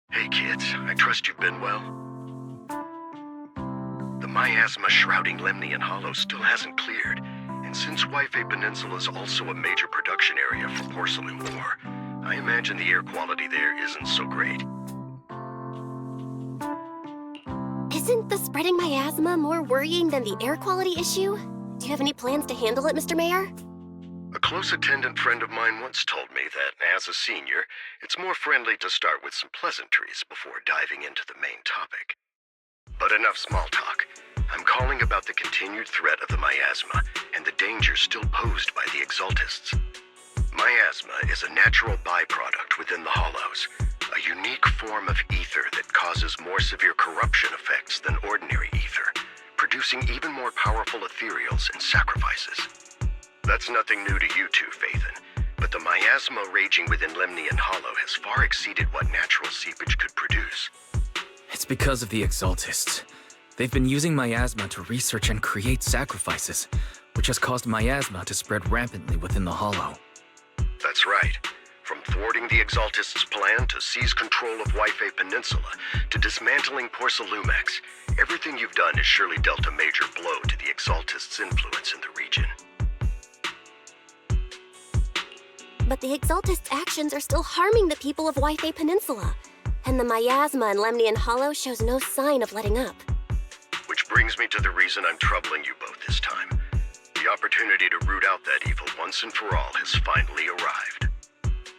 Hey kids, I trust you've been well. The miasma shrouding Lemnian Hollow still hasn't cleared, and since Wi-Fi Peninsula is also a major production area for porcelain ore, I imagine the air quality there isn't so great. Isn't the spreading miasma more worrying than the air quality issue? Do you have any plans to handle it, Mr. Mayor? A close attendant friend of mine once told me that, as a senior, it's more friendly to start with some pleasantries before diving into the main topic. But enough small talk. I'm calling about the continued threat of the miasma and the danger still posed by the Exaltists. Miasma is a natural byproduct within the Hollows, a unique form of ether that causes more severe corruption effects than ordinary ether, producing even more powerful ethereals and sacrifices. That's nothing new to you two, Phaethon, but the miasma raging within Lemnian Hollow has far exceeded what natural seepage could produce. It's because of the Exaltists. They've been using miasma to research and create sacrifices, which has caused miasma to spread rampantly within the Hollow. That's right. From thwarting the Exaltists' plan to seize control of Wi-Fi Peninsula to dismantling Porcelumex, everything you've done has surely dealt a major blow to the Exaltists' influence in the region. But the Exaltists' actions are still harming the people of Wi-Fi Peninsula, and the miasma in Lemnian Hollow shows no sign of letting up. Which brings me to the reason I'm troubling you both this time. The opportunity to root out that evil once and for all has finally arrived.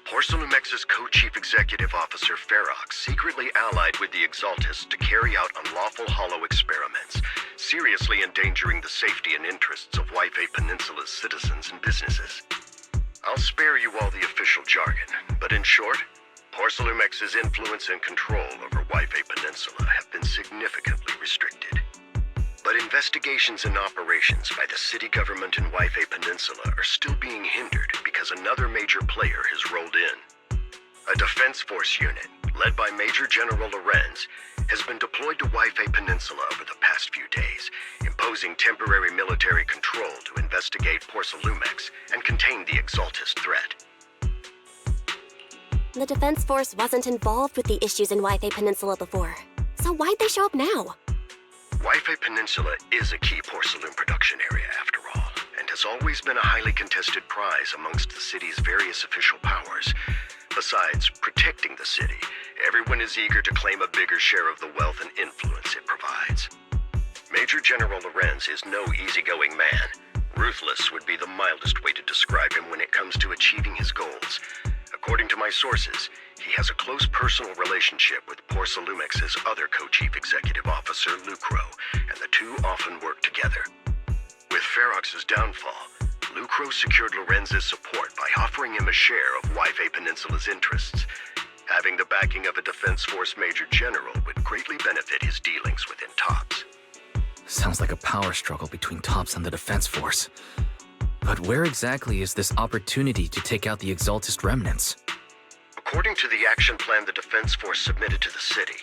Porcelumex's co-chief executive officer Ferox secretly allied with the Exaltists to carry out unlawful hollow experiments, seriously endangering the safety and interests of Wi-Fi Peninsula's citizens and businesses. I'll spare you all the official jargon, but in short, Porcelumex's influence and control over Wi-Fi Peninsula have been significantly restricted. But investigations and operations by the city government in Wi-Fi Peninsula are still being hindered because another major player has rolled in. A defense force unit, led by Major General Lorenz, has been deployed to Wi-Fi Peninsula over the past few days, imposing temporary military control to investigate Porcelumex and contain the Exaltist threat. The Defense Force wasn't involved with the issues in Wi-Fi Peninsula before, so why'd they show up now? Wi-Fi Peninsula is a key porcelain production area, after all, and has always been a highly contested prize amongst the city's various official powers. Besides protecting the city, everyone is eager to claim a bigger share of the wealth and influence it provides. Major General Lorenz is no easygoing man. Ruthless would be the mildest way to describe him when it comes to achieving his goals. According to my sources, he has a close personal relationship with Porcelumex's other co-chief executive officer, Lucro, and the two often work together. With Ferox's downfall, Lucro secured Lorenz's support by offering him a share of Wi-Fi Peninsula's interests. Having the backing of a Defense Force Major General would greatly benefit his dealings within TOPS. Sounds like a power struggle between TOPS and the Defense Force. But where exactly is this opportunity to take out the Exaltist remnants? According to the action plan the Defense Force submitted to the city,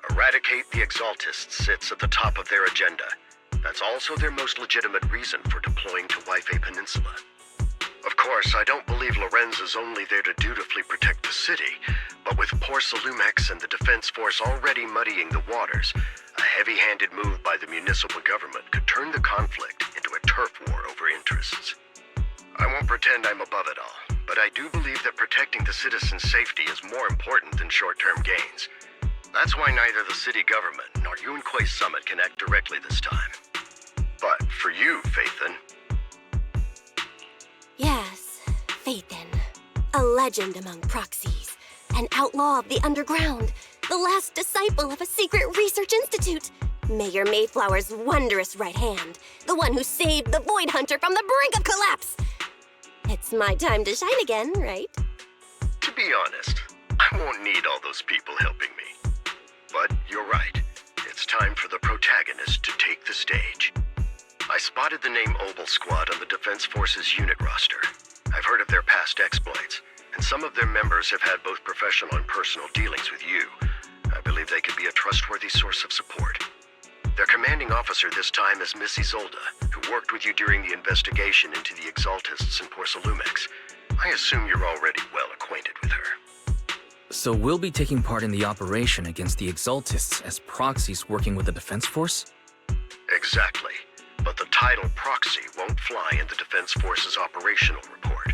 eradicate the Exaltists sits at the top of their agenda. That's also their most legitimate reason for deploying to Wi-Fi Peninsula. Of course, I don't believe Lorenz is only there to dutifully protect the city, but with Porcelumex and the Defense Force already muddying the waters, a heavy-handed move by the municipal government could turn the conflict into a turf war over interests. I won't pretend I'm above it all, but I do believe that protecting the citizens' safety is more important than short-term gains. That's why neither the city government nor Yunquay Summit can act directly this time. But for you, Phaethon... Yes, Phaethon. A legend among proxies. An outlaw of the underground. The last disciple of a secret research institute. Mayor Mayflower's wondrous right hand. The one who saved the Void Hunter from the brink of collapse. It's my time to shine again, right? To be honest, I won't need all those people helping me. But you're right. It's it's time for the protagonist to take the stage. I spotted the name Obel Squad on the Defense Force's unit roster. I've heard of their past exploits, and some of their members have had both professional and personal dealings with you. I believe they could be a trustworthy source of support. Their commanding officer this time is Miss Isolda, who worked with you during the investigation into the Exaltists in Porcelumex. I assume you're already well acquainted with her. So we'll be taking part in the operation against the Exaltists as proxies working with the Defense Force? Exactly. But the title proxy won't fly in the Defense Force's operational report.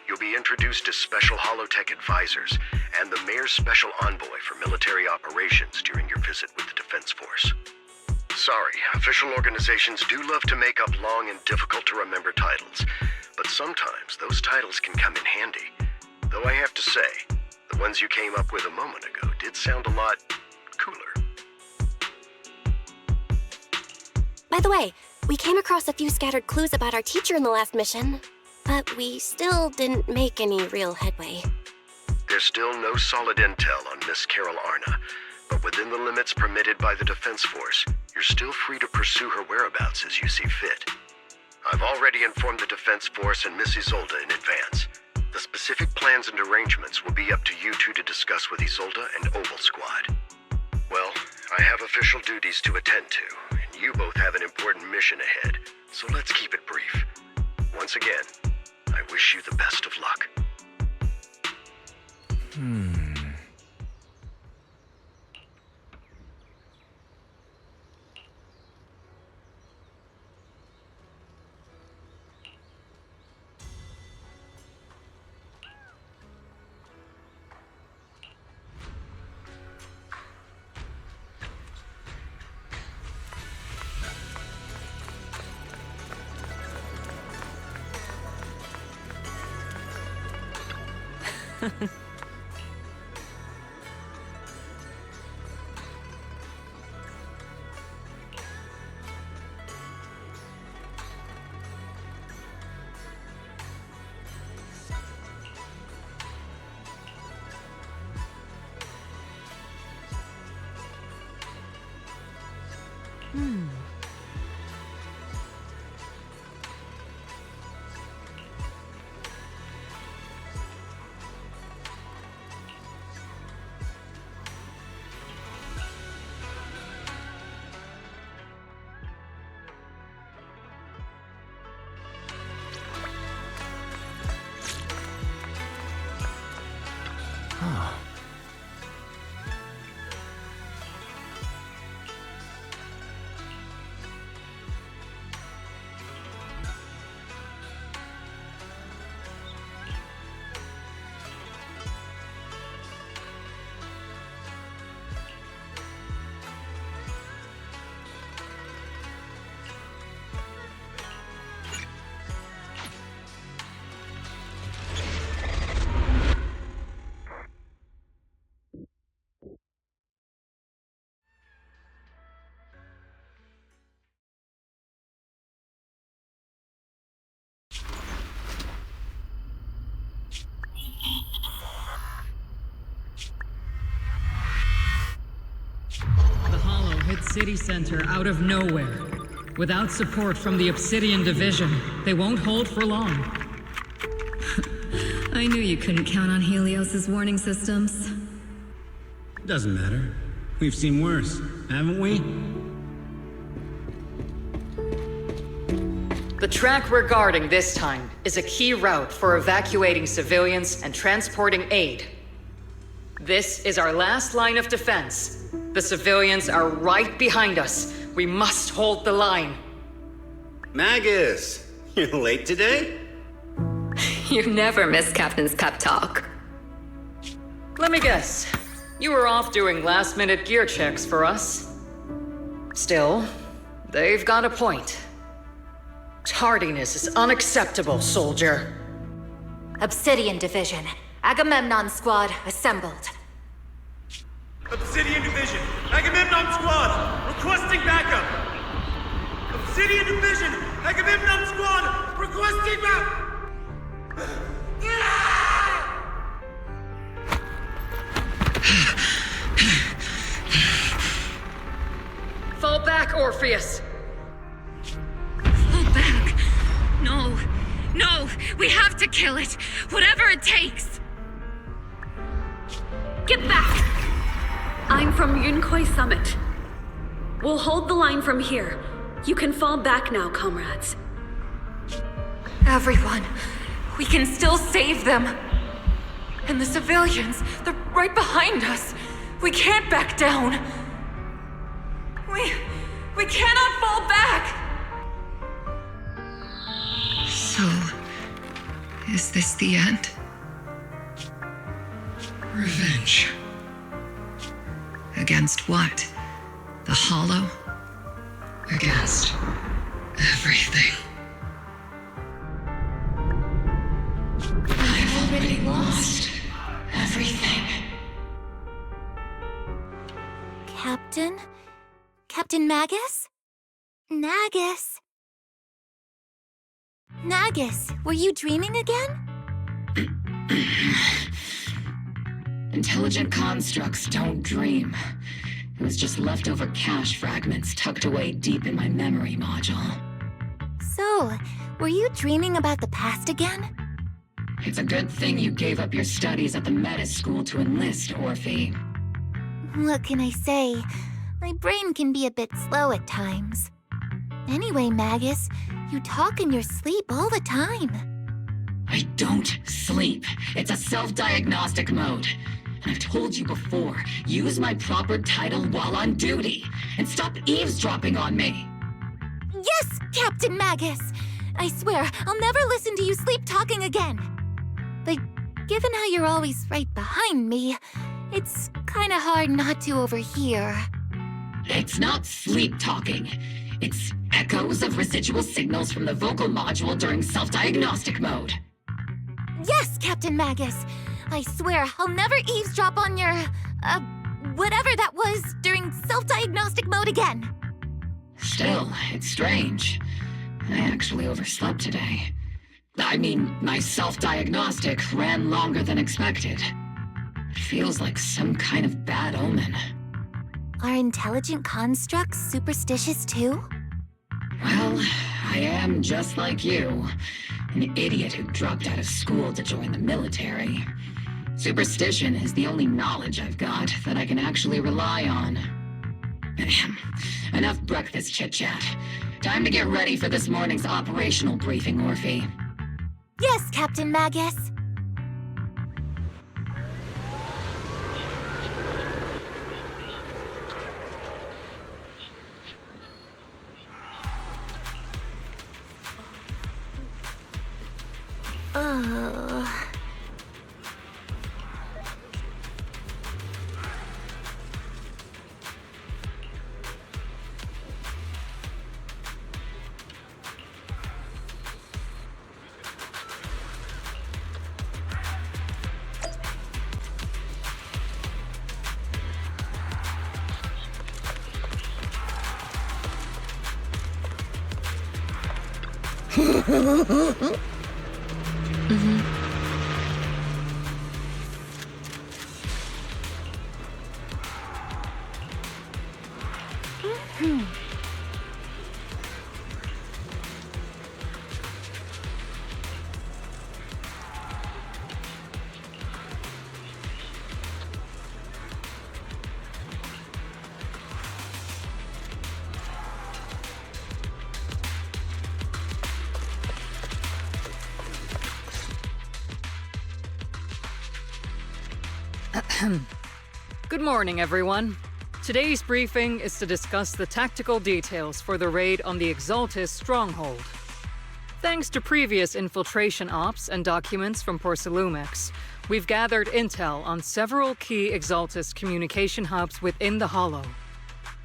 You'll be introduced as Special Holotech Advisors and the Mayor's Special Envoy for military operations during your visit with the Defense Force. Sorry, official organizations do love to make up long and difficult-to-remember titles, but sometimes those titles can come in handy. Though I have to say, the ones you came up with a moment ago did sound a lot cooler. By the way, we came across a few scattered clues about our teacher in the last mission, but we still didn't make any real headway. There's still no solid intel on Miss Carol Arna, but within the limits permitted by the Defense Force, you're still free to pursue her whereabouts as you see fit. I've already informed the Defense Force and Miss Isolda in advance. The specific plans and arrangements will be up to you two to discuss with Isolda and Obel Squad. Well, I have official duties to attend to, and you both have an important mission ahead, so let's keep it brief. Once again, I wish you the best of luck. City center out of nowhere. Without support from the Obsidian Division, they won't hold for long. I knew you couldn't count on Helios's warning systems. Doesn't matter. We've seen worse, haven't we? The track we're guarding this time is a key route for evacuating civilians and transporting aid. This is our last line of defense. The civilians are right behind us. We must hold the line. Magus, you're late today? You never miss Captain's pep talk. Let me guess. You were off doing last-minute gear checks for us. Still, they've got a point. Tardiness is unacceptable, soldier. Obsidian Division. Agamemnon Squad assembled. Obsidian Division, Agamemnon Squad, requesting backup! Obsidian Division, Agamemnon Squad, requesting backup! Fall back, Orpheus! Fall back! No. No! We have to kill it! Whatever it takes! Get back! I'm from Yunkoi Summit. We'll hold the line from here. You can fall back now, comrades. Everyone, we can still save them. And the civilians, they're right behind us. We can't back down. We cannot fall back! So, is this the end? Revenge. Against what? The Hollow? Against everything. I've already lost everything. Captain? Captain Magus? Nagus? Nagus, were you dreaming again? Intelligent constructs don't dream. It was just leftover cache fragments tucked away deep in my memory module. So, were you dreaming about the past again? It's a good thing you gave up your studies at the Meta School to enlist, Orphe. What can I say? My brain can be a bit slow at times. Anyway, Magus, you talk in your sleep all the time. I don't sleep. It's a self-diagnostic mode. And I've told you before, use my proper title while on duty, and stop eavesdropping on me. Yes, Captain Magus! I swear, I'll never listen to you sleep-talking again. But given how you're always right behind me, it's kinda hard not to overhear. It's not sleep-talking. It's echoes of residual signals from the vocal module during self-diagnostic mode. Yes, Captain Magus! I swear, I'll never eavesdrop on your, whatever that was during self-diagnostic mode again. Still, it's strange. I actually overslept today. I mean, my self-diagnostic ran longer than expected. It feels like some kind of bad omen. Are intelligent constructs superstitious too? Well, I am just like you. An idiot who dropped out of school to join the military. Superstition is the only knowledge I've got that I can actually rely on. Enough breakfast chit-chat. Time to get ready for this morning's operational briefing, Orphe. Yes, Captain Magus. Good morning, everyone. Today's briefing is to discuss the tactical details for the raid on the Exaltis stronghold. Thanks to previous infiltration ops and documents from Porcelumex, we've gathered intel on several key Exaltis communication hubs within the Hollow.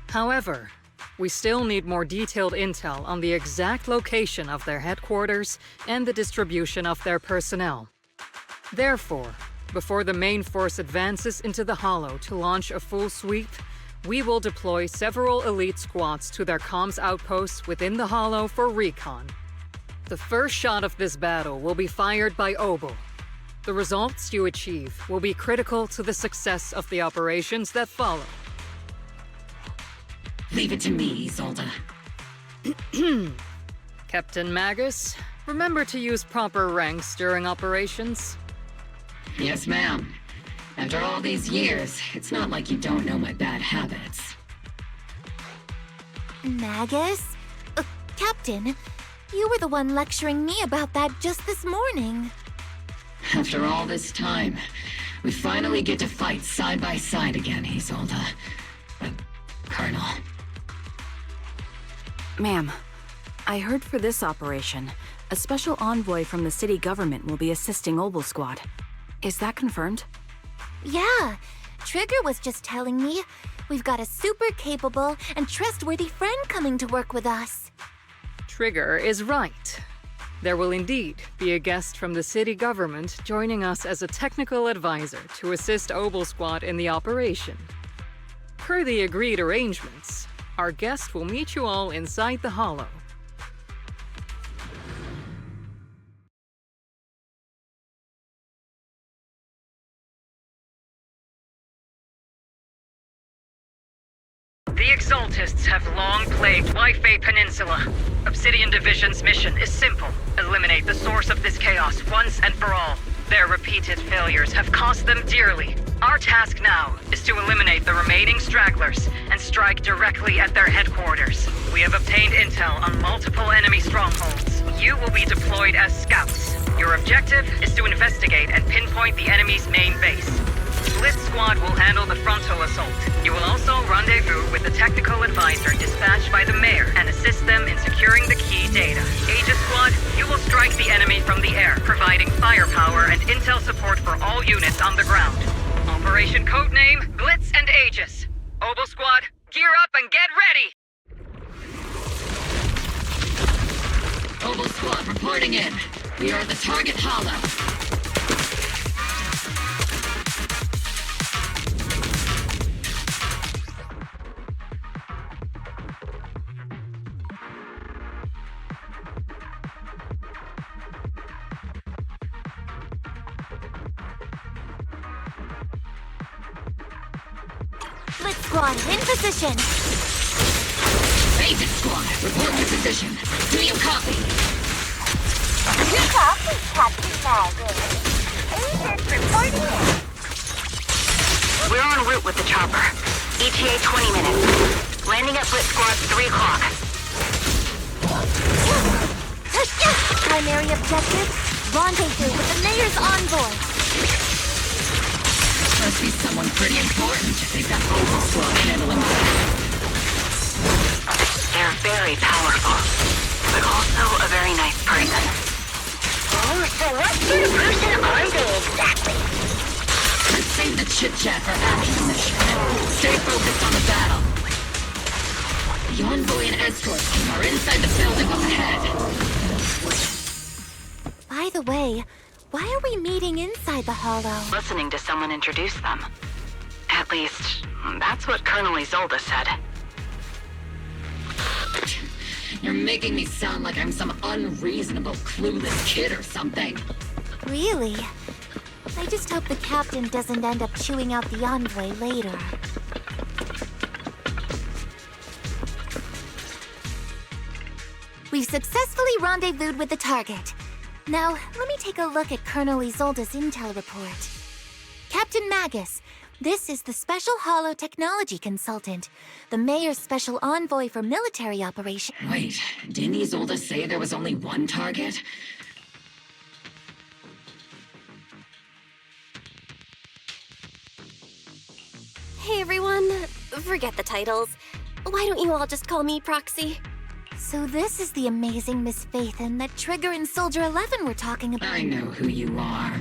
However, we still need more detailed intel on the exact location of their headquarters and the distribution of their personnel. Therefore, before the main force advances into the Hollow to launch a full sweep, we will deploy several elite squads to their comms outposts within the Hollow for recon. The first shot of this battle will be fired by Obel. The results you achieve will be critical to the success of the operations that follow. Leave it to me, Isolde. Captain Magus, remember to use proper ranks during operations. Yes, ma'am. After all these years, it's not like you don't know my bad habits. Magus? Captain, you were the one lecturing me about that just this morning. After all this time, we finally get to fight side by side again, Isolde. Colonel. Ma'am, I heard for this operation, a special envoy from the city government will be assisting Obel Squad. Is that confirmed? Yeah, Trigger was just telling me we've got a super capable and trustworthy friend coming to work with us. Trigger is right. There will indeed be a guest from the city government joining us as a technical advisor to assist Obel Squad in the operation. Per the agreed arrangements, our guest will meet you all inside the Hollow. The Exaltists have long plagued Wi-Fi Peninsula. Obsidian Division's mission is simple. Eliminate the source of this chaos once and for all. Their repeated failures have cost them dearly. Our task now is to eliminate the remaining stragglers and strike directly at their headquarters. We have obtained intel on multiple enemy strongholds. You will be deployed as scouts. Your objective is to investigate and pinpoint the enemy's main base. Blitz Squad will handle the frontal assault. You will also rendezvous with the technical advisor dispatched by the mayor and assist them in securing the key data. Aegis Squad, you will strike the enemy from the air, providing firepower and intel support for all units on the ground. Operation codename Blitz and Aegis. Obel Squad, gear up and get ready! Obel Squad reporting in. We are at the target hollow. Blitz Squad, in position! Aegis Squad, report your position. Do you copy? You copy, Captain Magus. Aegis reporting in. We're en route with the chopper. ETA 20 minutes. Landing at Blitz Squad 3 o'clock. Primary objective, rendezvous with the mayor's envoy. Must be someone pretty important. They've got Obel Squad handling that. They're very powerful, but also a very nice person. Oh, so what sort of person are they exactly? Let's save the chit-chat for after the mission. Stay focused on the battle. The envoy and escort team are inside the building up ahead. By the way, why are we meeting inside the Hollow? Listening to someone introduce them. At least, that's what Colonel Isolde said. You're making me sound like I'm some unreasonable, clueless kid or something. Really? I just hope the captain doesn't end up chewing out the envoy later. We've successfully rendezvoused with the target. Now, let me take a look at Colonel Isolde's intel report. Captain Magus, this is the Special Hollow Technology Consultant, the Mayor's Special Envoy for Military Operations. Wait, didn't Isolde say there was only one target? Hey everyone, forget the titles. Why don't you all just call me Proxy? So this is the amazing Miss Phaethon that Trigger and Soldier 11 were talking about. I know who you are.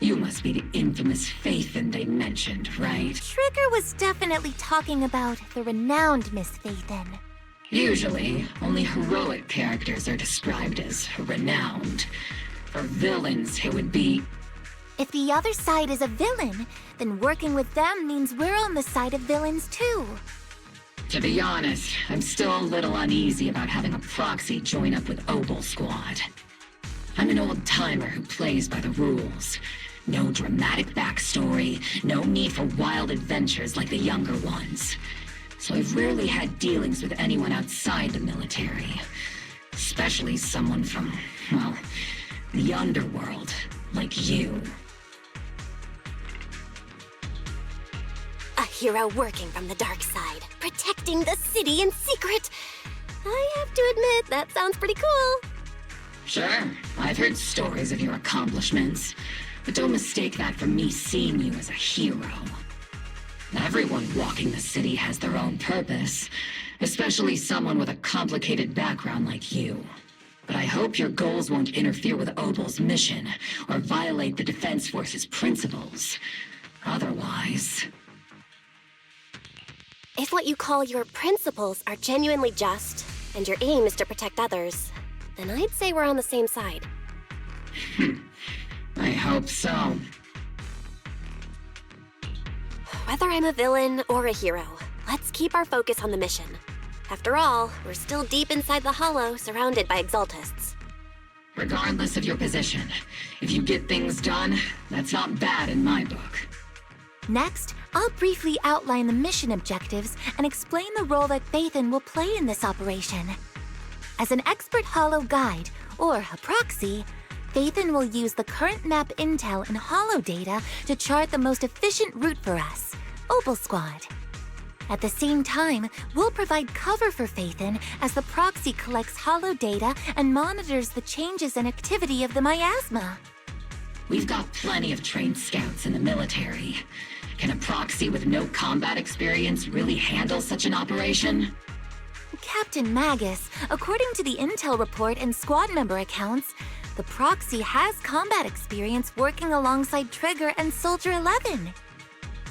You must be the infamous Phaethon they mentioned, right? Trigger was definitely talking about the renowned Miss Phaethon. Usually, only heroic characters are described as renowned. For villains, it would be... If the other side is a villain, then working with them means we're on the side of villains too. To be honest, I'm still a little uneasy about having a proxy join up with Obel Squad. I'm an old-timer who plays by the rules. No dramatic backstory, no need for wild adventures like the younger ones. so I've rarely had dealings with anyone outside the military. Especially someone from, well, the underworld, like you. A hero working from the dark side, protecting the city in secret. I have to admit, that sounds pretty cool. Sure, I've heard stories of your accomplishments, but don't mistake that for me seeing you as a hero. Everyone walking the city has their own purpose, especially someone with a complicated background like you. But I hope your goals won't interfere with Obel's mission, or violate the Defense Force's principles. Otherwise... If what you call your principles are genuinely just, and your aim is to protect others, then I'd say we're on the same side. I hope so. Whether I'm a villain or a hero, let's keep our focus on the mission. After all, we're still deep inside the Hollow, surrounded by Exaltists. Regardless of your position, if you get things done, that's not bad in my book. Next, I'll briefly outline the mission objectives and explain the role that Phaethon will play in this operation. As an expert Hollow guide, or a proxy, Phaethon will use the current map intel and Hollow data to chart the most efficient route for us, Obel Squad. At the same time, we'll provide cover for Phaethon as the proxy collects Hollow data and monitors the changes and activity of the miasma. We've got plenty of trained scouts in the military. Can a proxy with no combat experience really handle such an operation? Captain Magus, according to the intel report and squad member accounts, the proxy has combat experience working alongside Trigger and Soldier 11.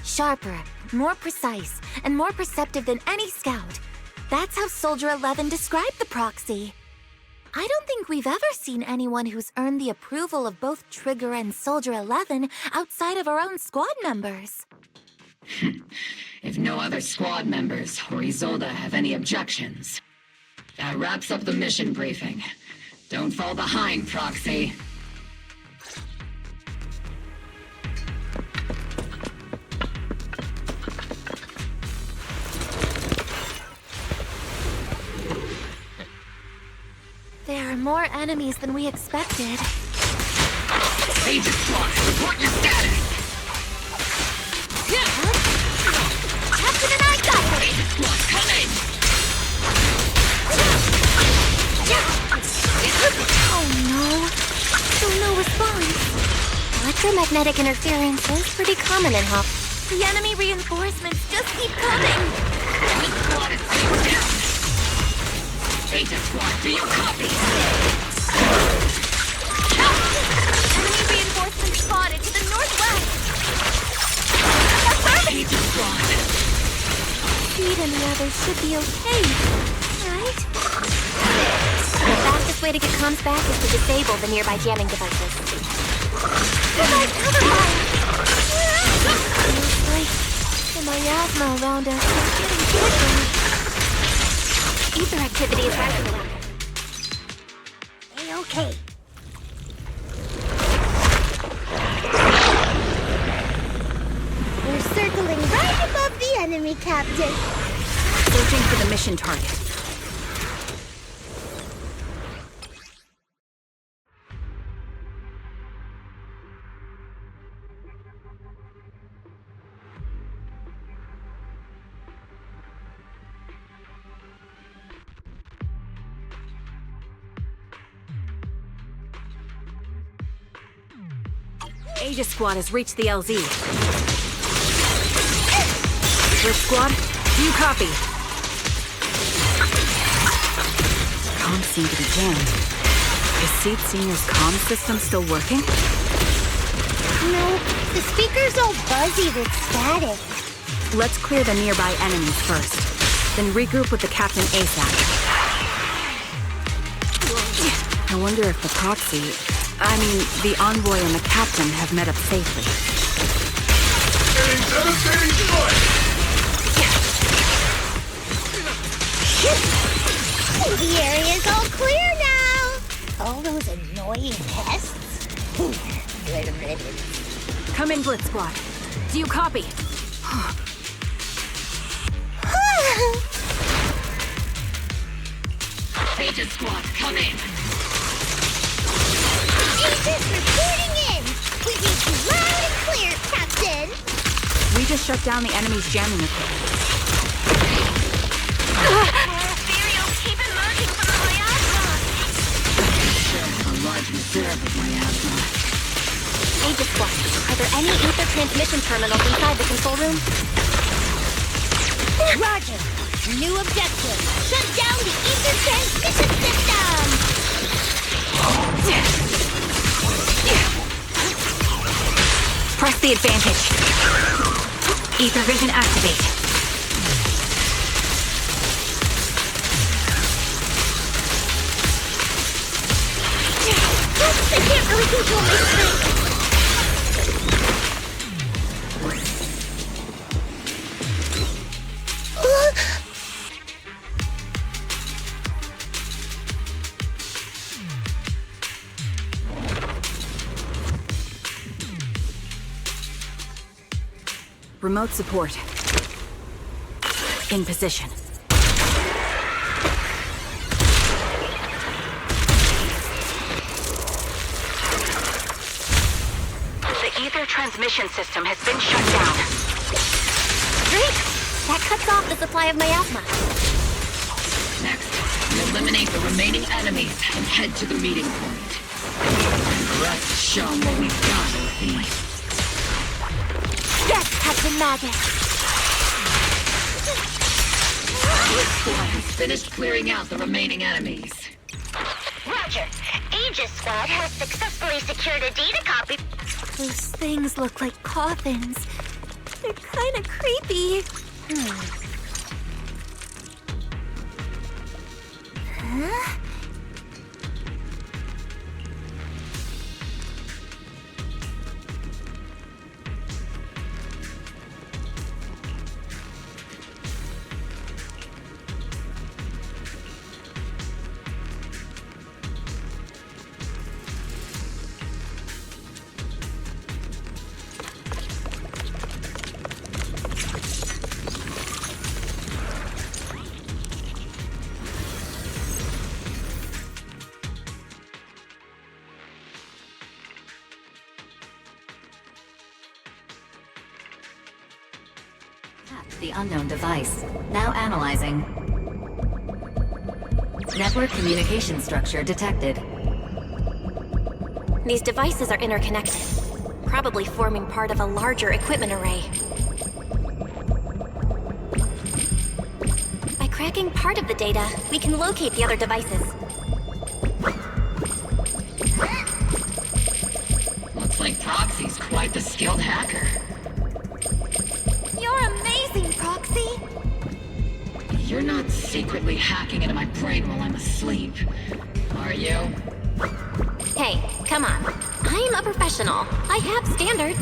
Sharper, more precise, and more perceptive than any scout. That's how Soldier 11 described the proxy. I don't think we've ever seen anyone who's earned the approval of both Trigger and Soldier 11 outside of our own squad members. If no other squad members or Isolde have any objections. That wraps up the mission briefing. Don't fall behind, Proxy. There are more enemies than we expected. Agent Squad, report your status! Captain and I got it! Agent Squad, come in! Oh no. Still no response. Electromagnetic interference is pretty common in Hop. The enemy reinforcements just keep coming! This squad is being down! Agent Squad, do you copy? Enemy reinforcements spotted to the northwest! Agent Squad! Speed and the others should be okay, right? The fastest way to get comms back is to disable the nearby jamming devices. Provide cover fire! Feels like the miasma around us is getting bigger. Ether activity is rising around. Okay. We're circling right above the enemy, Captain. Searching for the mission target. Aegis Squad has reached the LZ. Red Squad, do you copy? Comms seem to be jammed. Is Seed Senior's comm system still working? No, the speaker's all buzzy with static. Let's clear the nearby enemies first, then regroup with the Captain ASAP. I wonder if the proxy, the envoy and the captain have met up safely. Getting devastating foot! The area's all clear now. All those annoying pests. Good riddance. Come in, Blitz Squad. Do you copy? Agent Squad, come in! Agents reporting in! We read you loud and clear, Captain! We just shut down the enemy's jamming equipment. Ethereals keep emerging from the miasma! A large reserve of miasma. Agent Squad, are there any ether transmission terminals inside the control room? Roger! New objective! Shut down the ether transmission system! Press the advantage. Ether vision activate. I can't really control my strength! Remote support. In position. The ether transmission system has been shut down. Great! That cuts off the supply of miasma. Next, we eliminate the remaining enemies and head to the meeting point. Rest shown what we've got, Dorothy. Yes, Captain Magus! This squad has finished clearing out the remaining enemies. Roger. Aegis Squad has successfully secured a data copy. Those things look like coffins. They're kind of creepy. Huh? The unknown device. Now analyzing. Network communication structure detected. These devices are interconnected, probably forming part of a larger equipment array. By cracking part of the data, we can locate the other devices. Looks like Proxy's quite the skilled hacker. You're amazing, Proxy! You're not secretly hacking into my brain while I'm asleep, are you? Hey, come on. I'm a professional. I have standards.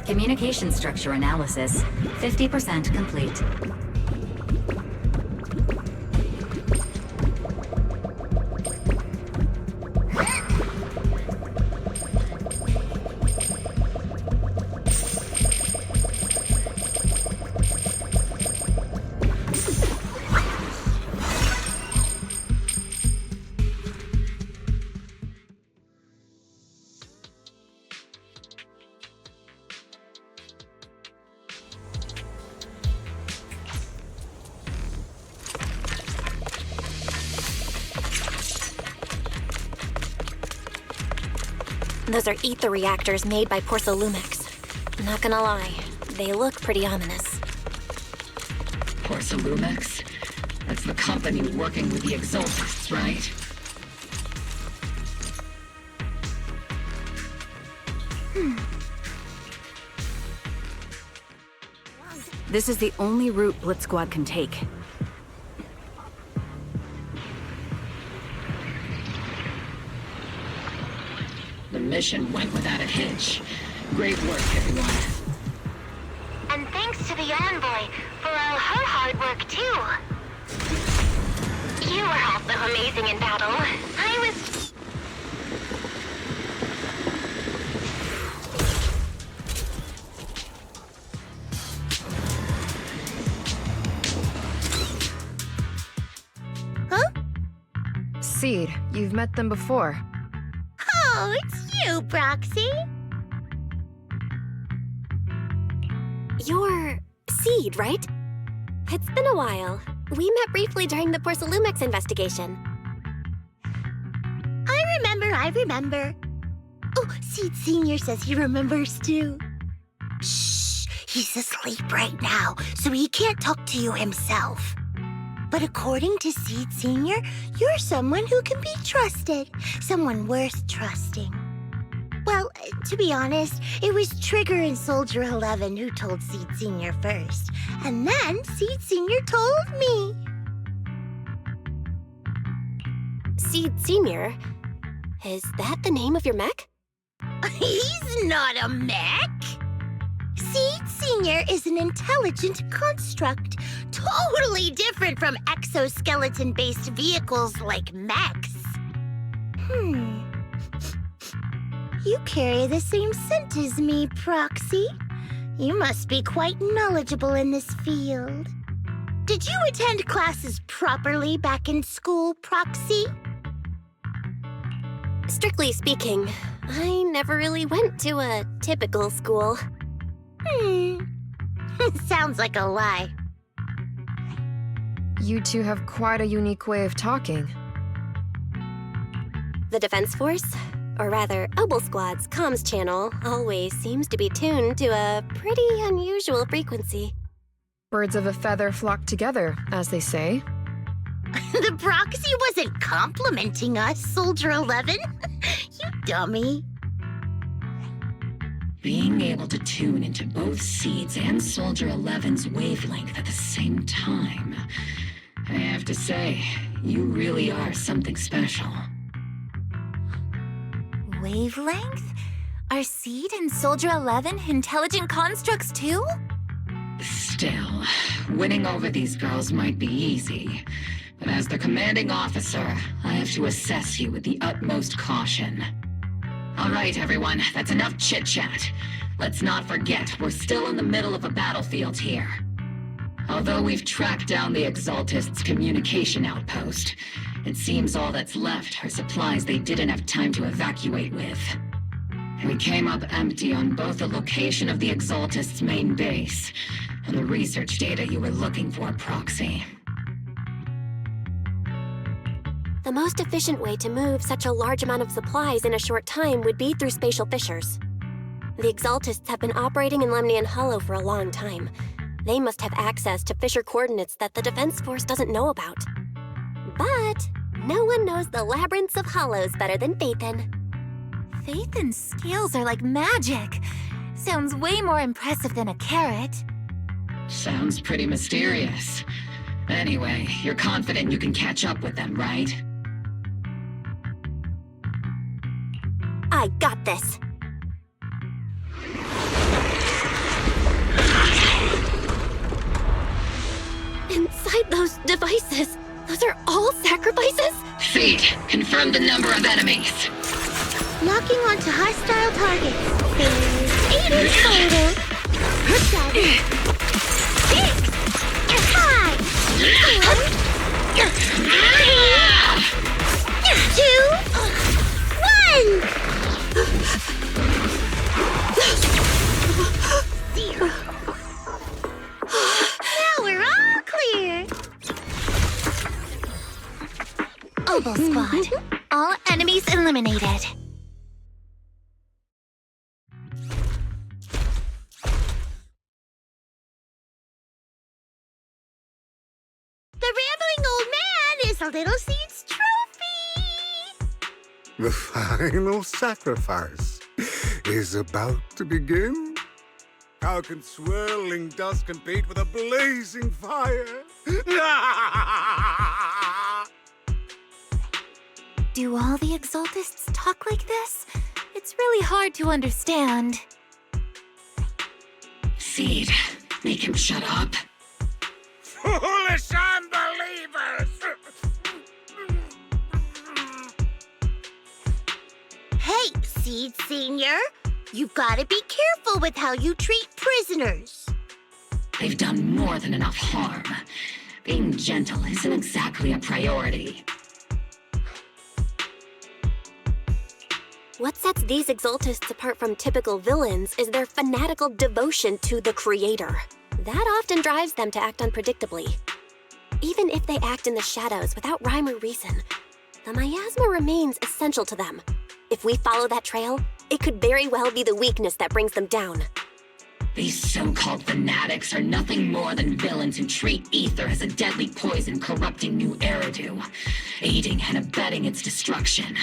Communication structure analysis. 50% complete. Those are ether reactors made by Porcelumex. Not gonna lie, they look pretty ominous. Porcelumex? That's the company working with the Exaltists, right? This is the only route Blitz Squad can take. The mission went without a hitch. Great work, everyone. And thanks to the Envoy for all her hard work, too. You were also amazing in battle. I was... Seed, you've met them before. Oh, it's you, Proxy. You're Seed, right? It's been a while. We met briefly during the Porcelumex investigation. I remember. Oh, Seed Sr. says he remembers too. Shh, he's asleep right now, so he can't talk to you himself. But according to Seed Sr., you're someone who can be trusted. Someone worth trusting. Well, to be honest, it was Trigger and Soldier 11 who told Seed Sr. first. And then Seed Sr. told me. Seed Sr.? Is that the name of your mech? He's not a mech. Seed Sr. is an intelligent construct, totally different from exoskeleton-based vehicles like mechs. You carry the same scent as me, Proxy. You must be quite knowledgeable in this field. Did you attend classes properly back in school, Proxy? Strictly speaking, I never really went to a typical school. Sounds like a lie. You two have quite a unique way of talking. The Defense Force, or rather, Obel Squad's comms channel always seems to be tuned to a pretty unusual frequency. Birds of a feather flock together, as they say. The Proxy wasn't complimenting us, Soldier 11. You dummy. Being able to tune into both Seed's and Soldier 11's wavelength at the same time. I have to say, you really are something special. Wavelength? Are Seed and Soldier 11 intelligent constructs too? Still, winning over these girls might be easy. But as their commanding officer, I have to assess you with the utmost caution. All right, everyone, that's enough chit-chat. Let's not forget, we're still in the middle of a battlefield here. Although we've tracked down the Exaltists' communication outpost, it seems all that's left are supplies they didn't have time to evacuate with. We came up empty on both the location of the Exaltists' main base and the research data you were looking for, Proxy. The most efficient way to move such a large amount of supplies in a short time would be through spatial fissures. The Exaltists have been operating in Lemnian Hollow for a long time. They must have access to fissure coordinates that the Defense Force doesn't know about. But no one knows the labyrinths of hollows better than Phaethon. Phaethon's scales are like magic. Sounds way more impressive than a carrot. Sounds pretty mysterious. Anyway, you're confident you can catch up with them, right? I got this. Inside those devices, those are all sacrifices? Seed, confirm the number of enemies. Locking onto hostile targets. There's 8 in total. 7, 6, 5, 4, 3, 2, 1. 0. Now we're all clear. Obel Squad. All enemies eliminated. The rambling old man is a little Seed's trophy. The final sacrifice is about to begin. How can swirling dust compete with a blazing fire? Do all the Exaltists talk like this? It's really hard to understand. Seed, make him shut up. Foolish unbelievers! Hey, Seed Senior. You've got to be careful with how you treat prisoners. They've done more than enough harm. Being gentle isn't exactly a priority. What sets these Exaltists apart from typical villains is their fanatical devotion to the Creator. That often drives them to act unpredictably. Even if they act in the shadows without rhyme or reason, the miasma remains essential to them. If we follow that trail, it could very well be the weakness that brings them down. These so-called fanatics are nothing more than villains who treat ether as a deadly poison corrupting new Eridu, aiding and abetting its destruction.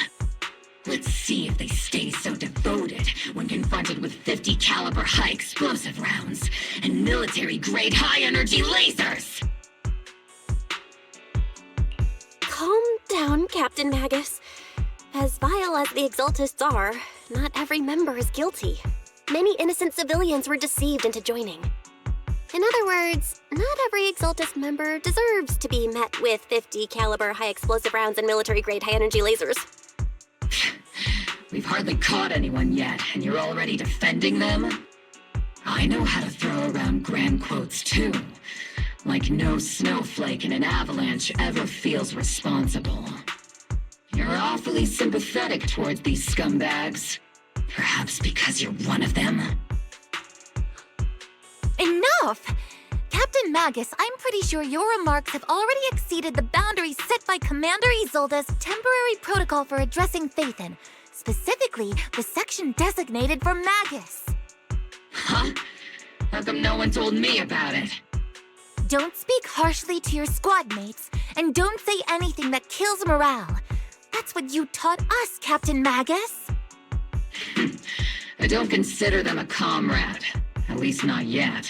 Let's see if they stay so devoted when confronted with 50 caliber high explosive rounds and military-grade high-energy lasers! Calm down, Captain Magus. As vile as the Exaltists are, not every member is guilty. Many innocent civilians were deceived into joining. In other words, not every Exaltist member deserves to be met with 50 caliber high explosive rounds and military-grade high-energy lasers. We've hardly caught anyone yet, and you're already defending them? I know how to throw around grand quotes too. Like no snowflake in an avalanche ever feels responsible. You're awfully sympathetic towards these scumbags. Perhaps because you're one of them? Enough! Captain Magus, I'm pretty sure your remarks have already exceeded the boundaries set by Commander Isolde's temporary protocol for addressing Phaethon, specifically the section designated for Magus. Huh? How come no one told me about it? Don't speak harshly to your squad mates, and don't say anything that kills morale. That's what you taught us, Captain Magus. I don't consider them a comrade. At least not yet.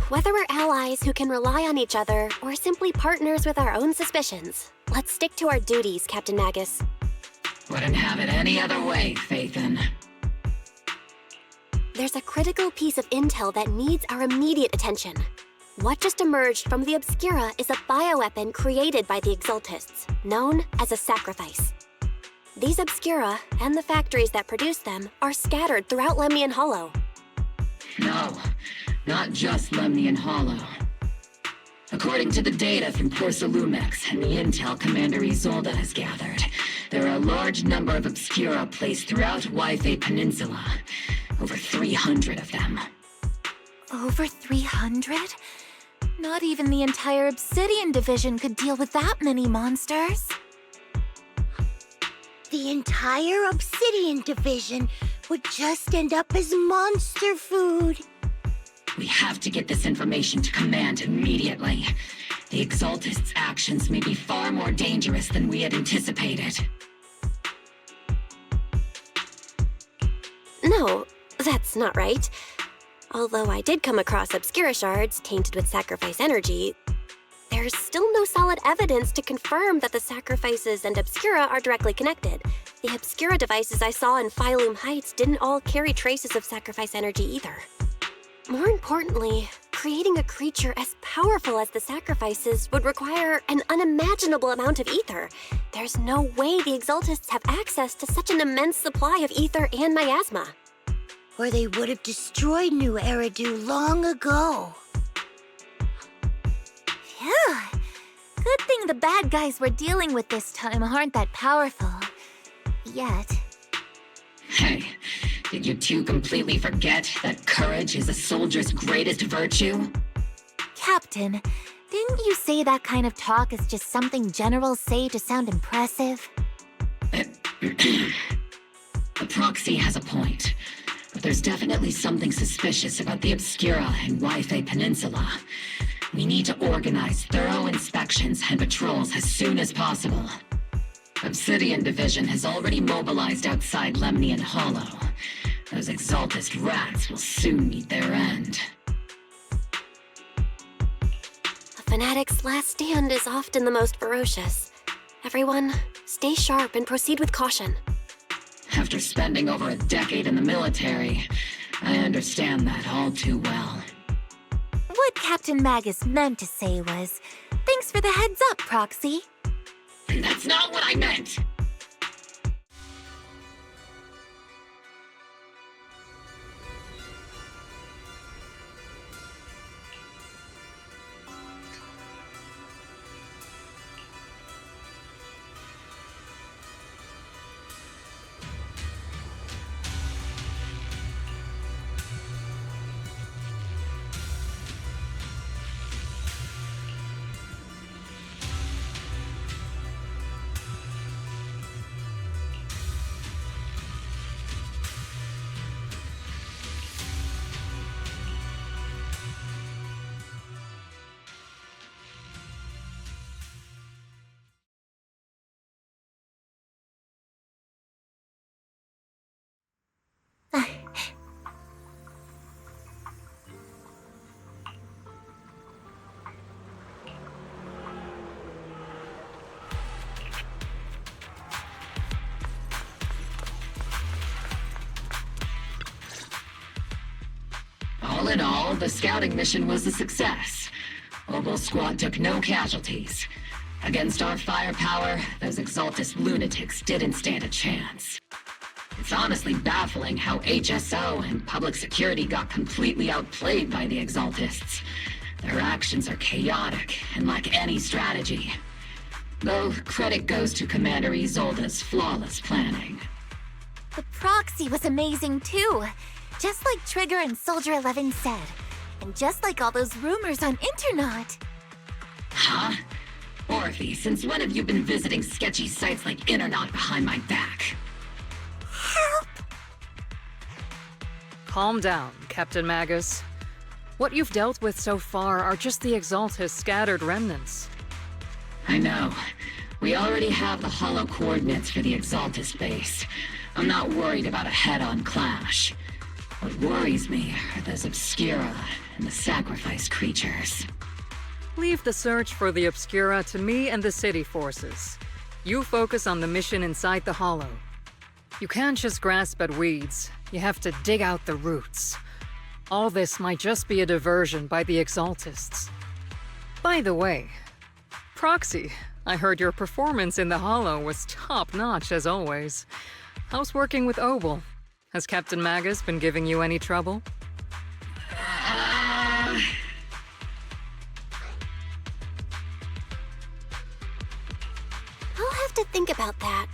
Whether we're allies who can rely on each other, or simply partners with our own suspicions, let's stick to our duties, Captain Magus. Wouldn't have it any other way, Phaethon. There's a critical piece of intel that needs our immediate attention. What just emerged from the Obscura is a bioweapon created by the Exaltists, known as a sacrifice. These Obscura, and the factories that produce them, are scattered throughout Lemnian Hollow. No, not just Lemnian Hollow. According to the data from Porsalumex and the intel Commander Isolde has gathered, there are a large number of Obscura placed throughout Waifei Peninsula. Over 300 of them. Over 300? Not even the entire Obsidian Division could deal with that many monsters. The entire Obsidian Division would just end up as monster food. We have to get this information to Command immediately. The Exaltists' actions may be far more dangerous than we had anticipated. No, that's not right. Although I did come across Obscura shards tainted with sacrifice energy, there's still no solid evidence to confirm that the sacrifices and Obscura are directly connected. The Obscura devices I saw in Phylum Heights didn't all carry traces of sacrifice energy either. More importantly, creating a creature as powerful as the sacrifices would require an unimaginable amount of ether. There's no way the Exaltists have access to such an immense supply of ether and miasma. Or they would have destroyed New Eridu long ago. Phew. Good thing the bad guys we're dealing with this time aren't that powerful. Yet. Hey, did you two completely forget that courage is a soldier's greatest virtue? Captain, didn't you say that kind of talk is just something generals say to sound impressive? The proxy has a point, but there's definitely something suspicious about the Obscura and Waifei Peninsula. We need to organize thorough inspections and patrols as soon as possible. Obsidian Division has already mobilized outside Lemnian Hollow. Those Exaltist rats will soon meet their end. A fanatic's last stand is often the most ferocious. Everyone, stay sharp and proceed with caution. After spending over a decade in the military, I understand that all too well. What Captain Magus meant to say was, thanks for the heads up, Proxy. That's not what I meant! All in all, the scouting mission was a success. Obel Squad took no casualties. Against our firepower, those Exaltist lunatics didn't stand a chance. It's honestly baffling how HSO and public security got completely outplayed by the Exaltists. Their actions are chaotic and lack any strategy. Though credit goes to Commander Isolde's flawless planning. The proxy was amazing too. Just like Trigger and Soldier 11 said. And just like all those rumors on Internet. Huh? Orphe, since when have you been visiting sketchy sites like Internet behind my back? Help! Calm down, Captain Magus. What you've dealt with so far are just the Exaltist scattered remnants. I know. We already have the hollow coordinates for the Exaltist base. I'm not worried about a head-on clash. What worries me are those Obscura and the sacrifice creatures. Leave the search for the Obscura to me and the city forces. You focus on the mission inside the Hollow. You can't just grasp at weeds. You have to dig out the roots. All this might just be a diversion by the Exaltists. By the way, Proxy, I heard your performance in the Hollow was top-notch as always. How's working with Obel? Has Captain Magus been giving you any trouble? I'll have to think about that.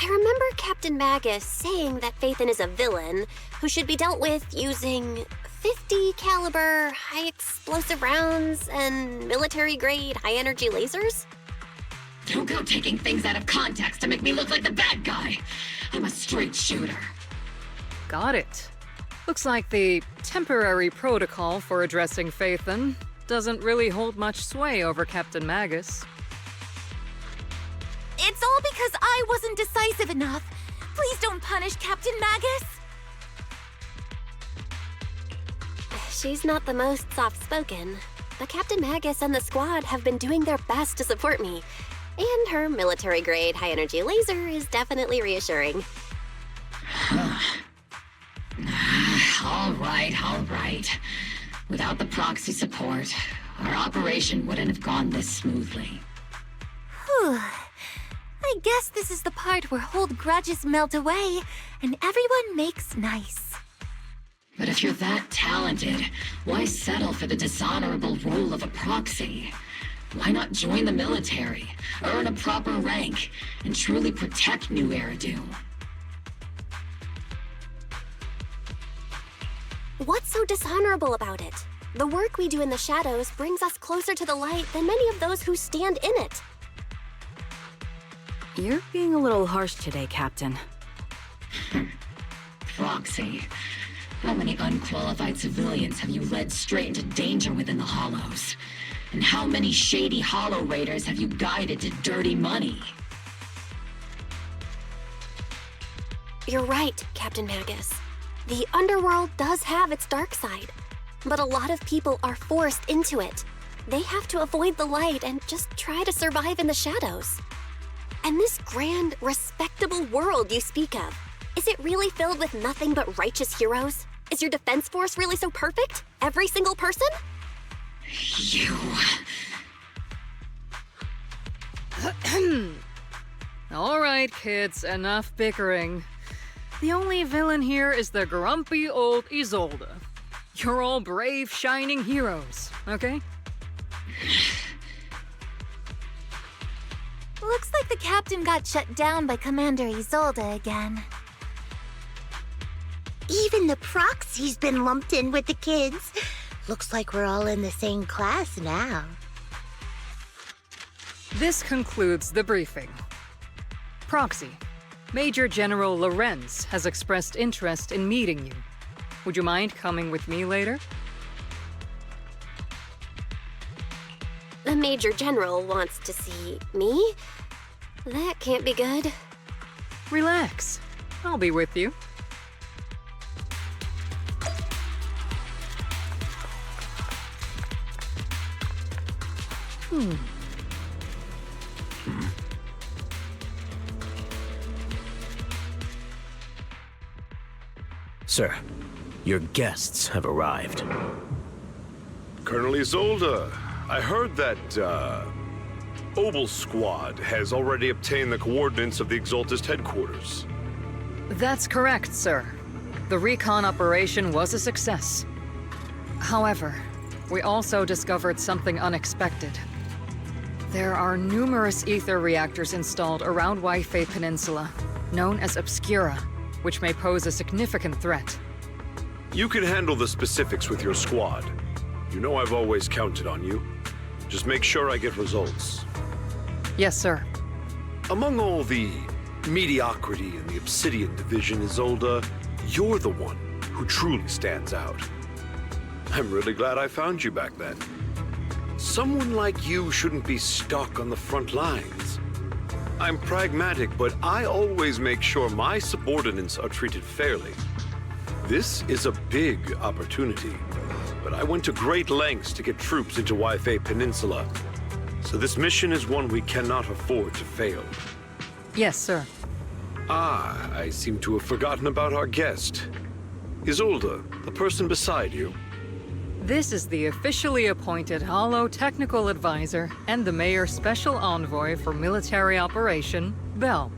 I remember Captain Magus saying that Phaethon is a villain who should be dealt with using 50 caliber, high explosive rounds and military-grade high-energy lasers? Don't go taking things out of context to make me look like the bad guy. I'm a straight shooter. Got it. Looks like the temporary protocol for addressing Phaethon doesn't really hold much sway over Captain Magus. It's all because I wasn't decisive enough. Please don't punish Captain Magus. She's not the most soft-spoken, but Captain Magus and the squad have been doing their best to support me. And her military-grade high-energy laser is definitely reassuring. All right. Without the proxy support, our operation wouldn't have gone this smoothly. Whew. I guess this is the part where old grudges melt away and everyone makes nice. But if you're that talented, why settle for the dishonorable role of a proxy? Why not join the military, earn a proper rank, and truly protect New Eridu? What's so dishonorable about it? The work we do in the shadows brings us closer to the light than many of those who stand in it. You're being a little harsh today, Captain. Proxy. How many unqualified civilians have you led straight into danger within the Hollows? And how many shady Hollow Raiders have you guided to dirty money? You're right, Captain Magus. The underworld does have its dark side, but a lot of people are forced into it. They have to avoid the light and just try to survive in the shadows. And this grand, respectable world you speak of, is it really filled with nothing but righteous heroes? Is your defense force really so perfect? Every single person? You... All right, kids, enough bickering. The only villain here is the grumpy old Isolde. You're all brave, shining heroes, okay? Looks like the captain got shut down by Commander Isolde again. Even the proxy's been lumped in with the kids. Looks like we're all in the same class now. This concludes the briefing. Proxy, Major General Lorenz has expressed interest in meeting you. Would you mind coming with me later? The Major General wants to see me? That can't be good. Relax. I'll be with you. Sir, Your guests have arrived. Colonel Isolde, I heard that, Obel Squad has already obtained the coordinates of the Exaltist headquarters. That's correct, sir. The recon operation was a success. However, we also discovered something unexpected. There are numerous ether reactors installed around Waifei Peninsula, known as Obscura, which may pose a significant threat. You can handle the specifics with your squad. You know I've always counted on you. Just make sure I get results. Yes, sir. Among all the mediocrity in the Obsidian Division, Isolde, you're the one who truly stands out. I'm really glad I found you back then. Someone like you shouldn't be stuck on the front lines. I'm pragmatic, but I always make sure my subordinates are treated fairly. This is a big opportunity, but I went to great lengths to get troops into Waifei Peninsula. So this mission is one we cannot afford to fail. Yes, sir. Ah, I seem to have forgotten about our guest. Isolde, the person beside you. This is the officially appointed Hollow Technical Advisor and the Mayor's Special Envoy for Military Operation, Bell.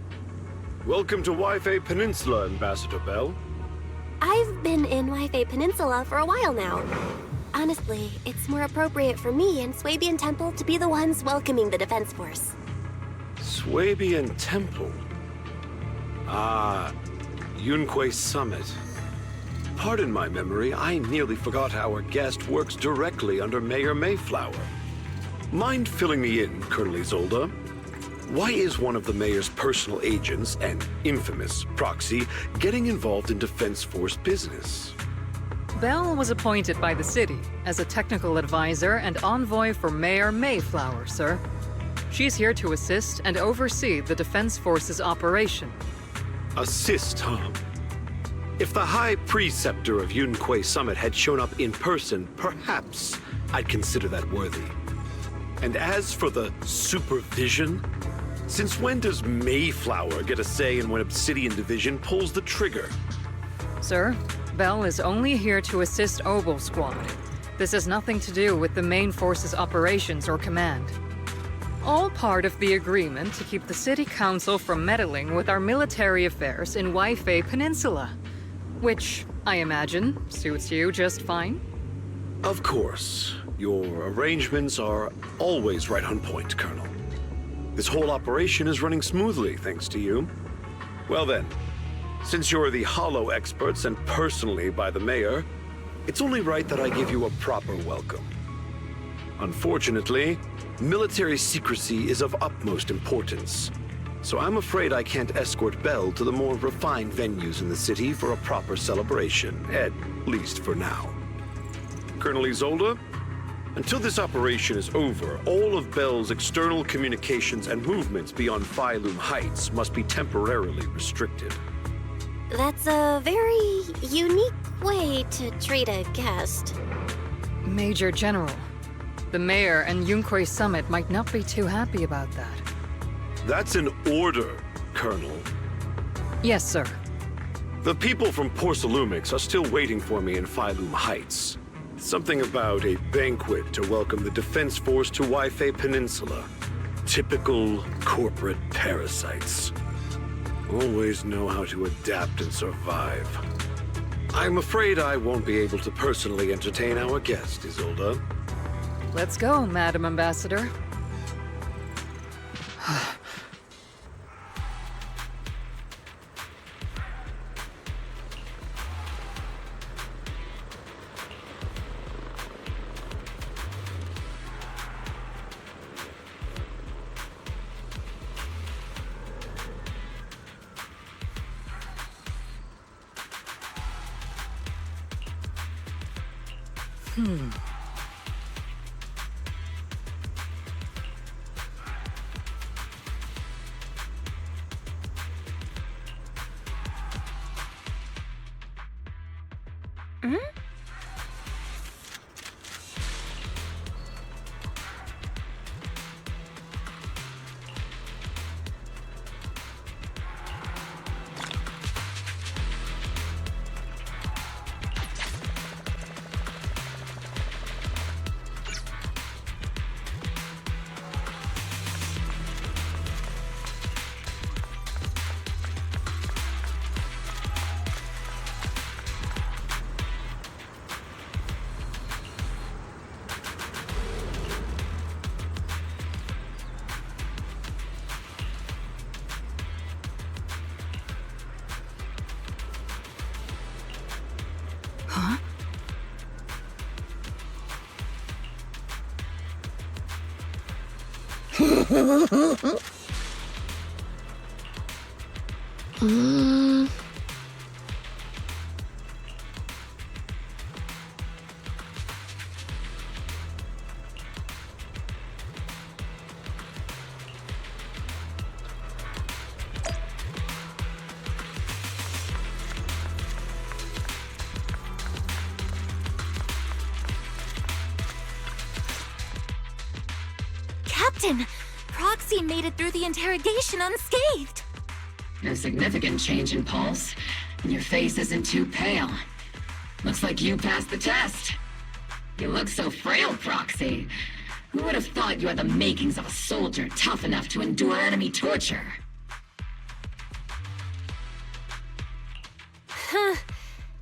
Welcome to Waifei Peninsula, Ambassador Bell. I've been in Waifei Peninsula for a while now. Honestly, it's more appropriate for me and Swabian Temple to be the ones welcoming the Defense Force. Swabian Temple? Ah, Yunquei Summit. Pardon my memory, I nearly forgot our guest works directly under Mayor Mayflower. Mind filling me in, Colonel Isolde? Why is one of the mayor's personal agents, an infamous proxy, getting involved in Defense Force business? Bell was appointed by the city as a technical advisor and envoy for Mayor Mayflower, sir. She's here to assist and oversee the Defense Force's operation. Assist, huh? If the High Preceptor of Yunquei Summit had shown up in person, perhaps I'd consider that worthy. And as for the supervision, since when does Mayflower get a say in when Obsidian Division pulls the trigger? Sir, Bell is only here to assist Obel Squad. This has nothing to do with the main force's operations or command. All part of the agreement to keep the City Council from meddling with our military affairs in Waifei Peninsula. Which, I imagine, suits you just fine? Of course. Your arrangements are always right on point, Colonel. This whole operation is running smoothly, thanks to you. Well then, since you're the Hollow experts and personally by the Mayor, it's only right that I give you a proper welcome. Unfortunately, military secrecy is of utmost importance. So I'm afraid I can't escort Bell to the more refined venues in the city for a proper celebration, at least for now. Colonel Isolde, until this operation is over, all of Bell's external communications and movements beyond Phylum Heights must be temporarily restricted. That's a very unique way to treat a guest. Major General, the Mayor and Yunquei Summit might not be too happy about that. That's an order, Colonel. Yes, sir. The people from Porcelumix are still waiting for me in Phylum Heights. Something about a banquet to welcome the Defense Force to Waifei Peninsula. Typical corporate parasites. Always know how to adapt and survive. I'm afraid I won't be able to personally entertain our guest, Isolde. Let's go, Madam Ambassador. Captain, Proxy made it through the interrogation unscathed. No significant change in pulse, and your face isn't too pale. Looks like you passed the test. You look so frail, Proxy. Who would have thought you had the makings of a soldier tough enough to endure enemy torture? Huh.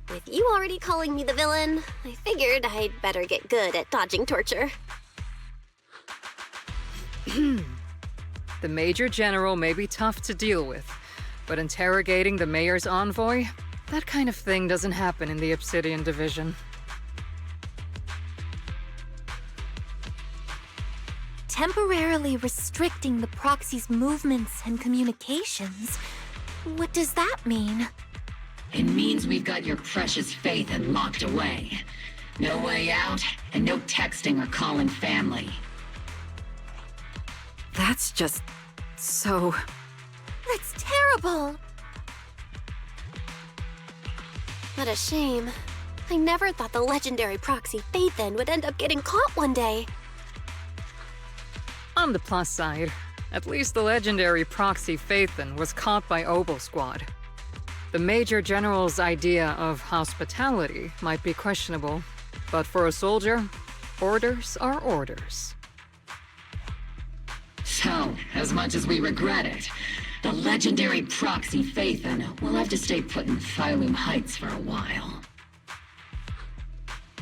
With you already calling me the villain, I figured I'd better get good at dodging torture. The Major General may be tough to deal with, but interrogating the Mayor's envoy? That kind of thing doesn't happen in the Obsidian Division. Temporarily restricting the Proxy's movements and communications. What does that mean? It means we've got your precious Phaethon locked away. No way out, and no texting or calling family. That's just... so... That's terrible! What a shame. I never thought the legendary proxy Phaethon would end up getting caught one day. On the plus side, at least the legendary proxy Phaethon was caught by Obel Squad. The Major General's idea of hospitality might be questionable, but for a soldier, orders are orders. So, as much as we regret it, the legendary proxy Phaethon will have to stay put in Phylum Heights for a while.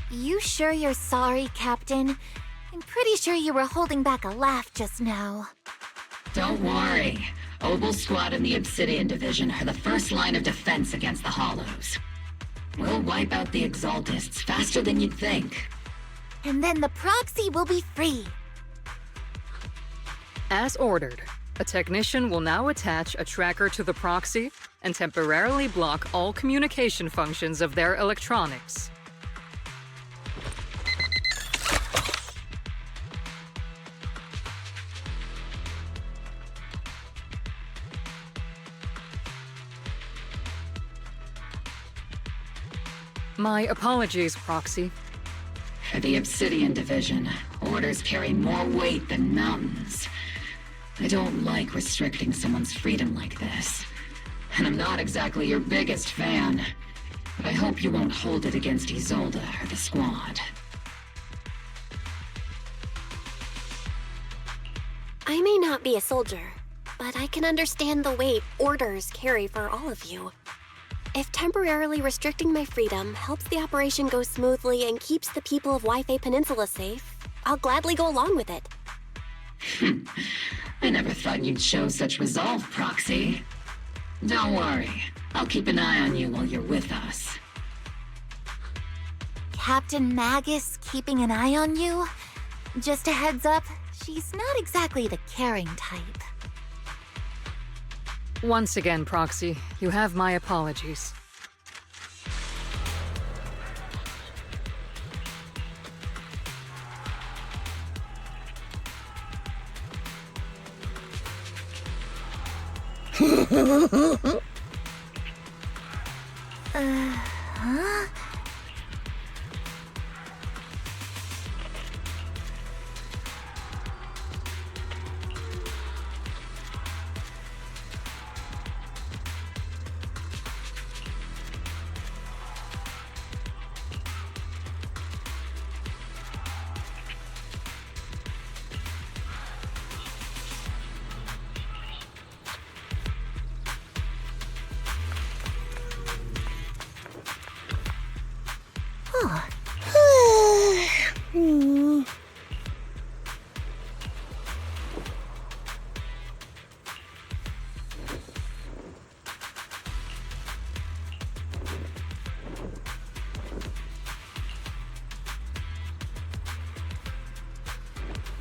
You sure you're sorry, Captain? I'm pretty sure you were holding back a laugh just now. Don't worry. Obel Squad and the Obsidian Division are the first line of defense against the Hollows. We'll wipe out the Exaltists faster than you'd think. And then the proxy will be free. As ordered, a technician will now attach a tracker to the proxy and temporarily block all communication functions of their electronics. My apologies, Proxy. For the Obsidian Division, orders carry more weight than mountains. I don't like restricting someone's freedom like this. And I'm not exactly your biggest fan. But I hope you won't hold it against Isolde or the Squad. I may not be a soldier, but I can understand the weight orders carry for all of you. If temporarily restricting my freedom helps the operation go smoothly and keeps the people of Wi-Fi Peninsula safe, I'll gladly go along with it. I never thought you'd show such resolve, Proxy. Don't worry. I'll keep an eye on you while you're with us. Captain Magus keeping an eye on you? Just a heads up, she's not exactly the caring type. Once again, Proxy, you have my apologies.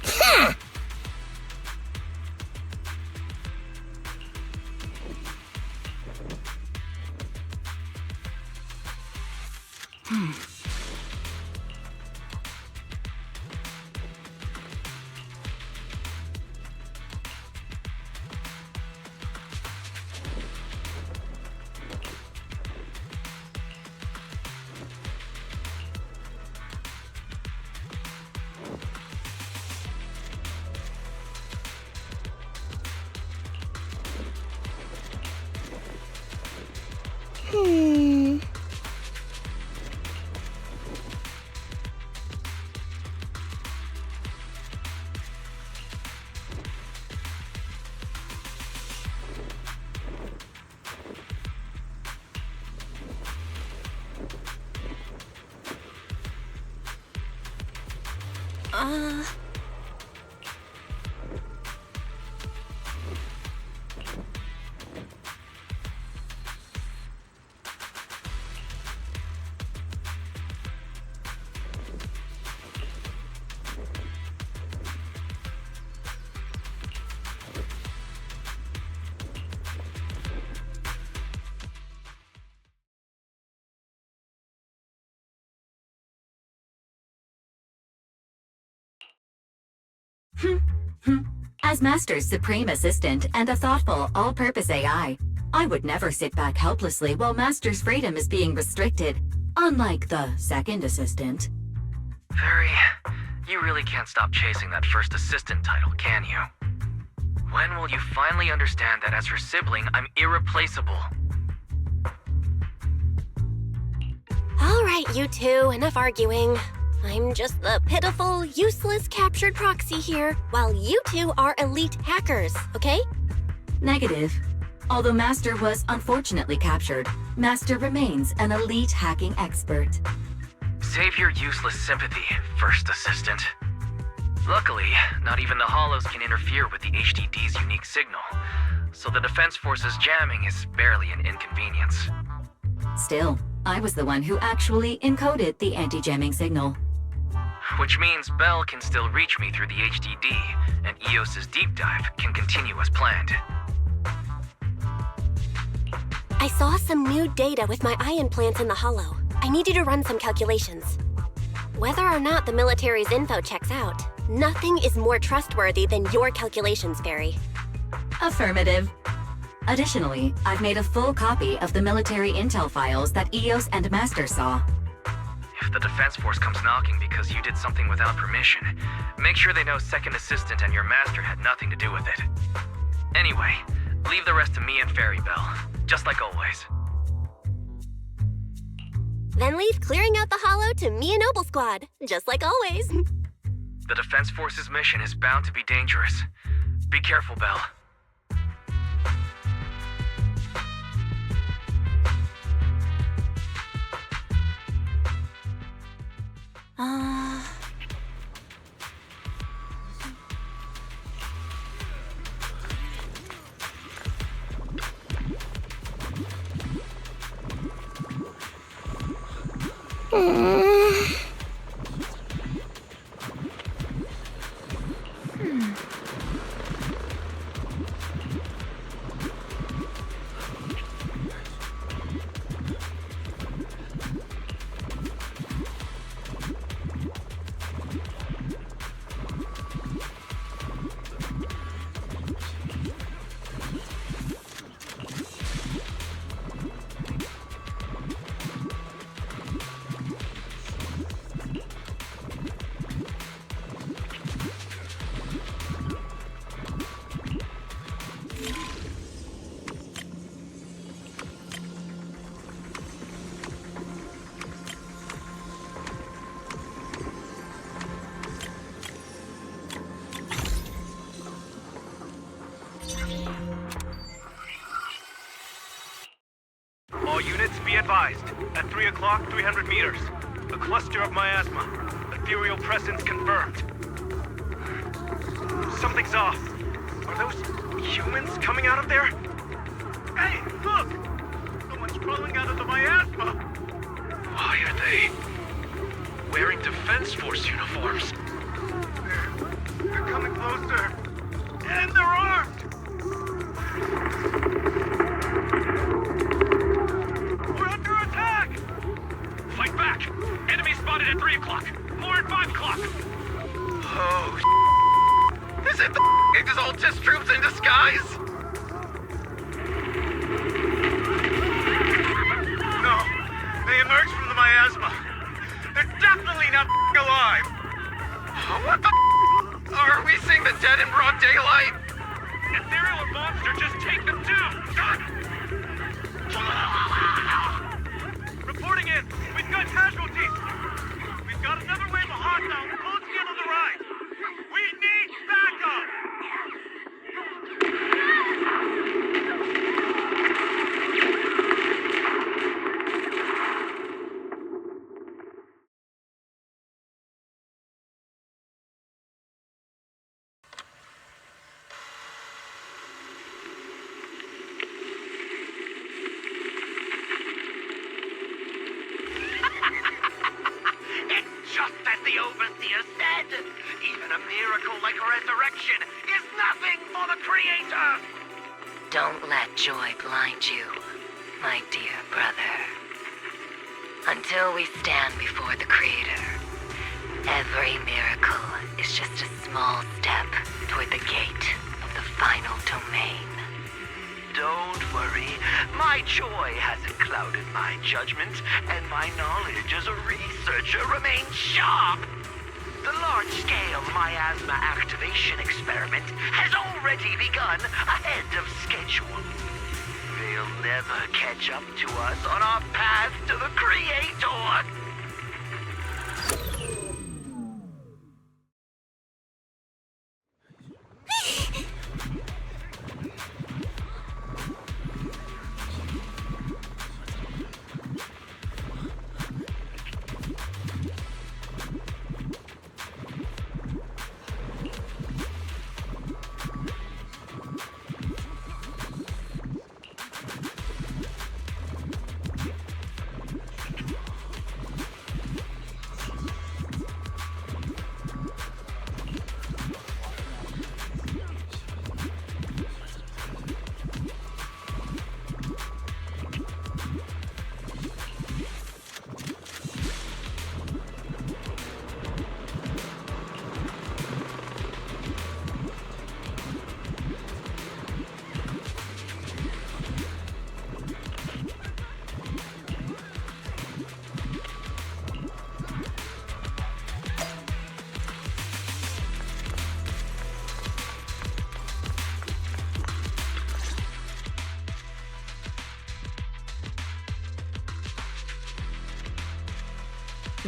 Huh? As Master's supreme assistant and a thoughtful, all-purpose AI, I would never sit back helplessly while Master's freedom is being restricted, unlike the second assistant. Fairy, you really can't stop chasing that first assistant title, can you? When will you finally understand that as her sibling, I'm irreplaceable? All right, you two, enough arguing. I'm just the pitiful, useless captured proxy here, while you two are elite hackers, okay? Negative. Although Master was unfortunately captured, Master remains an elite hacking expert. Save your useless sympathy, first assistant. Luckily, not even the Hollows can interfere with the HDD's unique signal, so the Defense Force's jamming is barely an inconvenience. Still, I was the one who actually encoded the anti-jamming signal. Which means Bell can still reach me through the HDD, and EOS's deep dive can continue as planned. I saw some new data with my eye implants in the Hollow. I need you to run some calculations. Whether or not the military's info checks out, nothing is more trustworthy than your calculations, Fairy. Affirmative. Additionally, I've made a full copy of the military intel files that EOS and Master saw. If the Defense Force comes knocking because you did something without permission, make sure they know Second Assistant and your Master had nothing to do with it. Anyway, leave the rest to me and Fairy Bell, just like always. Then leave clearing out the Hollow to me and Noble Squad, just like always. The Defense Force's mission is bound to be dangerous. Be careful, Bell. All units be advised. At 3 o'clock, 300 meters. A cluster of miasma. Ethereal presence confirmed. Something's off. Are those humans coming out of there? Hey, look! Someone's crawling out of the miasma! Why are they wearing Defense Force uniforms? They're coming closer. And they're armed! We're under attack! Fight back! guys? No, they emerged from the miasma. They're definitely not alive. What the Are we seeing the dead in broad daylight? Ethereal or monster, just take them too. Reporting in. We've got casualties. We've got another wave of hostiles closing in on the right. We need backup. Just as the Overseer said, even a miracle like resurrection is nothing for the Creator! Don't let joy blind you, my dear brother. Until we stand before the Creator, every miracle is just a small step toward the gate of the final domain. Don't worry, my joy hasn't clouded my judgment, and my knowledge as a researcher remains sharp. The large-scale miasma activation experiment has already begun ahead of schedule. They'll never catch up to us on our path to the Creator.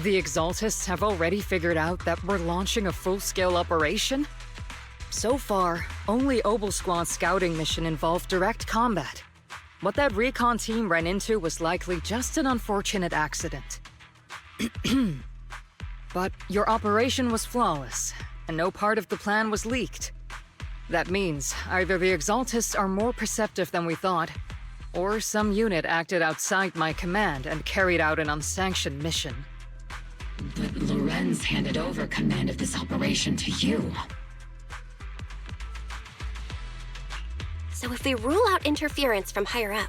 The Exaltists have already figured out that we're launching a full-scale operation? So far, only Obel Squad's scouting mission involved direct combat. What that recon team ran into was likely just an unfortunate accident. But your operation was flawless, and no part of the plan was leaked. That means either the Exaltists are more perceptive than we thought, or some unit acted outside my command and carried out an unsanctioned mission. But Lorenz handed over command of this operation to you. So if we rule out interference from higher up,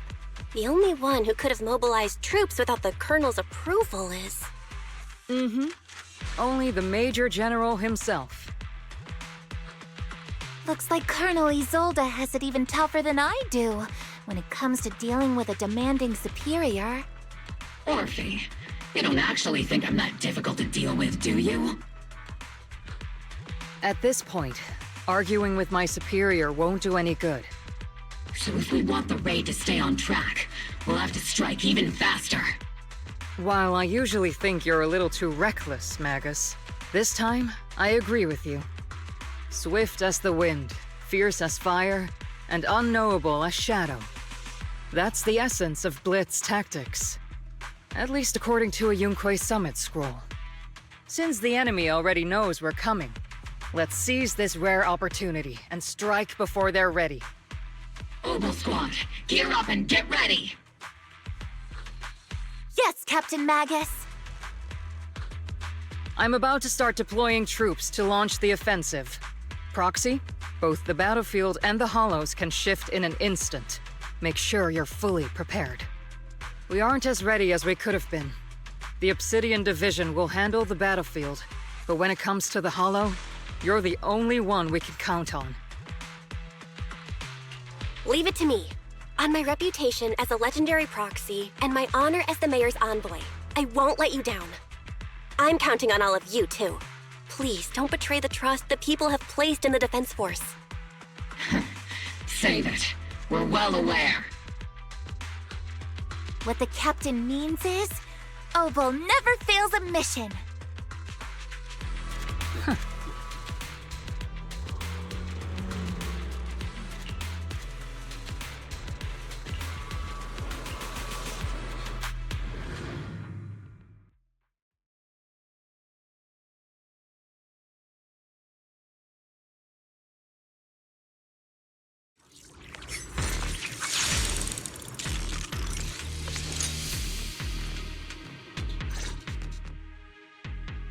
the only one who could have mobilized troops without the Colonel's approval is... Only the Major General himself. Looks like Colonel Isolde has it even tougher than I do when it comes to dealing with a demanding superior. Orphe, you don't actually think I'm that difficult to deal with, do you? At this point, arguing with my superior won't do any good. So if we want the raid to stay on track, we'll have to strike even faster. While I usually think you're a little too reckless, Magus, this time, I agree with you. Swift as the wind, fierce as fire, and unknowable as shadow. That's the essence of Blitz tactics. At least according to a Yunquay Summit scroll. Since the enemy already knows we're coming, let's seize this rare opportunity and strike before they're ready. Obel Squad, gear up and get ready! Yes, Captain Magus! I'm about to start deploying troops to launch the offensive. Proxy, both the battlefield and the hollows can shift in an instant. Make sure you're fully prepared. We aren't as ready as we could have been. The Obsidian Division will handle the battlefield, but when it comes to the hollow, you're the only one we can count on. Leave it to me. On my reputation as a legendary proxy and my honor as the mayor's envoy, I won't let you down. I'm counting on all of you, too. Please don't betray the trust the people have placed in the Defense Force. Save it. We're well aware. What the captain means is, Obel never fails a mission.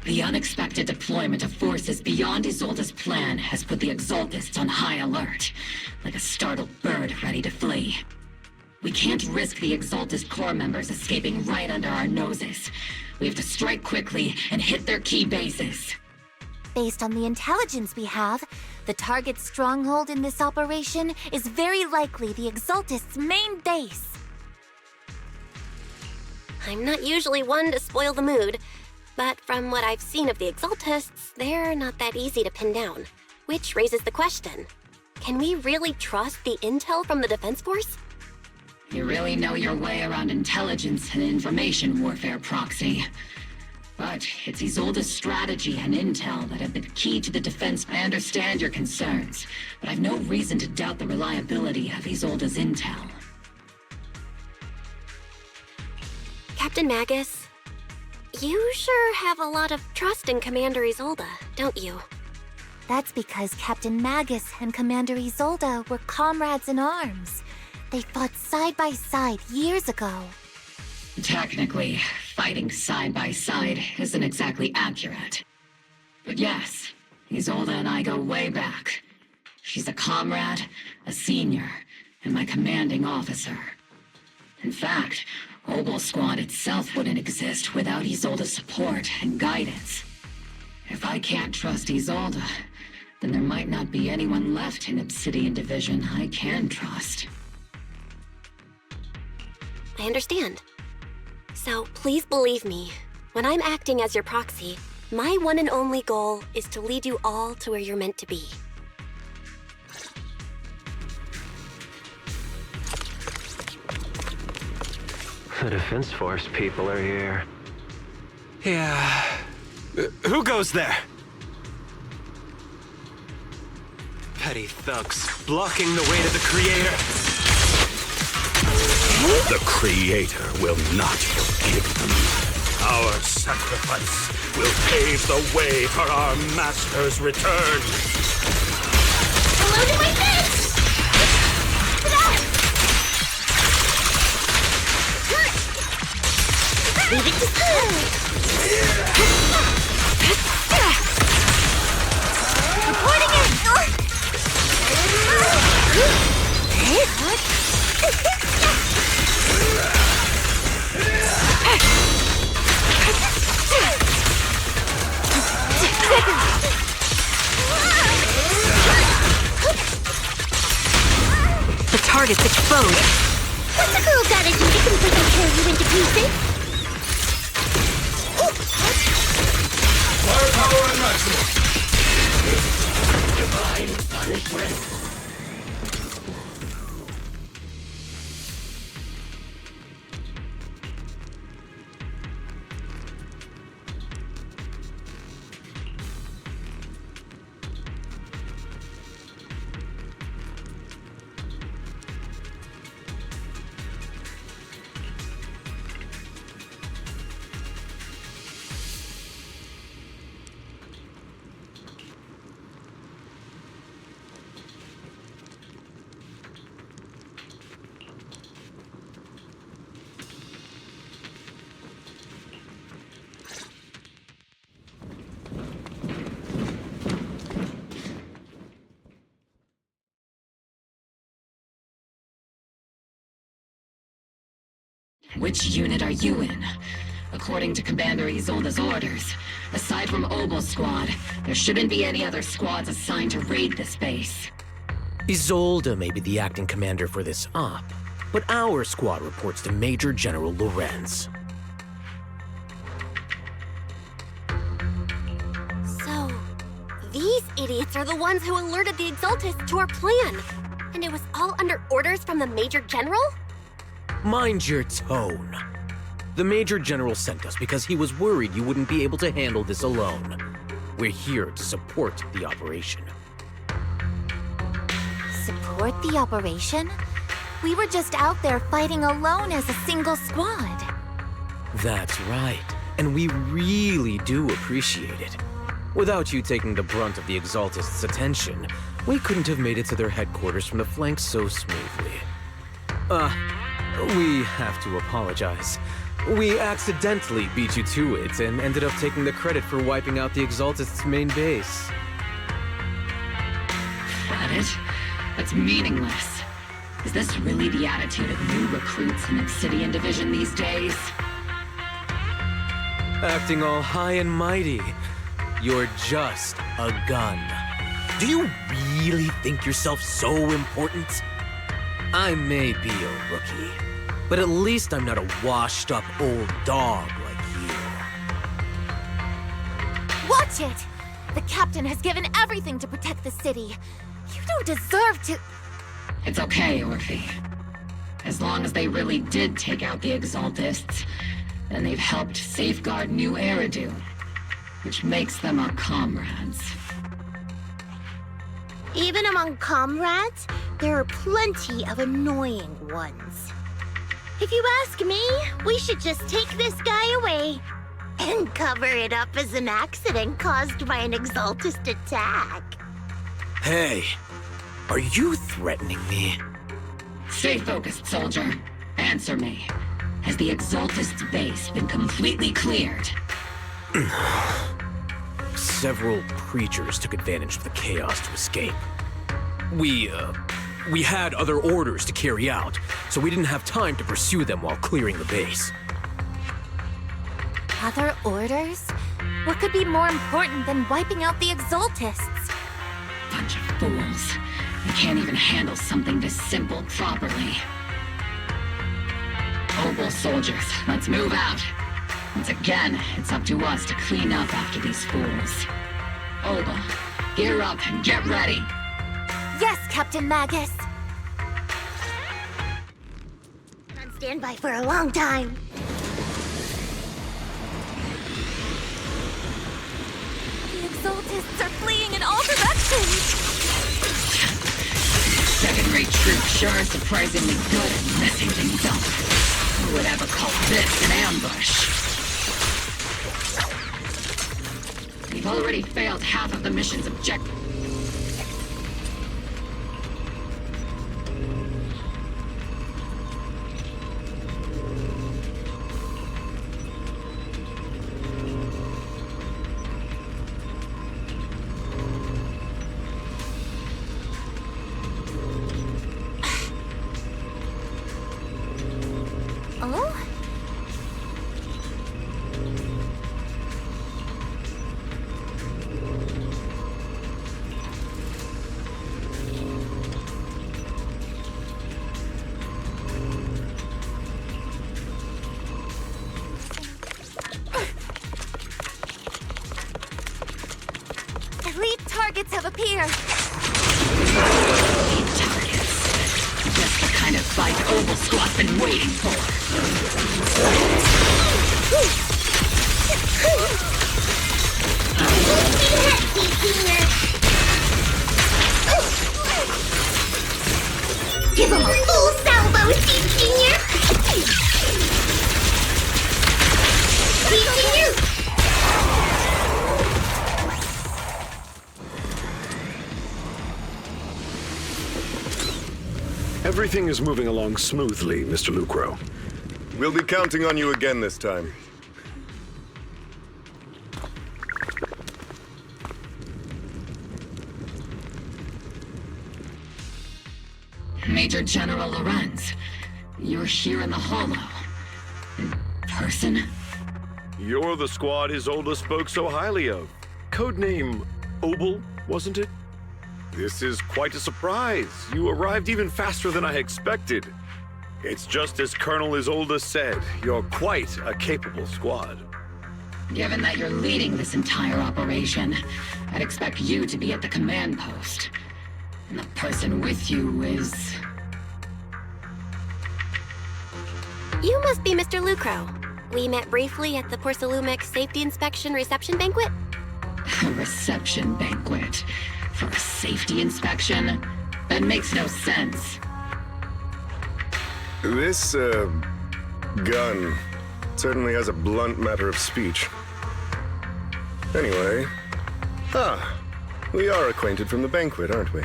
The unexpected deployment of forces beyond Isolde's plan has put the Exaltists on high alert, like a startled bird ready to flee. We can't risk the Exaltist core members escaping right under our noses. We have to strike quickly and hit their key bases. Based on the intelligence we have, the target's stronghold in this operation is very likely the Exaltists' main base. I'm not usually one to spoil the mood, but from what I've seen of the Exaltists, they're not that easy to pin down. Which raises the question, can we really trust the intel from the Defense Force? You really know your way around intelligence and information warfare, Proxy. But it's Isolde's strategy and intel that have been key to the defense. I understand your concerns, but I've no reason to doubt the reliability of Isolde's intel. Captain Magus, you sure have a lot of trust in Commander Isolde, don't you? That's because Captain Magus and Commander Isolde were comrades in arms. They fought side by side years ago. Technically, fighting side by side isn't exactly accurate. But yes, Isolde and I go way back. She's a comrade, a senior, and my commanding officer. In fact, Obel Squad itself wouldn't exist without Isolde's support and guidance. If I can't trust Isolde, then there might not be anyone left in Obsidian Division I can trust. I understand. So please believe me, when I'm acting as your proxy, my one and only goal is to lead you all to where you're meant to be. The Defense Force people are here. Yeah. Who goes there? Petty thugs blocking the way to the Creator. The Creator will not forgive them. Our sacrifice will pave the way for our Master's return. Hello to my fence! Leave it to reporting it! The target's exposed. What's a girl gotta do to completely tear you into pieces? Firepower and maximum. Divine punishment. Which unit are you in? According to Commander Isolde's orders, aside from Obel Squad, there shouldn't be any other squads assigned to raid this base. Isolde may be the acting commander for this op, but our squad reports to Major General Lorenz. So, these idiots are the ones who alerted the Exaltists to our plan. And it was all under orders from the Major General? Mind your tone. The Major General sent us because he was worried you wouldn't be able to handle this alone. We're here to support the operation. Support the operation? We were just out there fighting alone as a single squad. That's right, and we really do appreciate it. Without you taking the brunt of the Exaltists' attention, we couldn't have made it to their headquarters from the flanks so smoothly. We have to apologize. We accidentally beat you to it and ended up taking the credit for wiping out the Exaltists' main base. Got it? That's meaningless. Is this really the attitude of new recruits in Obsidian Division these days? Acting all high and mighty. You're just a gun. Do you really think yourself so important? I may be a rookie, but at least I'm not a washed-up old dog like you. Watch it! The captain has given everything to protect the city. You don't deserve to... It's okay, Orphe. As long as they really did take out the Exaltists, then they've helped safeguard New Eridu, which makes them our comrades. Even among comrades, there are plenty of annoying ones. If you ask me, we should just take this guy away and cover it up as an accident caused by an Exaltist attack. Hey, are you threatening me? Stay focused, soldier. Answer me. Has the Exaltist's base been completely cleared? Several creatures took advantage of the chaos to escape. We had other orders to carry out, so we didn't have time to pursue them while clearing the base. Other orders? What could be more important than wiping out the Exaltists? Bunch of fools. They can't even handle something this simple properly. Obel soldiers, let's move out. Once again, it's up to us to clean up after these fools. Obel, gear up and get ready. Yes, Captain Magus. On standby for a long time. The Exaltists are fleeing in all directions. Second-rate troops sure are surprisingly good at messing things up. Who would ever call this an ambush? We've already failed half of the mission's objective. Oh? Elite targets have appeared. Elite targets. Just the kind of fight Obel Squad's been waiting for. Give him a full salvo, Senior! Senior! Everything is moving along smoothly, Mr. Lucro. We'll be counting on you again this time. Major General Lorenz, you're here in the Hollow. In person? You're the squad Isolde spoke so highly of. Codename Obel, wasn't it? This is quite a surprise. You arrived even faster than I expected. It's just as Colonel Isolde said, you're quite a capable squad. Given that you're leading this entire operation, I'd expect you to be at the command post. And the person with you is... You must be Mr. Lucro. We met briefly at the Porcelumex Safety Inspection Reception Banquet. A reception banquet? For a safety inspection? That makes no sense. This, gun certainly has a blunt matter of speech. Anyway, we are acquainted from the banquet, aren't we?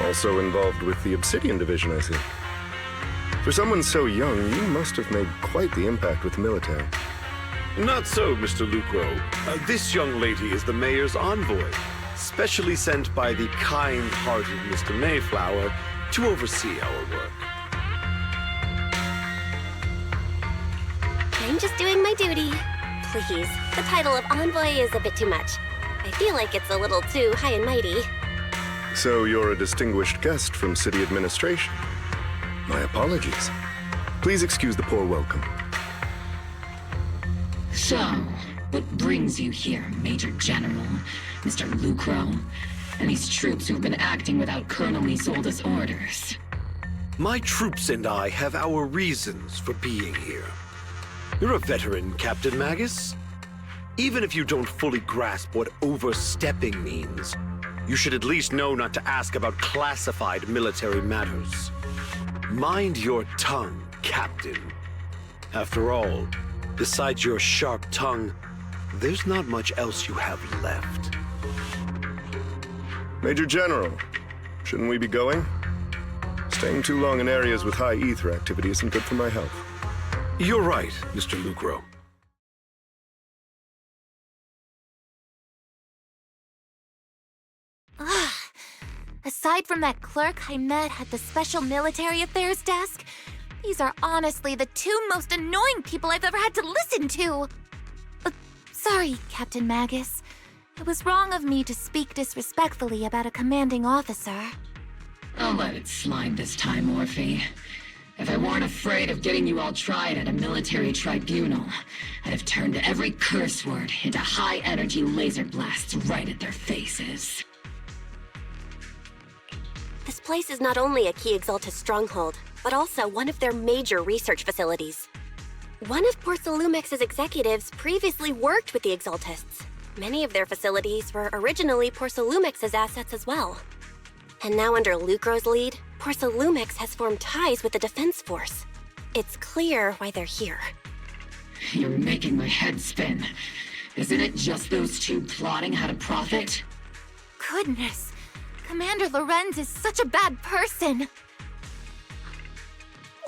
Also involved with the Obsidian Division, I see. For someone so young, you must have made quite the impact with the military. Not so, Mr. Lucro. This young lady is the mayor's envoy, specially sent by the kind-hearted Mr. Mayflower to oversee our work. I'm just doing my duty. Please, the title of envoy is a bit too much. I feel like it's a little too high and mighty. So you're a distinguished guest from city administration. My apologies. Please excuse the poor welcome. So, what brings you here, Major General, Mr. Lucro, and these troops who've been acting without Colonel Isolde's orders? My troops and I have our reasons for being here. You're a veteran, Captain Magus. Even if you don't fully grasp what overstepping means, you should at least know not to ask about classified military matters. Mind your tongue, Captain. After all, besides your sharp tongue, there's not much else you have left. Major General, shouldn't we be going? Staying too long in areas with high ether activity isn't good for my health. You're right, Mr. Lucro. Aside from that clerk I met at the Special Military Affairs desk, these are honestly the two most annoying people I've ever had to listen to. Sorry, Captain Magus. It was wrong of me to speak disrespectfully about a commanding officer. I'll let it slide this time, Orphe. If I weren't afraid of getting you all tried at a military tribunal, I'd have turned every curse word into high-energy laser blasts right at their faces. This place is not only a key Exaltus stronghold, but also one of their major research facilities. One of Porcelumex's executives previously worked with the Exaltists. Many of their facilities were originally Porcelumex's assets as well. And now under Lucro's lead, Porcelumex has formed ties with the Defense Force. It's clear why they're here. You're making my head spin. Isn't it just those two plotting how to profit? Goodness, Commander Lorenz is such a bad person.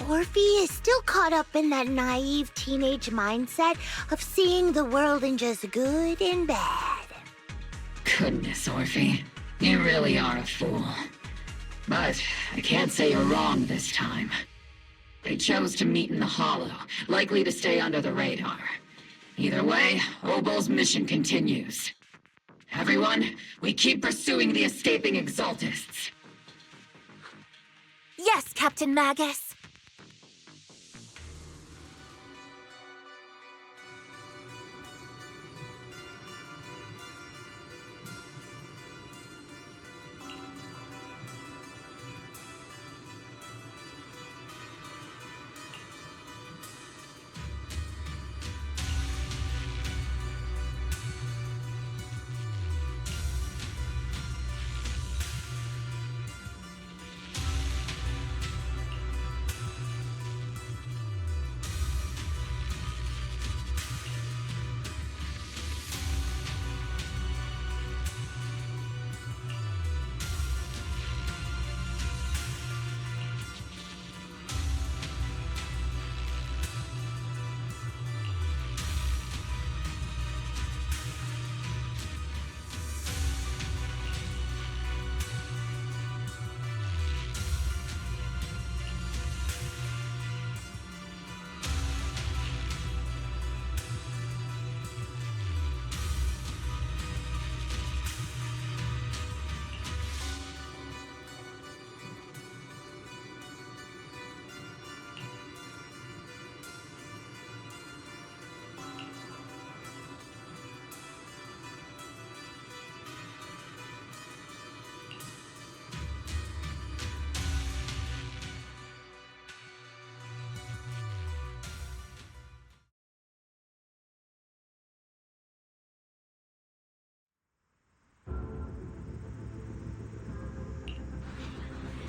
Orphe is still caught up in that naive teenage mindset of seeing the world in just good and bad. Goodness, Orphe. You really are a fool. But I can't say you're wrong this time. They chose to meet in the Hollow, likely to stay under the radar. Either way, Obol's mission continues. Everyone, we keep pursuing the escaping Exaltists. Yes, Captain Magus.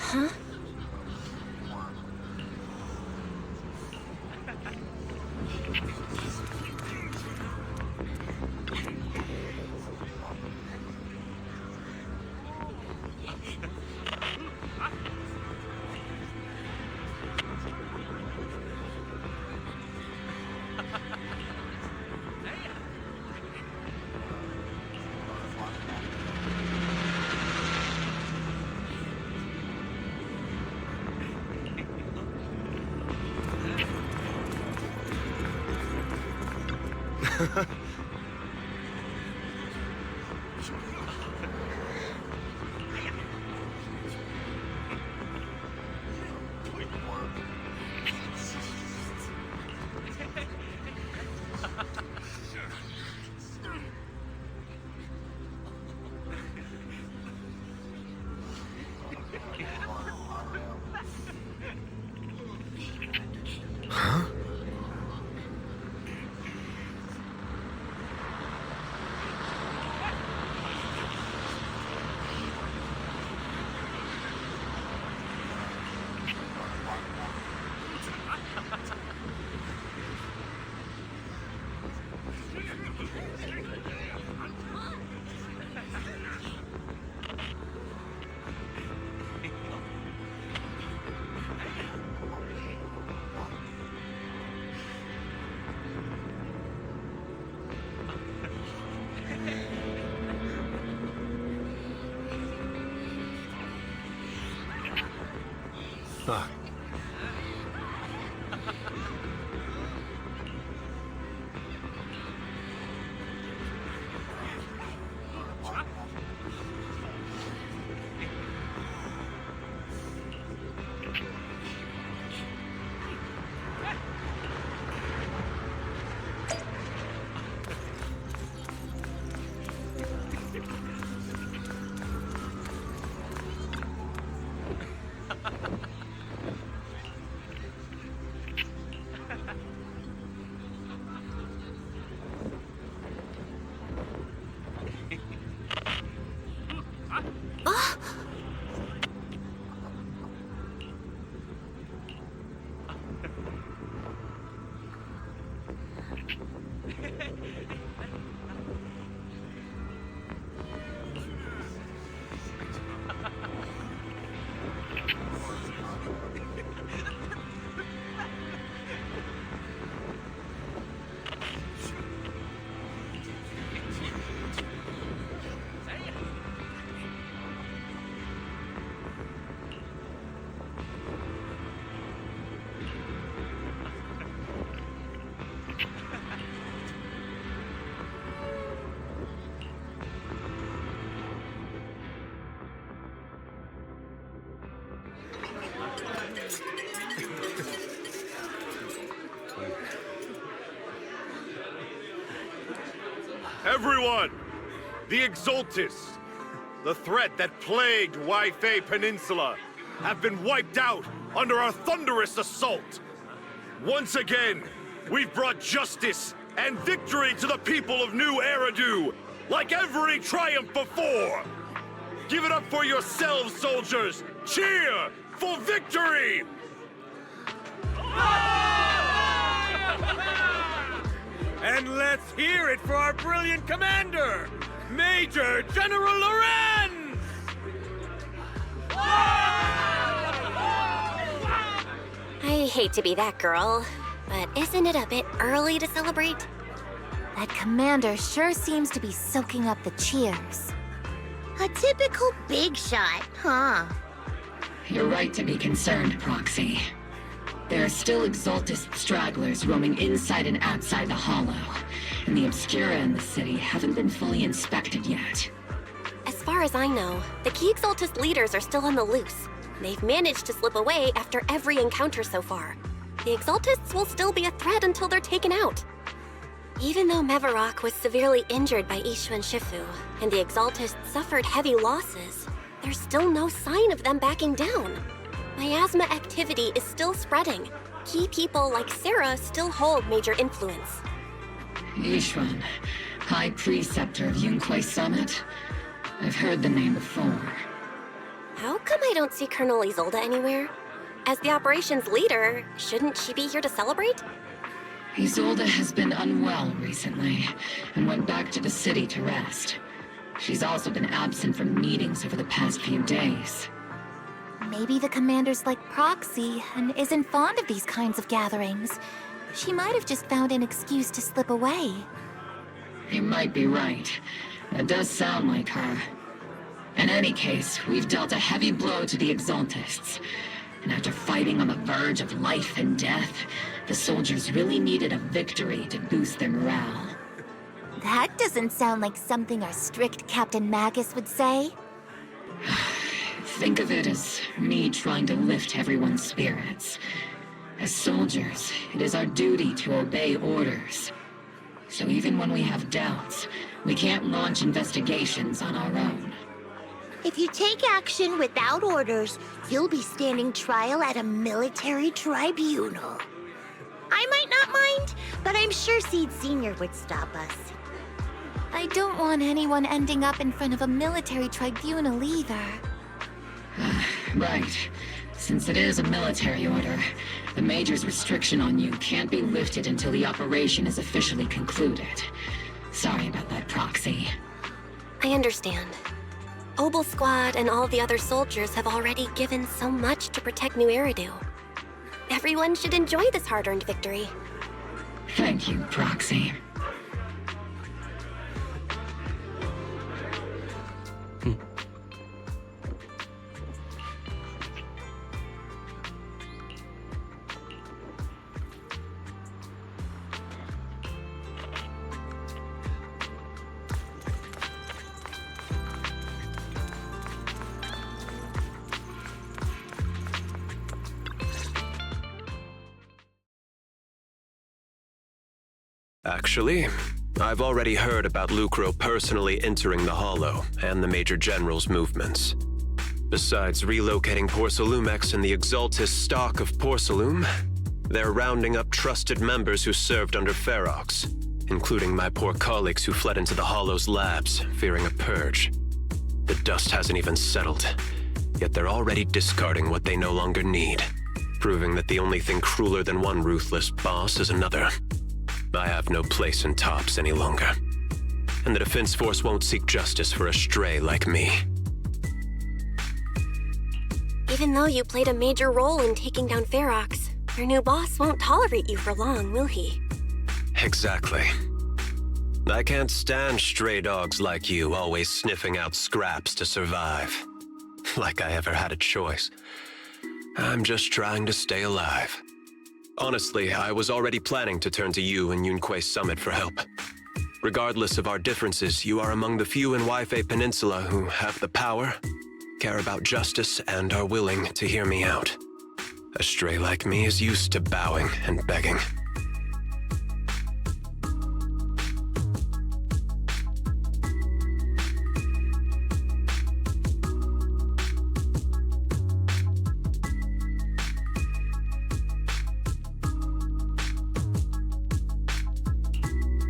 Huh? Ah. Everyone! The Exaltists, the threat that plagued Waifei Peninsula, have been wiped out under our thunderous assault. Once again, we've brought justice and victory to the people of New Eridu, like every triumph before. Give it up for yourselves, soldiers! Cheer for victory! And let's hear it for our brilliant commander, Major General Lorenz! I hate to be that girl, but isn't it a bit early to celebrate? That commander sure seems to be soaking up the cheers. A typical big shot, huh? You're right to be concerned, Proxy. There are still Exaltist stragglers roaming inside and outside the Hollow, and the Obscura in the city haven't been fully inspected yet. As far as I know, the key Exaltist leaders are still on the loose. They've managed to slip away after every encounter so far. The Exaltists will still be a threat until they're taken out. Even though Mevarok was severely injured by Ishu and Shifu, and the Exaltists suffered heavy losses, there's still no sign of them backing down. Miasma activity is still spreading. Key people like Sarah still hold major influence. Yishuan, High Preceptor of Yunquai Summit? I've heard the name before. How come I don't see Colonel Isolde anywhere? As the operations leader, shouldn't she be here to celebrate? Isolde has been unwell recently and went back to the city to rest. She's also been absent from meetings over the past few days. Maybe the commander's like Proxy and isn't fond of these kinds of gatherings. She might have just found an excuse to slip away. You might be right. That does sound like her. In any case, we've dealt a heavy blow to the Exaltists. And after fighting on the verge of life and death, the soldiers really needed a victory to boost their morale. That doesn't sound like something our strict Captain Magus would say. Think of it as me trying to lift everyone's spirits. As soldiers, it is our duty to obey orders. So even when we have doubts, we can't launch investigations on our own. If you take action without orders, you'll be standing trial at a military tribunal. I might not mind, but I'm sure Seed Sr. would stop us. I don't want anyone ending up in front of a military tribunal either. Right. Since it is a military order, the Major's restriction on you can't be lifted until the operation is officially concluded. Sorry about that, Proxy. I understand. Obel Squad and all the other soldiers have already given so much to protect New Eridu. Everyone should enjoy this hard-earned victory. Thank you, Proxy. Actually, I've already heard about Lucro personally entering the Hollow and the Major General's movements. Besides relocating Porcelumex and the Exaltist stock of Porcelume, they're rounding up trusted members who served under Ferox, including my poor colleagues who fled into the Hollow's labs, fearing a purge. The dust hasn't even settled, yet they're already discarding what they no longer need, proving that the only thing crueler than one ruthless boss is another. I have no place in Tops any longer, and the Defense Force won't seek justice for a stray like me. Even though you played a major role in taking down Ferox, your new boss won't tolerate you for long, will he? Exactly. I can't stand stray dogs like you always sniffing out scraps to survive. Like I ever had a choice. I'm just trying to stay alive. Honestly, I was already planning to turn to you and Yunque Summit for help. Regardless of our differences, you are among the few in Waifei Peninsula who have the power, care about justice, and are willing to hear me out. A stray like me is used to bowing and begging.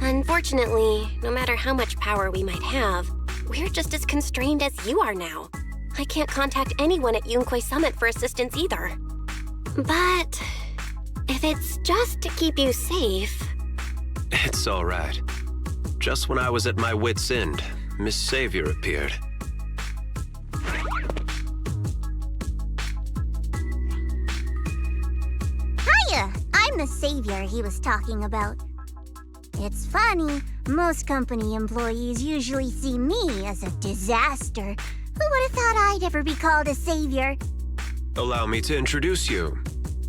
Unfortunately, no matter how much power we might have, we're just as constrained as you are now. I can't contact anyone at Yunque Summit for assistance either. But if it's just to keep you safe... It's all right. Just when I was at my wit's end, Miss Savior appeared. Hiya! I'm the savior he was talking about. It's funny, most company employees usually see me as a disaster. Who would have thought I'd ever be called a savior? Allow me to introduce you.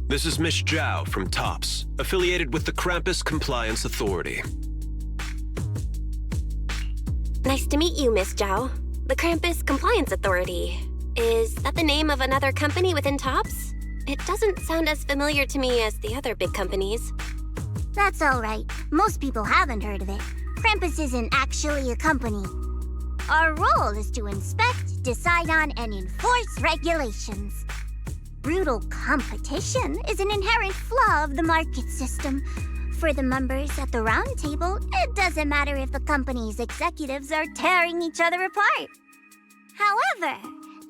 This is Miss Zhao from Tops, affiliated with the Krampus Compliance Authority. Nice to meet you, Miss Zhao. The Krampus Compliance Authority. Is that the name of another company within Tops? It doesn't sound as familiar to me as the other big companies. That's all right. Most people haven't heard of it. Krampus isn't actually a company. Our role is to inspect, decide on, and enforce regulations. Brutal competition is an inherent flaw of the market system. For the members at the round table, it doesn't matter if the company's executives are tearing each other apart. However,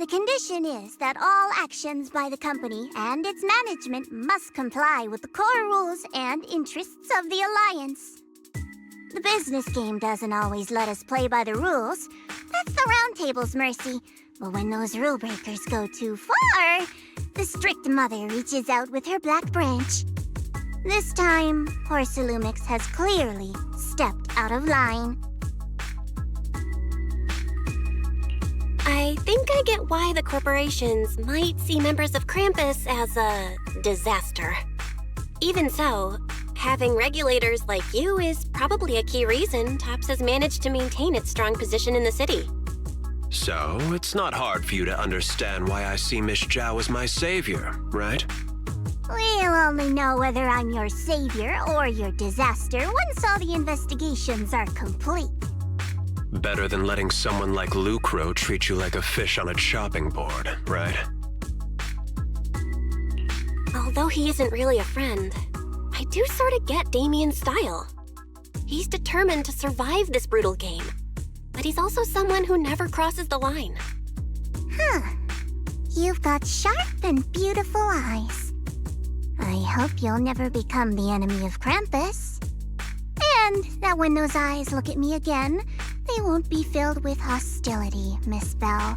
The condition is that all actions by the company and its management must comply with the core rules and interests of the Alliance. The business game doesn't always let us play by the rules. That's the Round Table's mercy. But when those rule breakers go too far, the strict mother reaches out with her black branch. This time, Porcelumix has clearly stepped out of line. I think I get why the corporations might see members of Krampus as a disaster. Even so, having regulators like you is probably a key reason TOPS has managed to maintain its strong position in the city. So, it's not hard for you to understand why I see Miss Zhao as my savior, right? We'll only know whether I'm your savior or your disaster once all the investigations are complete. Better than letting someone like Lucro treat you like a fish on a chopping board, right? Although he isn't really a friend, I do sort of get Damien's style. He's determined to survive this brutal game, but he's also someone who never crosses the line. Huh. You've got sharp and beautiful eyes. I hope you'll never become the enemy of Krampus. And that when those eyes look at me again, they won't be filled with hostility, Miss Bell.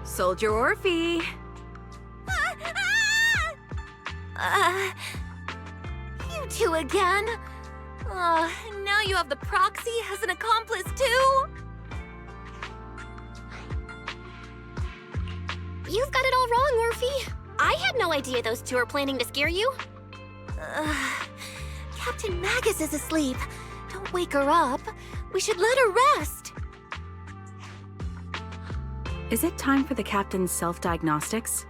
Soldier Orphe! You two again? Now you have the proxy as an accomplice too? You've got it all wrong, Orphe. I had no idea those two were planning to scare you. Captain Magus is asleep. Don't wake her up. We should let her rest. Is it time for the captain's self-diagnostics?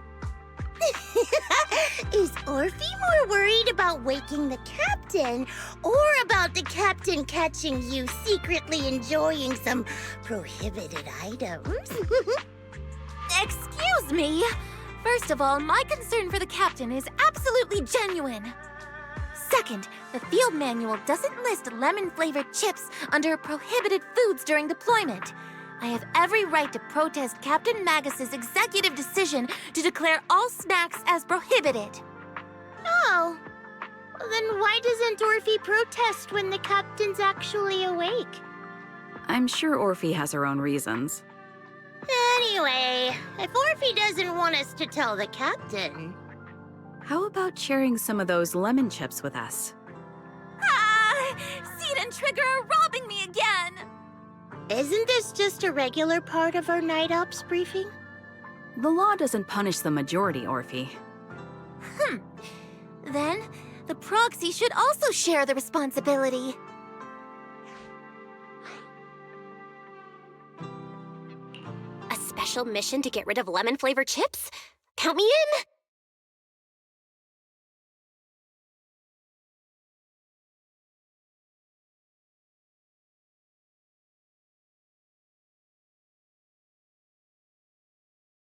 Is Orphe more worried about waking the captain or about the captain catching you secretly enjoying some prohibited items? Excuse me. First of all, my concern for the captain is absolutely genuine. Second, the field manual doesn't list lemon-flavored chips under prohibited foods during deployment. I have every right to protest Captain Magus's executive decision to declare all snacks as prohibited. Oh, then why doesn't Orphe protest when the captain's actually awake? I'm sure Orphe has her own reasons. Anyway, if Orphe doesn't want us to tell the captain... How about sharing some of those lemon chips with us? Seed and Trigger are robbing me again! Isn't this just a regular part of our night ops briefing? The law doesn't punish the majority, Orphe. Then, the proxy should also share the responsibility. A special mission to get rid of lemon-flavored chips? Count me in!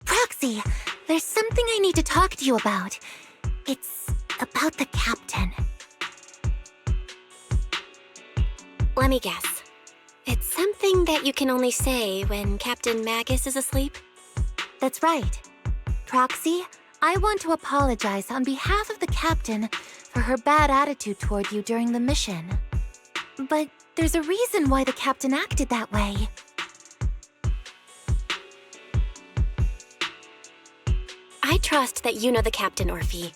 Proxy, there's something I need to talk to you about. It's about the captain. Let me guess. It's something that you can only say when Captain Magus is asleep? That's right. Proxy, I want to apologize on behalf of the captain for her bad attitude toward you during the mission. But there's a reason why the captain acted that way. I trust that you know the captain, Orphe.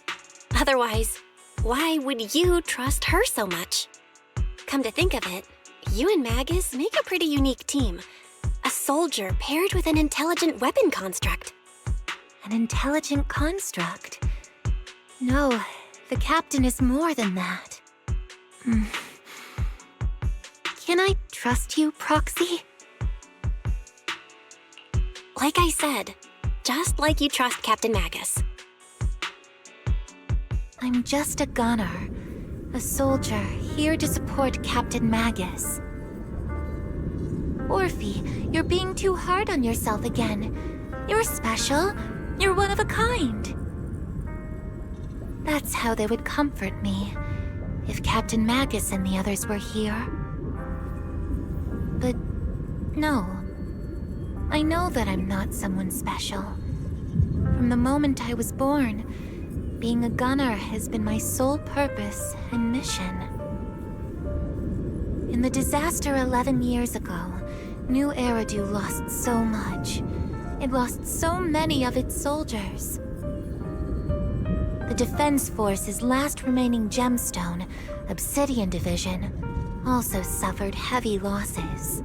Otherwise, why would you trust her so much? Come to think of it, you and Magus make a pretty unique team. A soldier paired with an intelligent weapon construct. An intelligent construct? No, the captain is more than that. Can I trust you, Proxy? Like I said, just like you trust Captain Magus. I'm just a gunner, a soldier here to support Captain Magus. Orphe, you're being too hard on yourself again. You're special. You're one of a kind. That's how they would comfort me, if Captain Magus and the others were here. But no. I know that I'm not someone special. From the moment I was born, being a gunner has been my sole purpose and mission. In the disaster 11 years ago, New Eridu lost so much. It lost so many of its soldiers. The Defense Force's last remaining gemstone, Obsidian Division, also suffered heavy losses.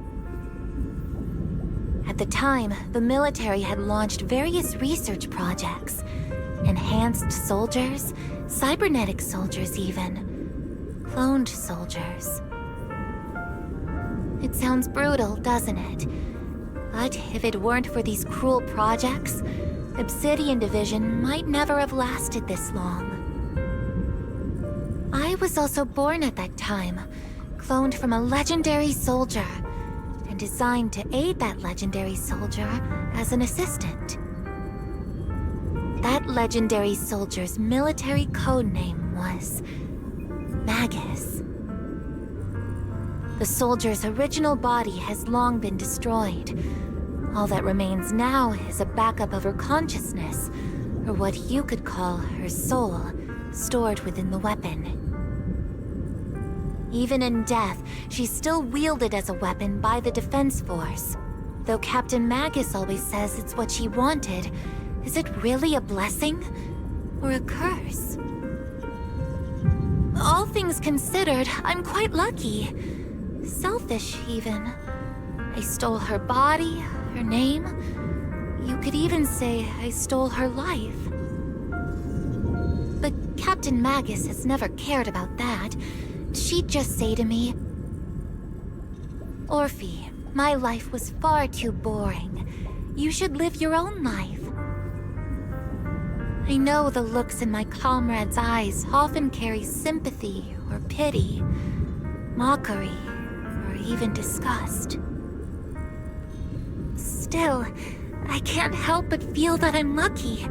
At the time, the military had launched various research projects. Enhanced soldiers, cybernetic soldiers even. Cloned soldiers. It sounds brutal, doesn't it? But if it weren't for these cruel projects, Obsidian Division might never have lasted this long. I was also born at that time, cloned from a legendary soldier, and designed to aid that legendary soldier as an assistant. That legendary soldier's military codename was Magus. The soldier's original body has long been destroyed. All that remains now is a backup of her consciousness, or what you could call her soul, stored within the weapon. Even in death, she's still wielded as a weapon by the Defense Force. Though Captain Magus always says it's what she wanted, is it really a blessing or a curse? All things considered, I'm quite lucky. Selfish, even. I stole her body, her name. You could even say I stole her life. But Captain Magus has never cared about that. She'd just say to me, Orphe, my life was far too boring. You should live your own life. I know the looks in my comrades' eyes often carry sympathy or pity, mockery, or even disgust. Still, I can't help but feel that I'm lucky.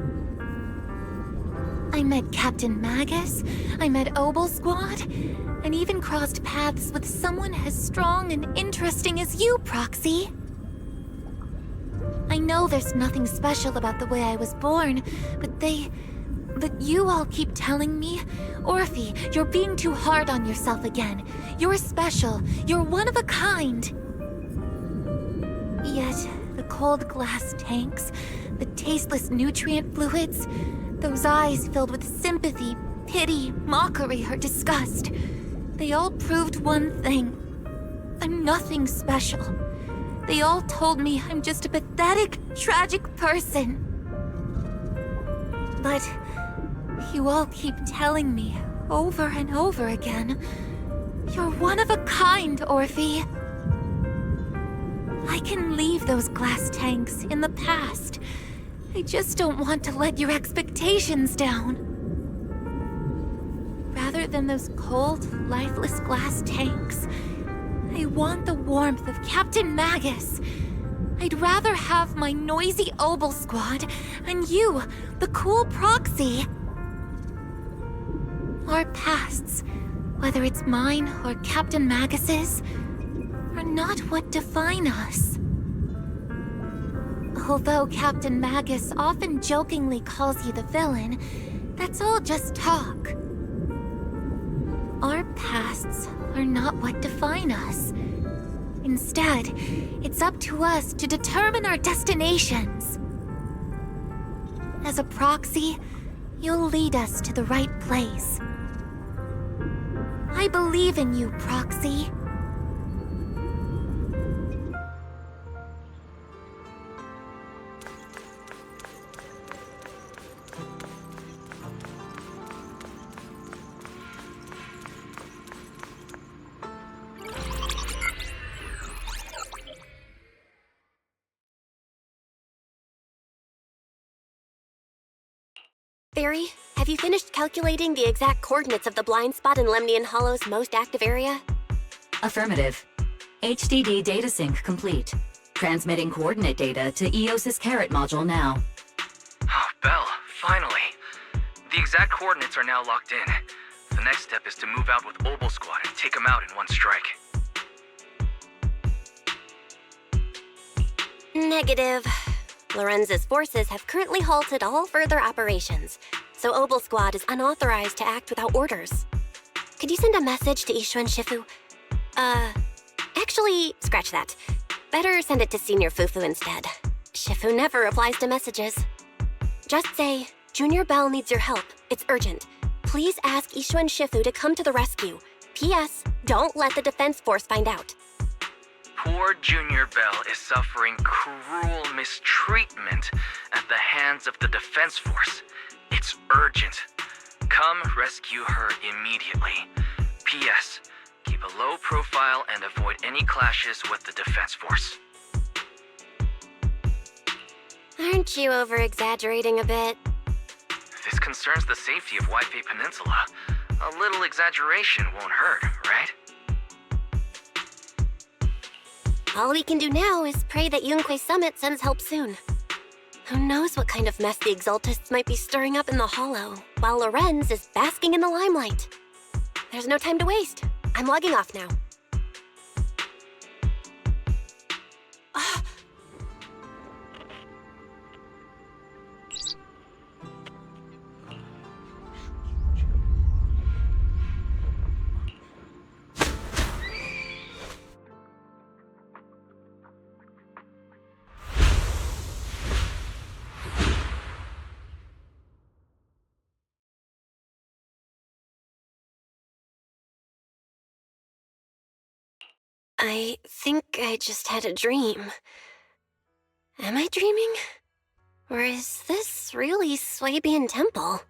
I met Captain Magus, I met Obel Squad, and even crossed paths with someone as strong and interesting as you, Proxy. I know there's nothing special about the way I was born, but you all keep telling me, Orphe, you're being too hard on yourself again. You're special. You're one of a kind. Yet, the cold glass tanks, the tasteless nutrient fluids, those eyes filled with sympathy, pity, mockery, or disgust, they all proved one thing. I'm nothing special. They all told me I'm just a pathetic, tragic person. But you all keep telling me over and over again, you're one of a kind, Orphe. I can leave those glass tanks in the past. I just don't want to let your expectations down. Rather than those cold, lifeless glass tanks, I want the warmth of Captain Magus. I'd rather have my noisy Obel Squad and you, the cool Proxy. Our pasts, whether it's mine or Captain Magus's, are not what define us. Although Captain Magus often jokingly calls you the villain, that's all just talk. Our pasts are not what define us. Instead, it's up to us to determine our destinations. As a Proxy, you'll lead us to the right place. I believe in you, Proxy. Barry, have you finished calculating the exact coordinates of the blind spot in Lemnian Hollow's most active area? Affirmative. HDD data sync complete. Transmitting coordinate data to EOS's Carrot module now. Oh, Belle, finally. The exact coordinates are now locked in. The next step is to move out with Obel Squad and take them out in one strike. Negative. Lorenz's forces have currently halted all further operations, so Obel Squad is unauthorized to act without orders. Could you send a message to Ishu and Shifu? Actually, scratch that. Better send it to Senior Fufu instead. Shifu never replies to messages. Just say, Junior Bell needs your help. It's urgent. Please ask Ishu and Shifu to come to the rescue. P.S. Don't let the defense force find out. Poor Junior Bell is suffering cruel mistreatment at the hands of the defense force. It's urgent. Come rescue her immediately. P.S. Keep a low profile and avoid any clashes with the defense force. Aren't you over-exaggerating a bit? This concerns the safety of Wi-Fi Peninsula. A little exaggeration won't hurt, right? All we can do now is pray that Yunque Summit sends help soon. Who knows what kind of mess the Exaltists might be stirring up in the Hollow, while Lorenz is basking in the limelight. There's no time to waste. I'm logging off now. I think I just had a dream. Am I dreaming? Or is this really Swabian Temple?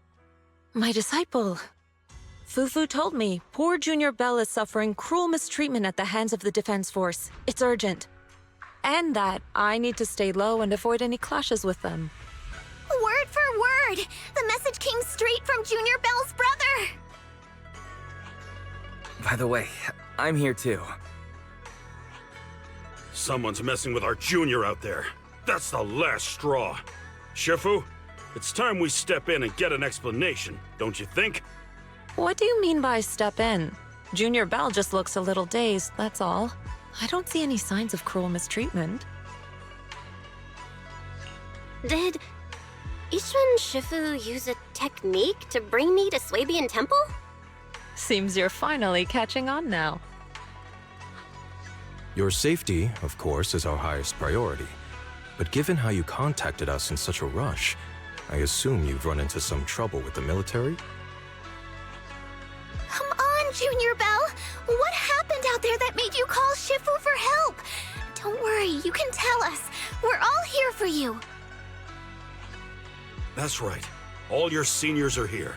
My disciple. Fufu told me poor Junior Bell is suffering cruel mistreatment at the hands of the defense force. It's urgent. And that I need to stay low and avoid any clashes with them. Word for word! The message came straight from Junior Bell's brother! By the way, I'm here too. Someone's messing with our junior out there. That's the last straw. Shifu, it's time we step in and get an explanation, don't you think? What do you mean by step in? Junior Bell just looks a little dazed, that's all. I don't see any signs of cruel mistreatment. Did Ishu and Shifu use a technique to bring me to Swabian Temple? Seems you're finally catching on now. Your safety, of course, is our highest priority. But given how you contacted us in such a rush, I assume you've run into some trouble with the military? Come on, Junior Bell! What happened out there that made you call Shifu for help? Don't worry, you can tell us. We're all here for you. That's right. All your seniors are here.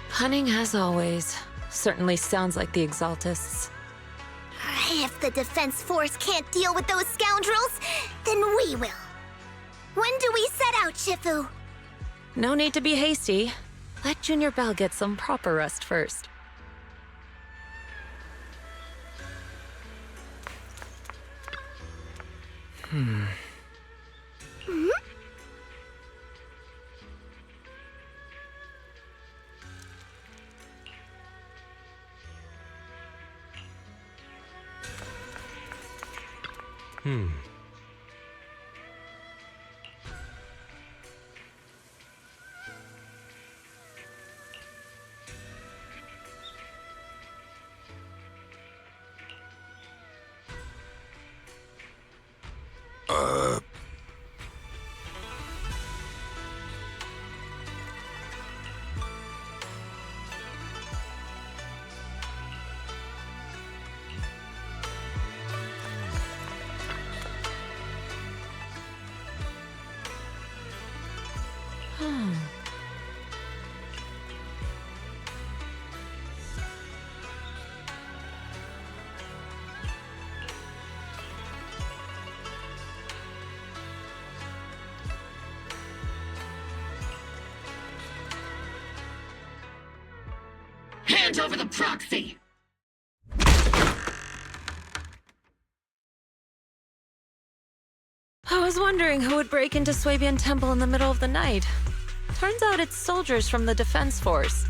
Cunning as always. Certainly sounds like the Exaltists. If the defense force can't deal with those scoundrels, then we will. When do we set out, Shifu? No need to be hasty. Let Junior Bell get some proper rest first. Hmm? sent over the proxy. I was wondering who would break into Swabian Temple in the middle of the night. Turns out it's soldiers from the Defense Force.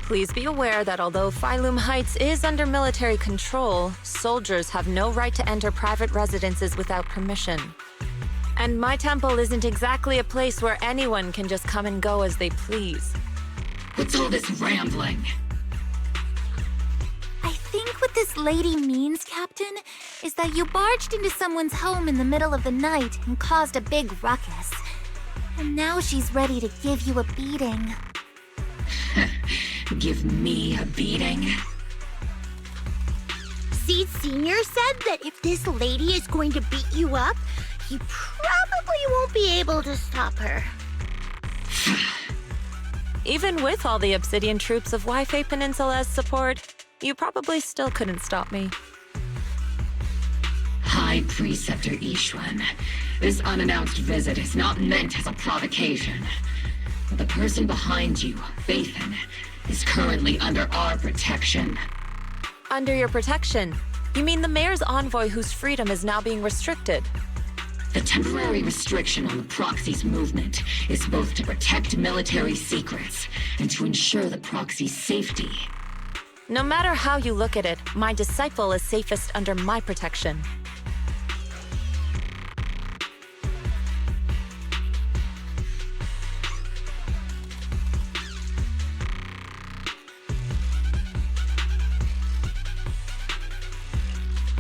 Please be aware that although Phylum Heights is under military control, soldiers have no right to enter private residences without permission. And my temple isn't exactly a place where anyone can just come and go as they please. What's all this rambling? I think what this lady means, Captain, is that you barged into someone's home in the middle of the night and caused a big ruckus. And now she's ready to give you a beating. Give me a beating? Seed Sr. said that if this lady is going to beat you up, you probably won't be able to stop her. Even with all the Obsidian troops of Wi-Fi Peninsula as support, you probably still couldn't stop me. High Preceptor Ishwan, this unannounced visit is not meant as a provocation. But the person behind you, Phaethon, is currently under our protection. Under your protection? You mean the mayor's envoy whose freedom is now being restricted? The temporary restriction on the proxy's movement is both to protect military secrets and to ensure the proxy's safety. No matter how you look at it, my disciple is safest under my protection.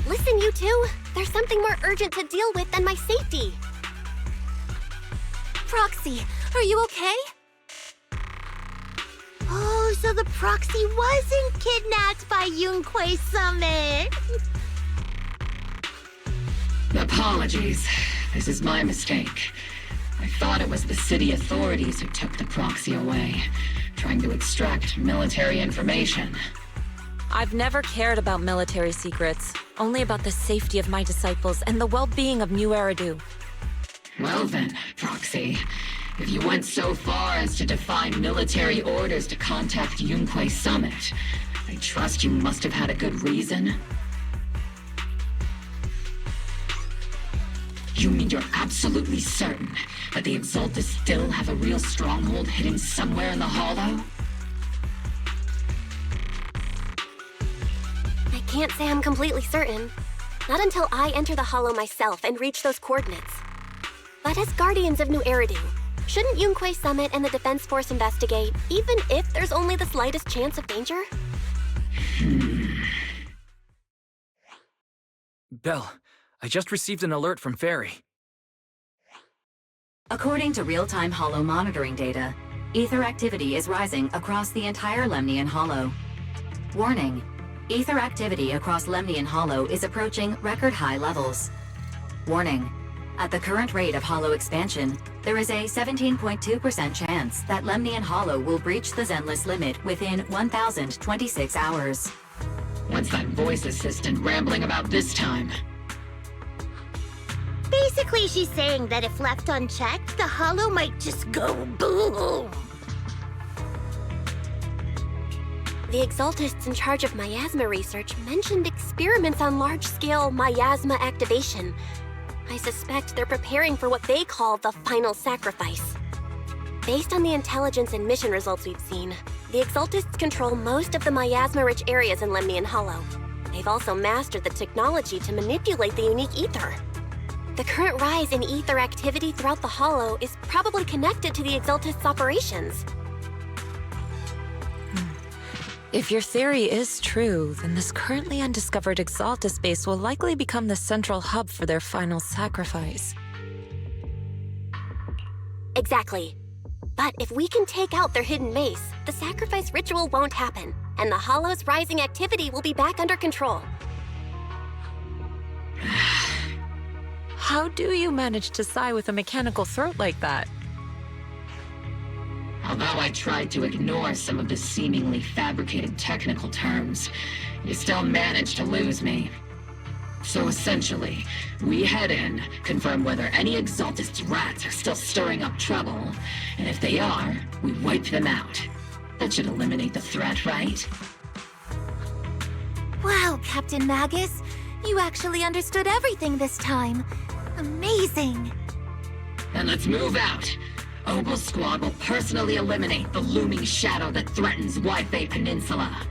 Listen, you two. There's something more urgent to deal with than my safety. Proxy, are you okay? Oh, so the proxy wasn't kidnapped by Yunquei Summit. Apologies. This is my mistake. I thought it was the city authorities who took the proxy away, trying to extract military information. I've never cared about military secrets, only about the safety of my disciples and the well-being of New Eridu. Well then, Proxy, if you went so far as to defy military orders to contact Yunquei Summit, I trust you must have had a good reason. You mean you're absolutely certain that the Exaltus still have a real stronghold hidden somewhere in the Hollow? I can't say I'm completely certain. Not until I enter the Hollow myself and reach those coordinates. But as Guardians of New Eridu, shouldn't Yunquei Summit and the Defense Force investigate, even if there's only the slightest chance of danger? Belle, I just received an alert from Fairy. According to real-time Hollow monitoring data, ether activity is rising across the entire Lemnian Hollow. Warning: ether activity across Lemnian Hollow is approaching record-high levels. Warning: at the current rate of Hollow expansion, there is a 17.2% chance that Lemnian Hollow will breach the Zenless limit within 1,026 hours. What's that voice assistant rambling about this time? Basically, she's saying that if left unchecked, the Hollow might just go boom. The Exaltists in charge of miasma research mentioned experiments on large-scale miasma activation. I suspect they're preparing for what they call the final sacrifice. Based on the intelligence and mission results we've seen, the Exaltists control most of the miasma-rich areas in Lemnian Hollow. They've also mastered the technology to manipulate the unique ether. The current rise in ether activity throughout the Hollow is probably connected to the Exaltists' operations. If your theory is true, then this currently undiscovered Exaltus base will likely become the central hub for their final sacrifice. Exactly. But if we can take out their hidden base, the sacrifice ritual won't happen, and the Hollow's rising activity will be back under control. How do you manage to sigh with a mechanical throat like that? Although I tried to ignore some of the seemingly fabricated technical terms, you still managed to lose me. So essentially, we head in, confirm whether any Exaltist rats are still stirring up trouble, and if they are, we wipe them out. That should eliminate the threat, right? Captain Magus. You actually understood everything this time. Amazing. Then let's move out. Obel Squad will personally eliminate the looming shadow that threatens Wi-Fi Peninsula.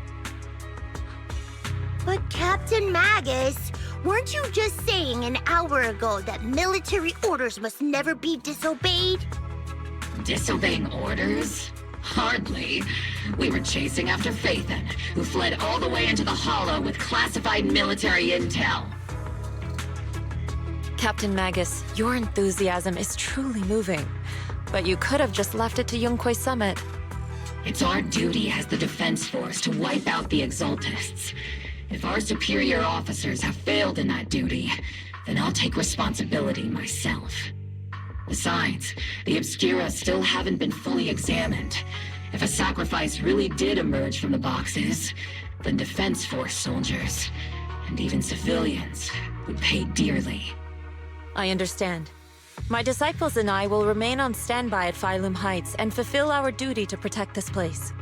But Captain Magus, weren't you just saying an hour ago that military orders must never be disobeyed? Disobeying orders? Hardly. We were chasing after Phaethon, who fled all the way into the Hollow with classified military intel. Captain Magus, your enthusiasm is truly moving. But you could have just left it to Yunquay Summit. It's our duty as the Defense Force to wipe out the Exaltists. If our superior officers have failed in that duty, then I'll take responsibility myself. Besides, the Obscura still haven't been fully examined. If a sacrifice really did emerge from the boxes, then Defense Force soldiers, and even civilians, would pay dearly. I understand. My disciples and I will remain on standby at Phylum Heights and fulfill our duty to protect this place.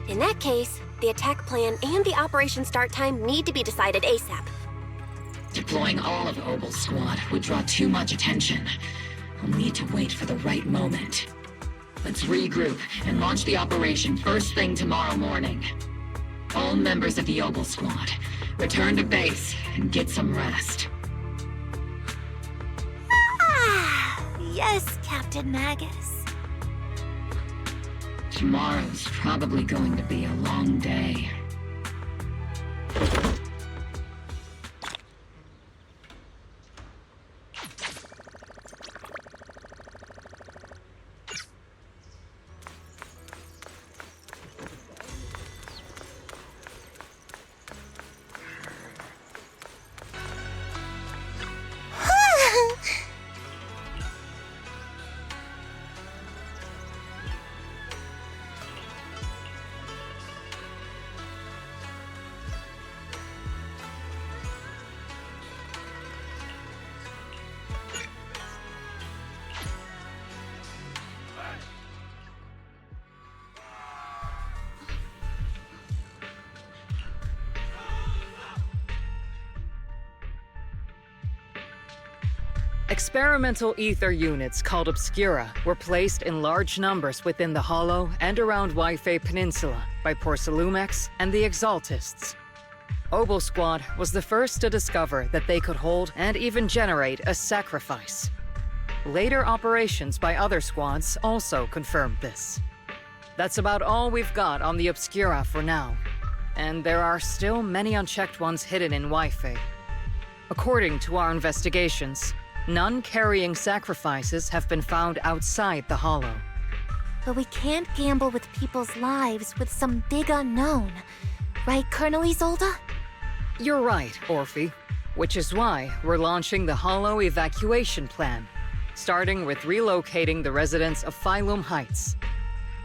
In that case, the attack plan and the operation start time need to be decided ASAP. Deploying all of Obel's squad would draw too much attention. I'll need to wait for the right moment. Let's regroup and launch the operation first thing tomorrow morning. All members of the Obel squad, return to base and get some rest. Yes, Captain Magus. Tomorrow's probably going to be a long day. Experimental ether units called Obscura were placed in large numbers within the Hollow and around Wi-Fi Peninsula by Porcelumex and the Exaltists. Obel Squad was the first to discover that they could hold and even generate a sacrifice. Later operations by other squads also confirmed this. That's about all we've got on the Obscura for now, and there are still many unchecked ones hidden in Wi-Fi. According to our investigations, none carrying sacrifices have been found outside the Hollow. But we can't gamble with people's lives with some big unknown. Right, Colonel Isolde? You're right, Orphe. Which is why we're launching the Hollow evacuation plan, starting with relocating the residents of Phylum Heights.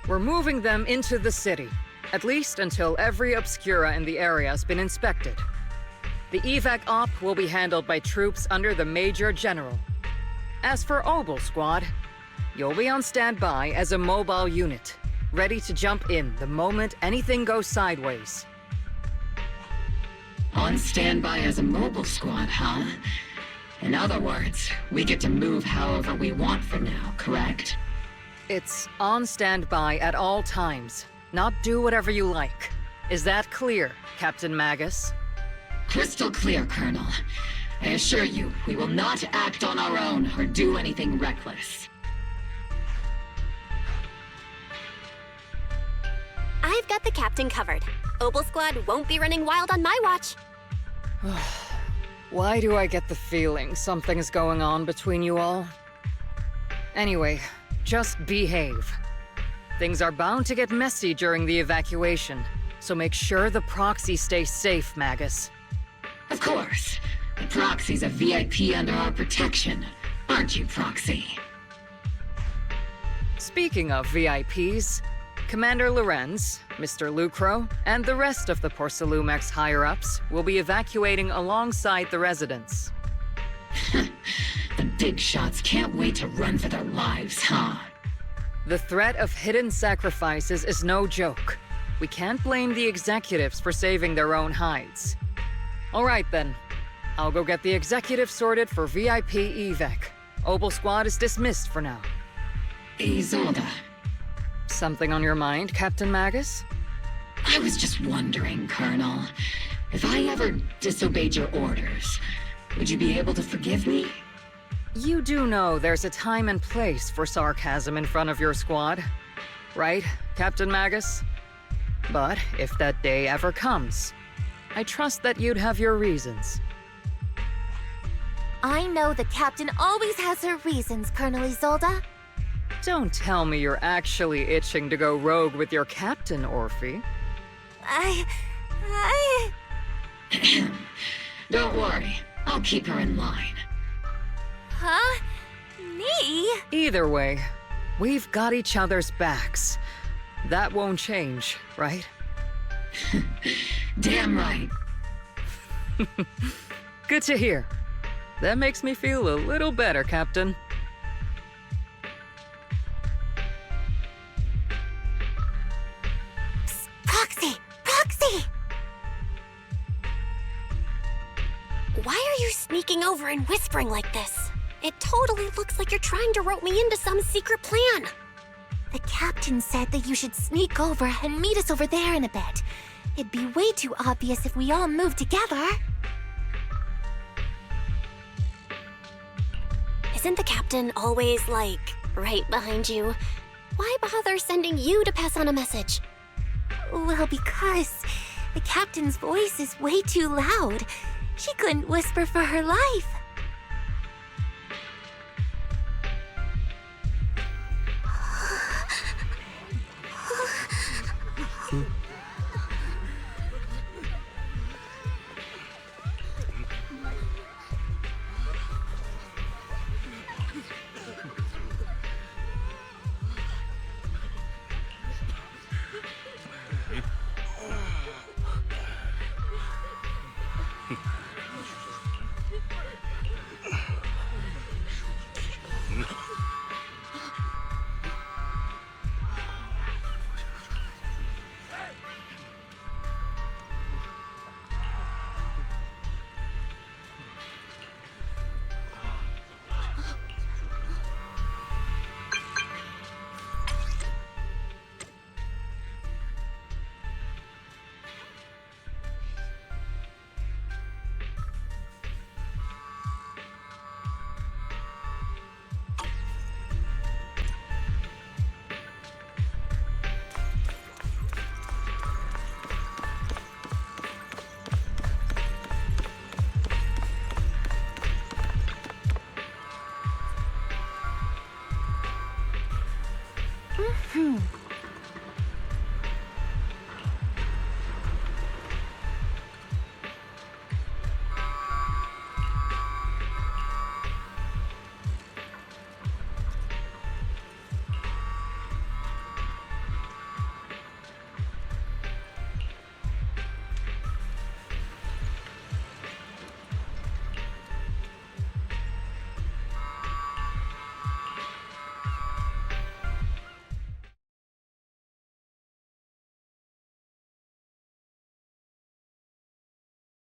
We're moving them into the city, at least until every Obscura in the area has been inspected. The evac op will be handled by troops under the Major General. As for Obel Squad, you'll be on standby as a mobile unit, ready to jump in the moment anything goes sideways. On standby as a mobile squad, huh? In other words, we get to move however we want for now, correct? It's on standby at all times, not do whatever you like. Is that clear, Captain Magus? Crystal clear, Colonel. I assure you, we will not act on our own or do anything reckless. I've got the captain covered. Obel Squad won't be running wild on my watch. Why do I get the feeling something's going on between you all? Anyway, just behave. Things are bound to get messy during the evacuation, so make sure the proxy stays safe, Magus. Of course. The Proxy's a VIP under our protection, aren't you, Proxy? Speaking of VIPs, Commander Lorenz, Mr. Lucro, and the rest of the Porcelumex higher-ups will be evacuating alongside the residents. The big shots can't wait to run for their lives, huh? The threat of hidden sacrifices is no joke. We can't blame the executives for saving their own hides. All right then. I'll go get the executives sorted for VIP evac. Obel Squad is dismissed for now. Isolde. Something on your mind, Captain Magus? I was just wondering, Colonel. If I ever disobeyed your orders, would you be able to forgive me? You do know there's a time and place for sarcasm in front of your squad, right, Captain Magus? But if that day ever comes, I trust that you'd have your reasons. I know the captain always has her reasons, Colonel Isolde. Don't tell me you're actually itching to go rogue with your captain, Orphe. Don't worry, I'll keep her in line. Huh? Me? Either way, we've got each other's backs. That won't change, right? Damn right. Good to hear. That makes me feel a little better, Captain. Psst, Proxy! Proxy! Why are you sneaking over and whispering like this? It totally looks like you're trying to rope me into some secret plan. The captain said that you should sneak over and meet us over there in a bit. It'd be way too obvious if we all moved together. Isn't the captain always, like, right behind you? Why bother sending you to pass on a message? Well, because the captain's voice is way too loud. She couldn't whisper for her life.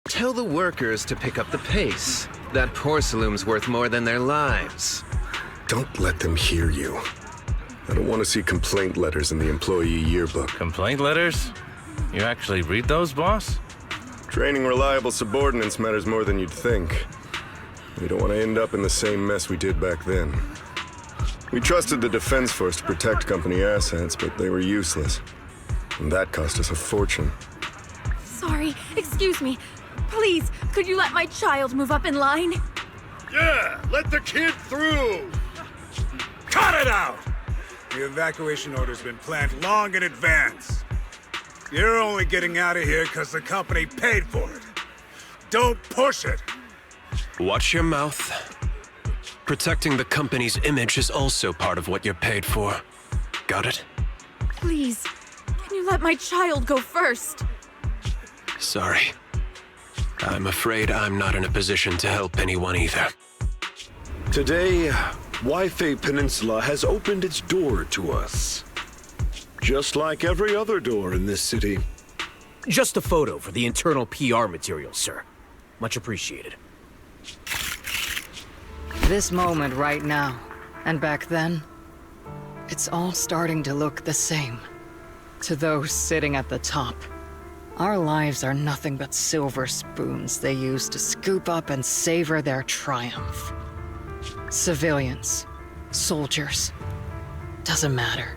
Tell the workers to pick up the pace. That porcelain's worth more than their lives. Don't let them hear you. I don't want to see complaint letters in the employee yearbook. Complaint letters? You actually read those, boss? Training reliable subordinates matters more than you'd think. We don't want to end up in the same mess we did back then. We trusted the Defense Force to protect company assets, but they were useless. And that cost us a fortune. Sorry, excuse me. Please, could you let my child move up in line? Yeah, let the kid through! Cut it out! The evacuation order's been planned long in advance. You're only getting out of here because the company paid for it. Don't push it! Watch your mouth. Protecting the company's image is also part of what you're paid for. Got it? Please, can you let my child go first? Sorry. I'm afraid I'm not in a position to help anyone either. Today, Wi-Fi Peninsula has opened its door to us. Just like every other door in this city. Just a photo for the internal PR material, sir. Much appreciated. This moment right now, and back then, it's all starting to look the same. To those sitting at the top, our lives are nothing but silver spoons they use to scoop up and savor their triumph. Civilians, soldiers, doesn't matter.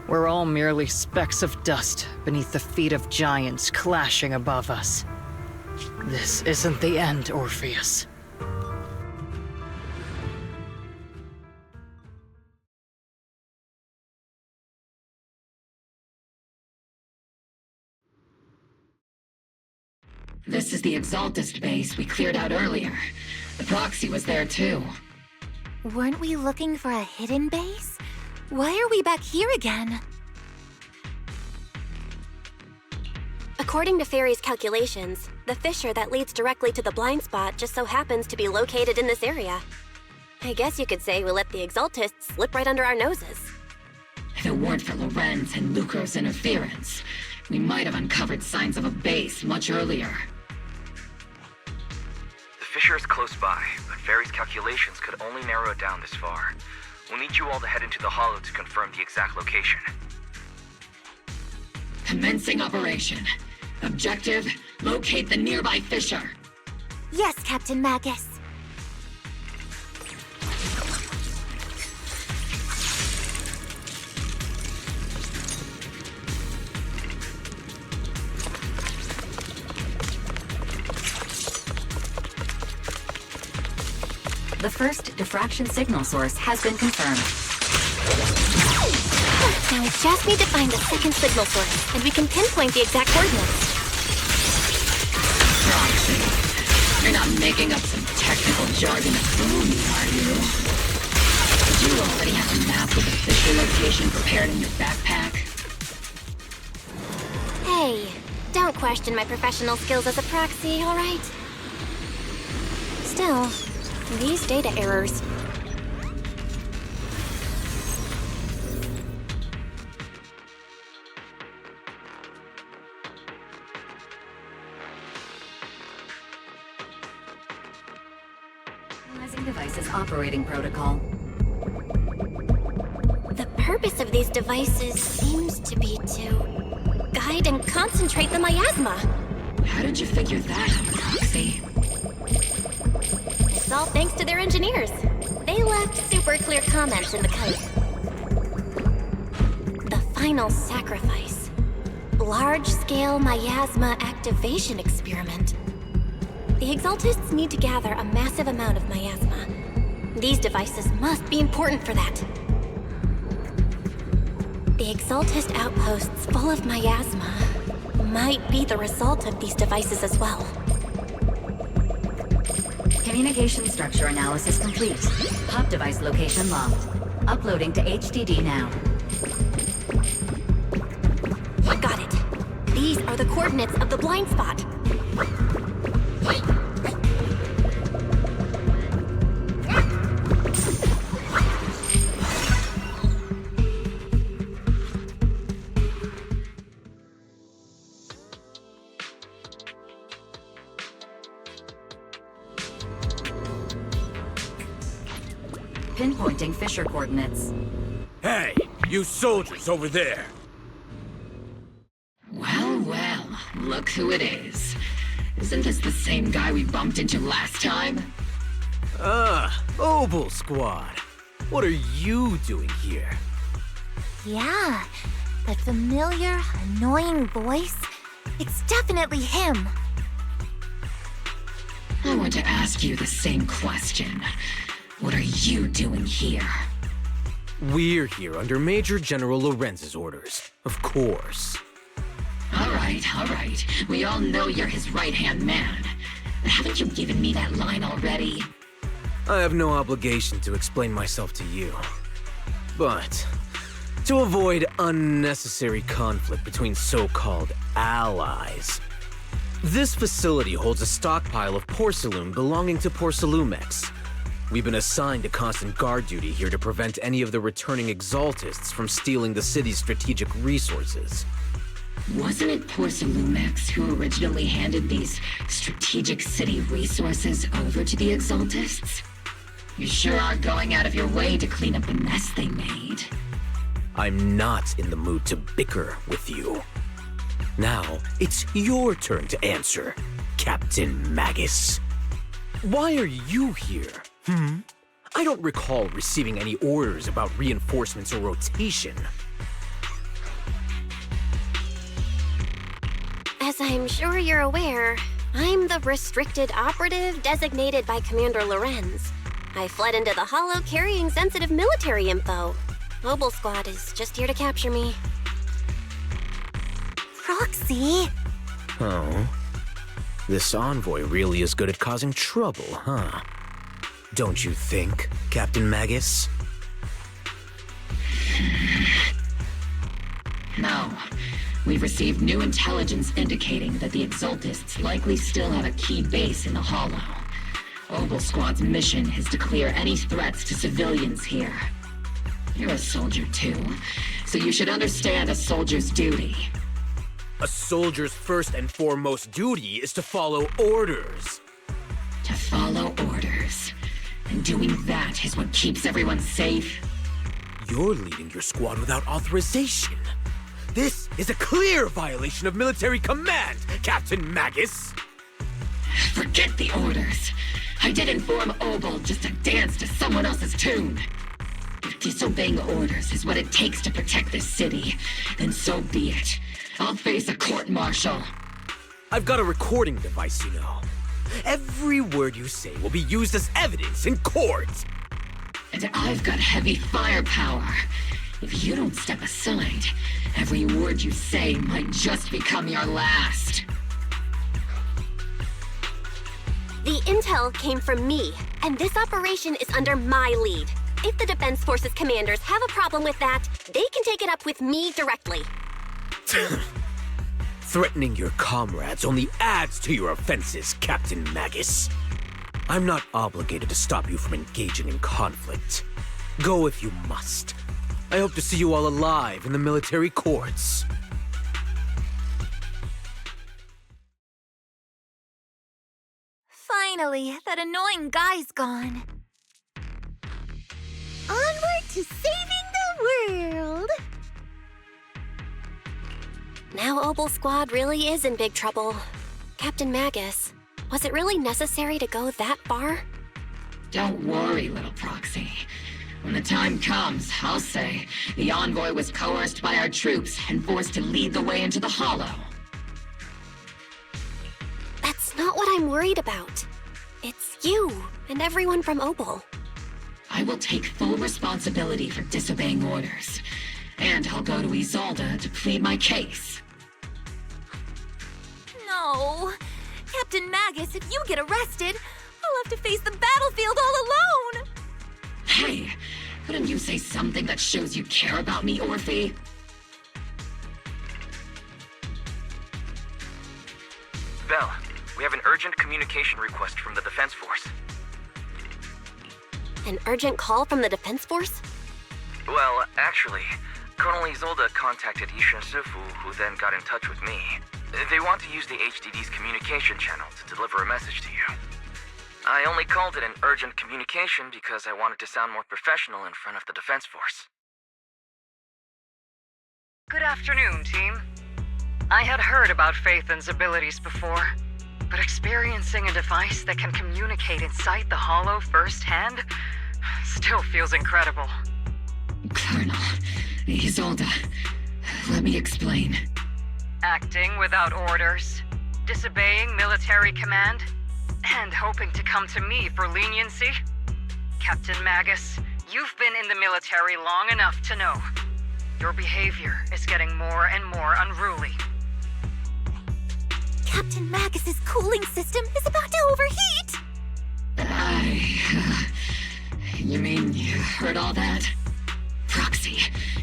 We're all merely specks of dust beneath the feet of giants clashing above us. This isn't the end, Orpheus. This is the Exaltist base we cleared out earlier. The proxy was there too. Weren't we looking for a hidden base? Why are we back here again? According to Fairy's calculations, the fissure that leads directly to the blind spot just so happens to be located in this area. I guess you could say we let the Exaltists slip right under our noses. If it weren't for Lorenz and Lucro's interference, we might have uncovered signs of a base much earlier. The fissure is close by, but Fairy's calculations could only narrow it down this far. We'll need you all to head into the hollow to confirm the exact location. Commencing operation. Objective, locate the nearby fissure. Yes, Captain Magus. The first diffraction signal source has been confirmed. Now we just need to find the second signal source, and we can pinpoint the exact coordinates. Proxy. You're not making up some technical jargon to fool me, are you? Did you already have a map with the fissure location prepared in your backpack? Hey, don't question my professional skills as a proxy, all right? Still, these data errors. Analyzing devices operating protocol. The purpose of these devices seems to be to guide and concentrate the miasma. How did you figure that out, Proxy? It's all thanks to their engineers. They left super clear comments in the code. The final sacrifice. Large-scale miasma activation experiment. The Exaltists need to gather a massive amount of miasma. These devices must be important for that. The Exaltist outposts full of miasma might be the result of these devices as well. Communication structure analysis complete. Hub device location locked. Uploading to HDD now. Got it. These are the coordinates of the blind spot. Pinpointing fissure coordinates. Hey, you soldiers over there! Well, well, look who it is. Isn't this the same guy we bumped into last time? Obel Squad. What are you doing here? Yeah, that familiar, annoying voice. It's definitely him. I want to ask you the same question. What are you doing here? We're here under Major General Lorenz's orders, of course. All right. We all know you're his right-hand man. But haven't you given me that line already? I have no obligation to explain myself to you. But to avoid unnecessary conflict between so-called allies, this facility holds a stockpile of porcelain belonging to Porcelumex. We've been assigned to constant guard duty here to prevent any of the returning Exaltists from stealing the city's strategic resources. Wasn't it Porcelumex who originally handed these strategic city resources over to the Exaltists? You sure are going out of your way to clean up the mess they made. I'm not in the mood to bicker with you. Now, it's your turn to answer, Captain Magus. Why are you here? I don't recall receiving any orders about reinforcements or rotation. As I'm sure you're aware, I'm the restricted operative designated by Commander Lorenz. I fled into the Hollow carrying sensitive military info. Mobile Squad is just here to capture me. Proxy? Oh. This envoy really is good at causing trouble, huh? Don't you think, Captain Magus? No. We've received new intelligence indicating that the Exaltists likely still have a key base in the Hollow. Obel Squad's mission is to clear any threats to civilians here. You're a soldier too, so you should understand a soldier's duty. A soldier's first and foremost duty is to follow orders. To follow orders. And doing that is what keeps everyone safe. You're leading your squad without authorization. This is a clear violation of military command, Captain Magus! Forget the orders. I didn't form Obel just to dance to someone else's tune. If disobeying orders is what it takes to protect this city, then so be it. I'll face a court-martial. I've got a recording device, you know. Every word you say will be used as evidence in court. And I've got heavy firepower. If you don't step aside, every word you say might just become your last. The intel came from me, and this operation is under my lead. If the Defense Forces commanders have a problem with that, they can take it up with me directly. Threatening your comrades only adds to your offenses, Captain Magus. I'm not obligated to stop you from engaging in conflict. Go if you must. I hope to see you all alive in the military courts. Finally, that annoying guy's gone. Onward to saving the world! Now Obel Squad really is in big trouble. Captain Magus, was it really necessary to go that far? Don't worry, little proxy. When the time comes, I'll say the envoy was coerced by our troops and forced to lead the way into the Hollow. That's not what I'm worried about. It's you and everyone from Obel. I will take full responsibility for disobeying orders. And I'll go to Isolde to plead my case. No. Captain Magus, if you get arrested, I'll have to face the battlefield all alone! Hey, couldn't you say something that shows you care about me, Orphe? Belle, we have an urgent communication request from the Defense Force. An urgent call from the Defense Force? Well, actually, Colonel Isolde contacted Ishin Sifu, who then got in touch with me. They want to use the HDD's communication channel to deliver a message to you. I only called it an urgent communication because I wanted to sound more professional in front of the Defense Force. Good afternoon, team. I had heard about Phaethon's abilities before, but experiencing a device that can communicate inside the Hollow firsthand still feels incredible. Colonel, Isolde, let me explain. Acting without orders, disobeying military command, and hoping to come to me for leniency? Captain Magus, you've been in the military long enough to know. Your behavior is getting more and more unruly. Captain Magus's cooling system is about to overheat! You mean you heard all that? Proxy,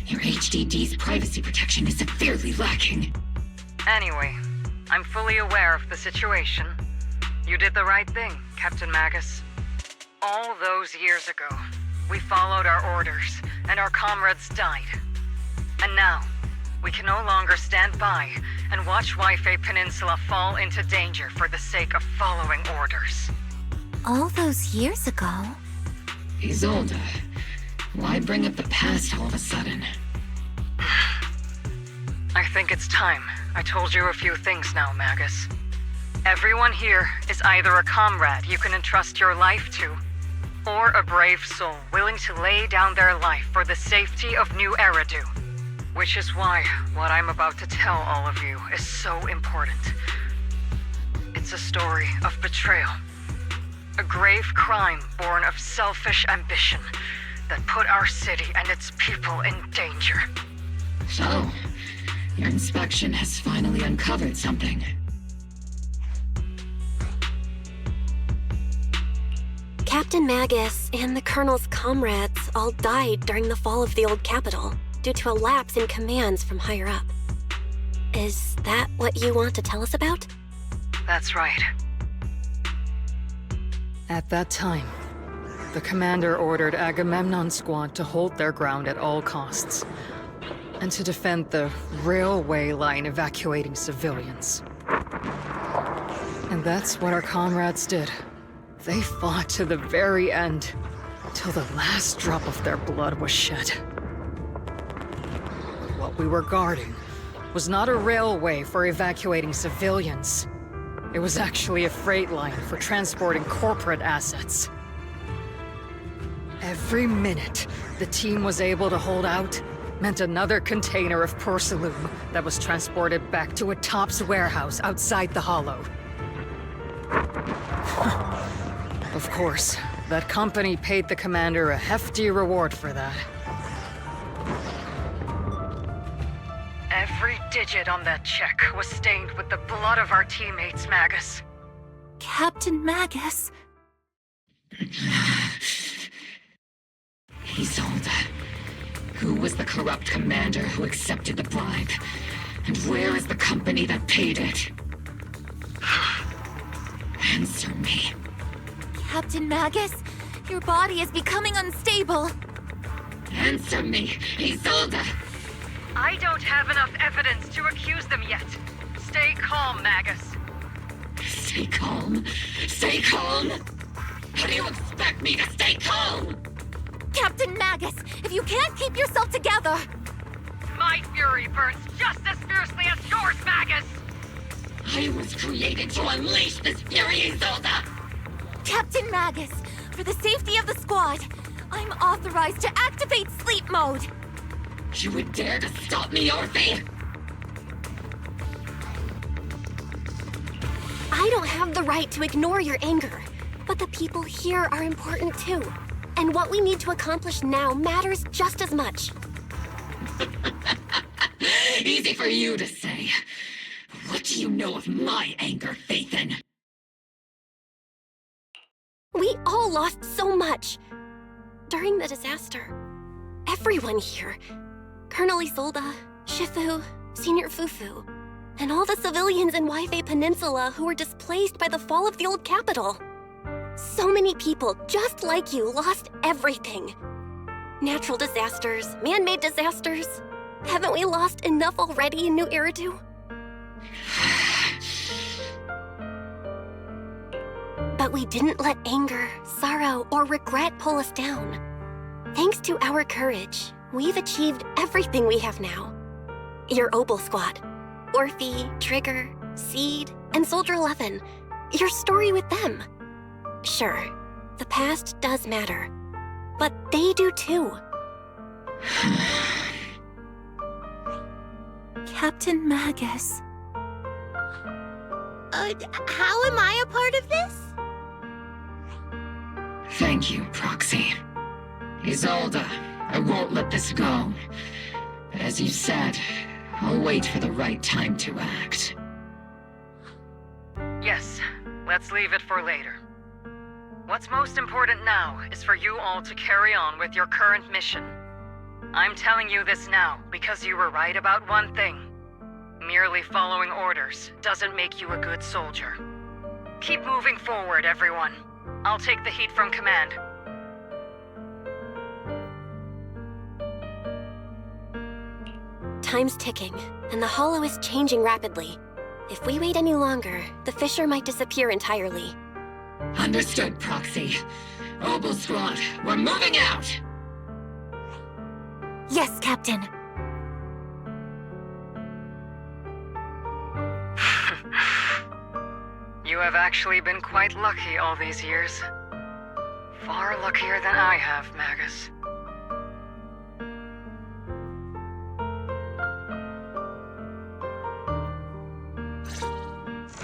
your HDD's privacy protection is severely lacking. Anyway, I'm fully aware of the situation. You did the right thing, Captain Magus. All those years ago, we followed our orders, and our comrades died. And now, we can no longer stand by and watch Waifei Peninsula fall into danger for the sake of following orders. All those years ago? Isolde, why bring up the past all of a sudden? I think it's time I told you a few things now, Magus. Everyone here is either a comrade you can entrust your life to, or a brave soul willing to lay down their life for the safety of New Eridu. Which is why what I'm about to tell all of you is so important. It's a story of betrayal. A grave crime born of selfish ambition that put our city and its people in danger. So, your inspection has finally uncovered something. Captain Magus and the Colonel's comrades all died during the fall of the old capital due to a lapse in commands from higher up. Is that what you want to tell us about? That's right. At that time, the commander ordered Agamemnon's squad to hold their ground at all costs, and to defend the railway line evacuating civilians. And that's what our comrades did. They fought to the very end, till the last drop of their blood was shed. What we were guarding was not a railway for evacuating civilians. It was actually a freight line for transporting corporate assets. Every minute the team was able to hold out meant another container of porcelain that was transported back to a Topps warehouse outside the Hollow. Of course, that company paid the commander a hefty reward for that. Every digit on that check was stained with the blood of our teammates, Magus. Captain Magus? Isolde, who was the corrupt commander who accepted the bribe? And where is the company that paid it? Answer me. Captain Magus, your body is becoming unstable. Answer me, Isolde! I don't have enough evidence to accuse them yet. Stay calm, Magus. Stay calm? Stay calm? How do you expect me to stay calm? Captain Magus, if you can't keep yourself together... My fury burns just as fiercely as yours, Magus! I was created to unleash this fury, Isolde! Captain Magus, for the safety of the squad, I'm authorized to activate sleep mode. You would dare to stop me, Orphe? I don't have the right to ignore your anger, but the people here are important too. And what we need to accomplish now matters just as much. Easy for you to say. What do you know of my anger, Phaethon? We all lost so much. During the disaster, everyone here, Colonel Isolde, Shifu, Senior Fufu, and all the civilians in Waifei Peninsula who were displaced by the fall of the old capital. So many people, just like you, lost everything. Natural disasters, man-made disasters. Haven't we lost enough already in New Eridu? But we didn't let anger, sorrow, or regret pull us down. Thanks to our courage, we've achieved everything we have now. Your Obel Squad, Orphe, Trigger, Seed, and Soldier 11. Your story with them. Sure, the past does matter, but they do too. Captain Magus. How am I a part of this? Thank you, Proxy. Isolde, I won't let this go. But as you said, I'll wait for the right time to act. Yes, let's leave it for later. What's most important now is for you all to carry on with your current mission. I'm telling you this now because you were right about one thing. Merely following orders doesn't make you a good soldier. Keep moving forward, everyone. I'll take the heat from command. Time's ticking, and the Hollow is changing rapidly. If we wait any longer, the fissure might disappear entirely. Understood, Proxy. Obel Squad, we're moving out! Yes, Captain. You have actually been quite lucky all these years. Far luckier than I have, Magus.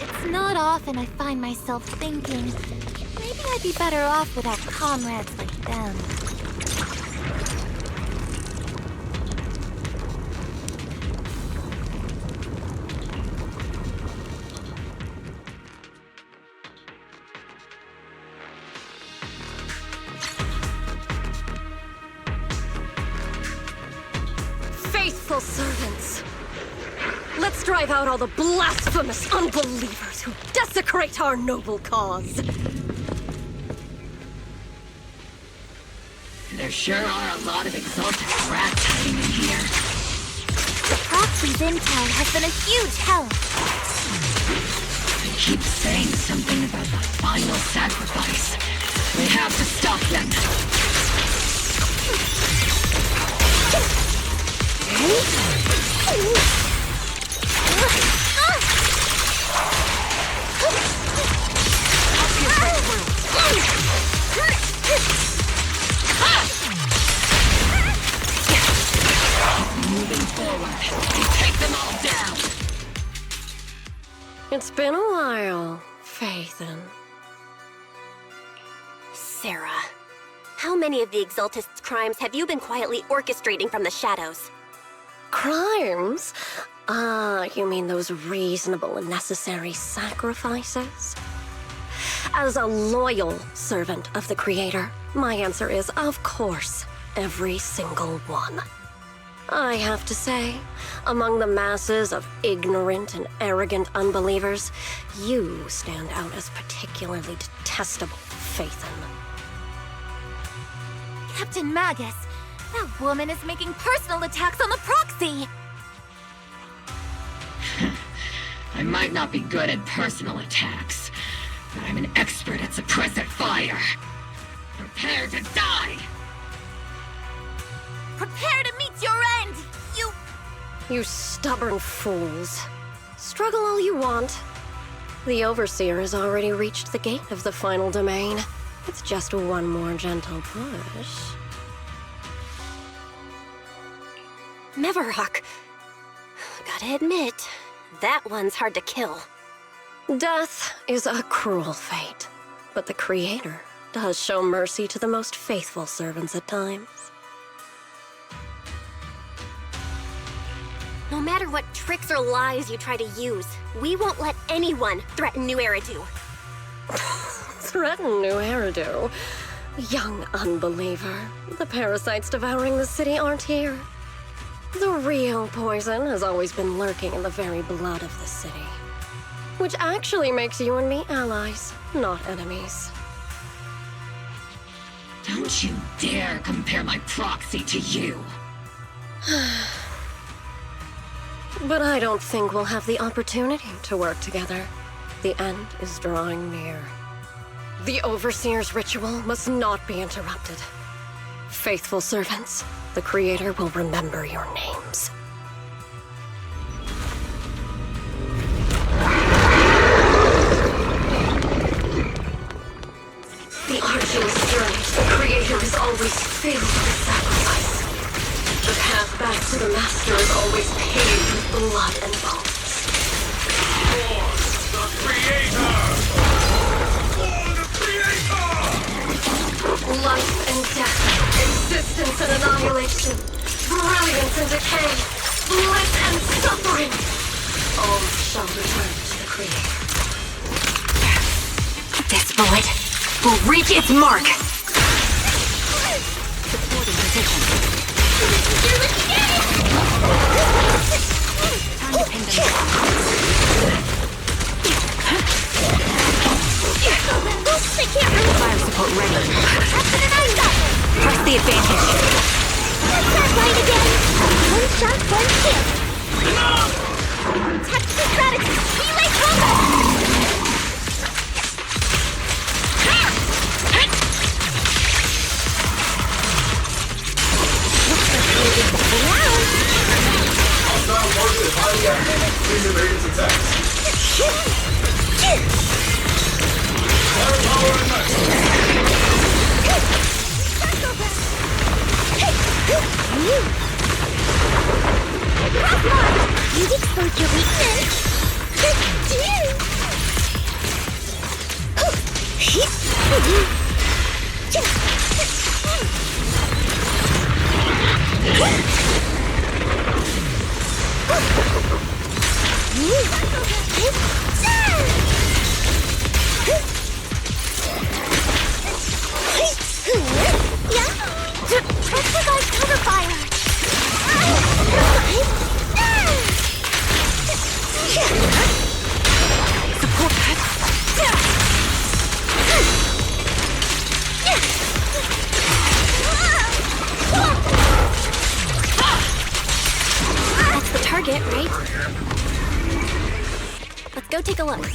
It's not often I find myself thinking, maybe I'd be better off without comrades like them. Faithful servants! Let's drive out all the blasphemous unbelievers who desecrate our noble cause! There sure are a lot of exalted rats hiding in here. The Proxy's intel has been a huge help. They keep saying something about the final sacrifice. We have to stop them. Moving forward, we take them all down. It's been a while, Phaethon. Sarah, how many of the Exaltists' crimes have you been quietly orchestrating from the shadows? Crimes? Ah, you mean those reasonable and necessary sacrifices? As a loyal servant of the Creator, my answer is, of course, every single one. I have to say, among the masses of ignorant and arrogant unbelievers, you stand out as particularly detestable, Phaethon. Captain Magus, that woman is making personal attacks on the Proxy! I might not be good at personal attacks, but I'm an expert at suppressive fire. Prepare to die! Prepare to meet your end, You stubborn fools. Struggle all you want. The Overseer has already reached the gate of the final domain. It's just one more gentle push. Meverhawk. Gotta admit, that one's hard to kill. Death is a cruel fate, but the Creator does show mercy to the most faithful servants at times. No matter what tricks or lies you try to use, we won't let anyone threaten New Eridu. Threaten New Eridu? Young unbeliever. The parasites devouring the city aren't here. The real poison has always been lurking in the very blood of the city. Which actually makes you and me allies, not enemies. Don't you dare compare my Proxy to you! But I don't think we'll have the opportunity to work together. The end is drawing near. The Overseer's ritual must not be interrupted. Faithful servants, the Creator will remember your names. The arduous journey to the Creator is always filled with sacrifice. The path back to the Master is always paved with blood and bones. For the Creator! For the Creator! Life and death, existence and annihilation, brilliance and decay, bliss and suffering, all shall return to the Creator. This bullet will reach its mark. Supporting position. They can't really teleport ready. Press the advantage. That's not right again. One shot, one kill. Tactical strategy. Relay combat. You've exposed your weakness. Exercise cover fire. Support that. That's the target, right? Let's go take a look.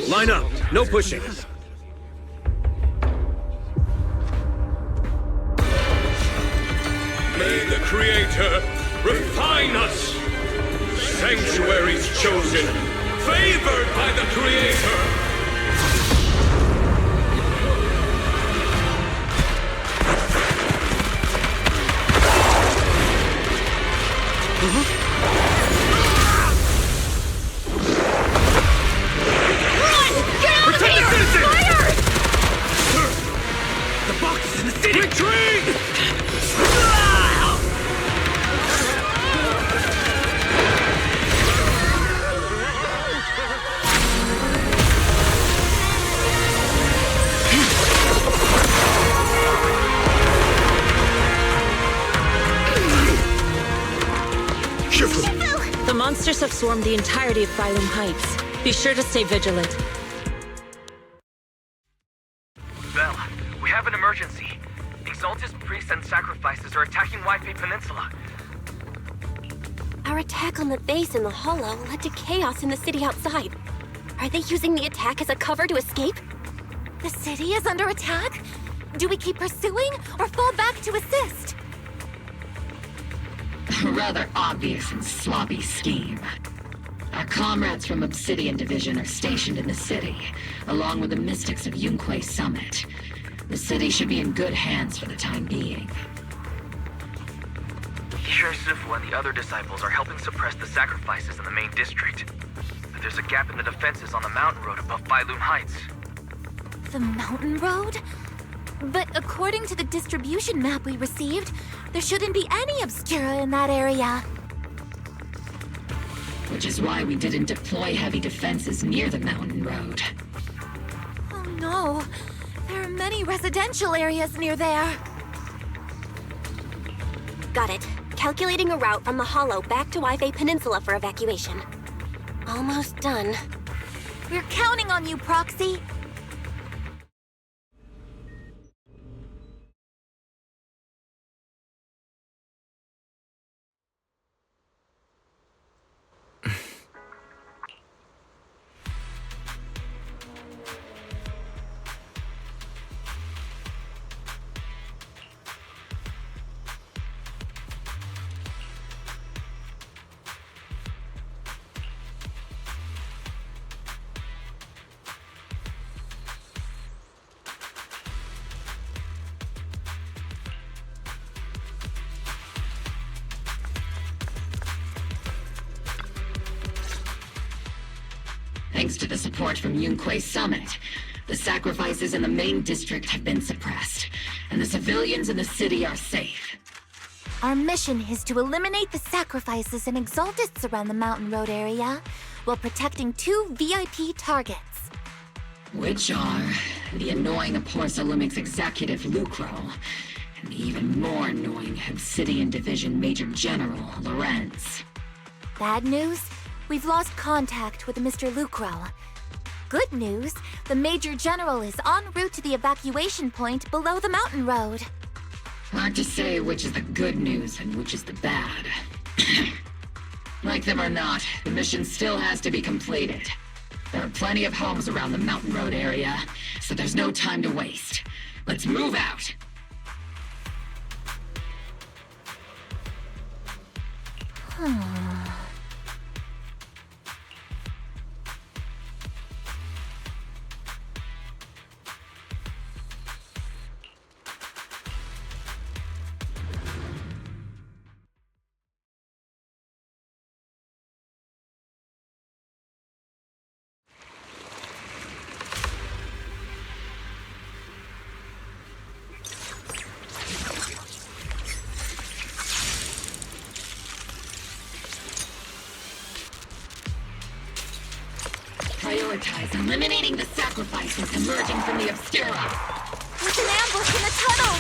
Line up. No pushing. May the Creator refine us! Sanctuaries chosen, favored by the Creator! The monsters have swarmed the entirety of Phylum Heights. Be sure to stay vigilant. Belle, we have an emergency. Exaltus priests and sacrifices are attacking Wi-Fi Peninsula. Our attack on the base in the Hollow led to chaos in the city outside. Are they using the attack as a cover to escape? The city is under attack? Do we keep pursuing or fall back to assist? A rather obvious and sloppy scheme. Our comrades from Obsidian Division are stationed in the city, along with the mystics of Yunque Summit. The city should be in good hands for the time being. Sure Sifu and the other disciples are helping suppress the sacrifices in the main district. But there's a gap in the defenses on the mountain road above Phylum Heights. The mountain road? But according to the distribution map we received, there shouldn't be any Obscura in that area. Which is why we didn't deploy heavy defenses near the mountain road. Oh no, there are many residential areas near there. Got it. Calculating a route from the Hollow back to Wi-Fi Peninsula for evacuation. Almost done. We're counting on you, Proxy. Thanks to the support from Yunquei Summit, the sacrifices in the main district have been suppressed, and the civilians in the city are safe. Our mission is to eliminate the sacrifices and exaltists around the Mountain Road area, while protecting 2 VIP targets. Which are the annoying Porcelumix executive Lucro, and the even more annoying Obsidian Division Major General Lorenz. Bad news? We've lost contact with Mr. Lucro. Good news, the Major General is en route to the evacuation point below the mountain road. Hard to say which is the good news and which is the bad. Like them or not, the mission still has to be completed. There are plenty of homes around the Mountain Road area, so there's no time to waste. Let's move out! Prioritize eliminating the sacrifices emerging from the Obscura. There's an ambush in the tunnel!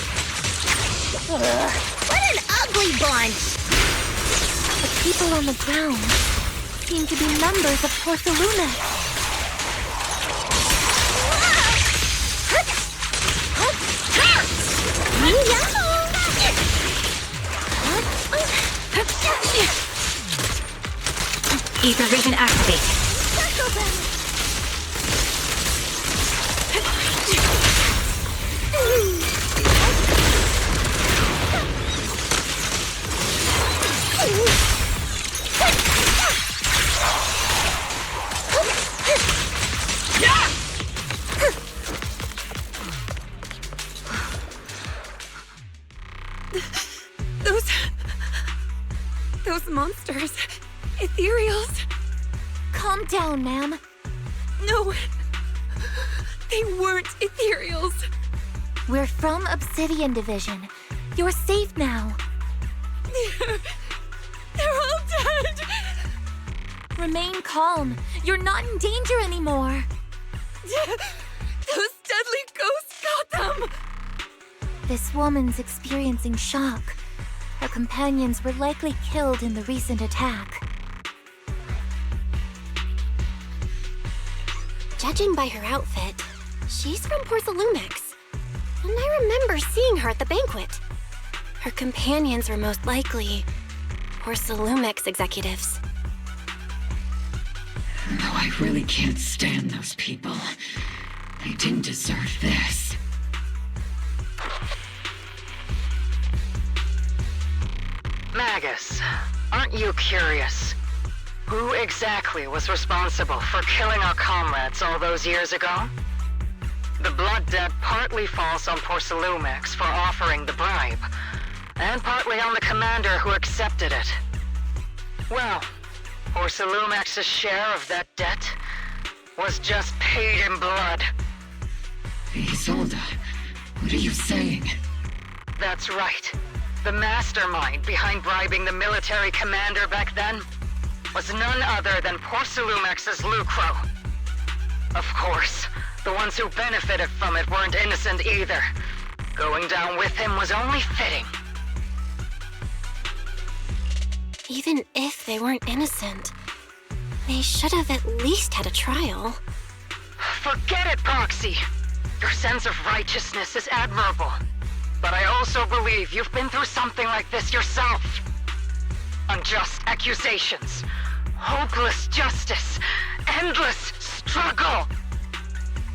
What an ugly bunch! The people on the ground seem to be members of Porcelumix. Ether vision activated. Those monsters. Ethereals. Calm down, ma'am. No. They weren't ethereals. We're from Obsidian Division. You're safe now. They're all dead. Remain calm. You're not in danger anymore. Those deadly ghosts got them. This woman's experiencing shock. Her companions were likely killed in the recent attack. Judging by her outfit, she's from Porcelumix. And I remember seeing her at the banquet. Her companions were most likely Porcelumix executives. Though I really can't stand those people. They didn't deserve this. Magus, aren't you curious? Who exactly was responsible for killing our comrades all those years ago? The blood debt partly falls on Porcelumix for offering the bribe, and partly on the commander who accepted it. Well, Porcelumix's share of that debt was just paid in blood. Isolde, what are you saying? That's right. The mastermind behind bribing the military commander back then was none other than Porcelumix's Lucro. Of course, the ones who benefited from it weren't innocent either. Going down with him was only fitting. Even if they weren't innocent, they should have at least had a trial. Forget it, Proxy. Your sense of righteousness is admirable. But I also believe you've been through something like this yourself. Unjust accusations, hopeless justice, endless struggle.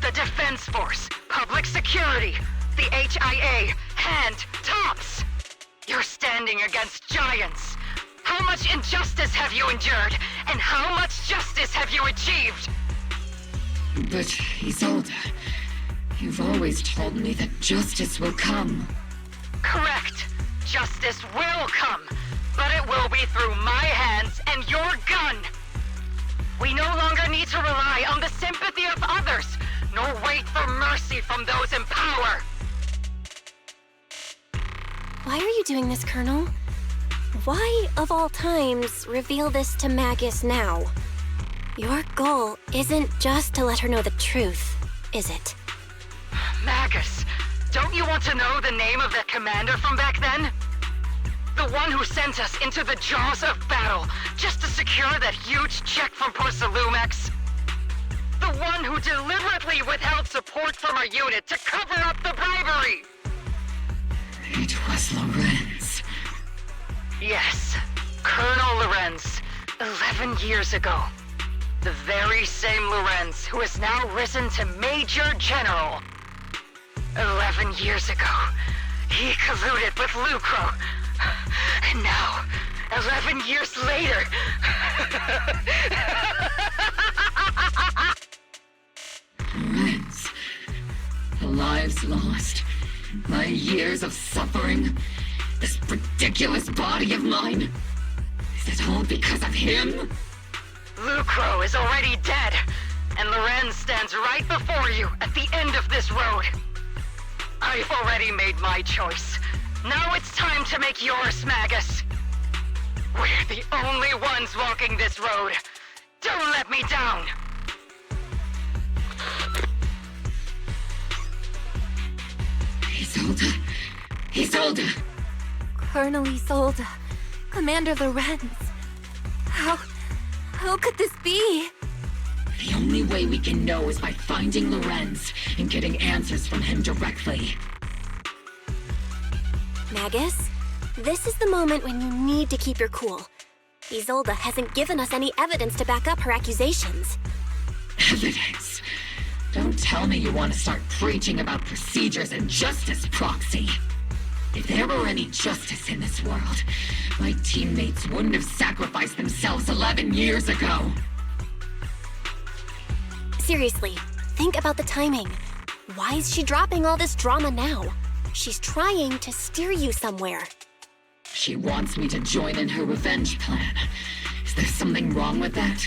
The Defense Force, public security, the HIA, hand tops. You're standing against giants. How much injustice have you endured, and how much justice have you achieved? But, Isolde, you've always told me that justice will come. Correct. Justice will come, but it will be through my hands and your gun. We no longer need to rely on the sympathy of others, nor wait for mercy from those in power. Why are you doing this, Colonel? Why, of all times, reveal this to Magus now? Your goal isn't just to let her know the truth, is it? Magus, don't you want to know the name of that commander from back then? The one who sent us into the jaws of battle just to secure that huge check from Porsalumex? The one who deliberately withheld support from our unit to cover up the bribery? It was Lorenz. Yes, Colonel Lorenz, 11 years ago. The very same Lorenz who has now risen to Major General. 11 years ago, he colluded with Lucro. And now, 11 years later... Lorenz, the lives lost, my years of suffering, this ridiculous body of mine. Is it all because of him? Lucro is already dead, and Lorenz stands right before you at the end of this road. I've already made my choice. Now it's time to make yours, Magus. We're the only ones walking this road. Don't let me down. Isolde. Isolde. Colonel Isolde. Commander Lorenz. How could this be? The only way we can know is by finding Lorenz and getting answers from him directly. Magus, this is the moment when you need to keep your cool. Isolde hasn't given us any evidence to back up her accusations. Evidence? Don't tell me you want to start preaching about procedures and justice, Proxy. If there were any justice in this world, my teammates wouldn't have sacrificed themselves 11 years ago. Seriously, think about the timing. Why is she dropping all this drama now? She's trying to steer you somewhere. She wants me to join in her revenge plan. Is there something wrong with that?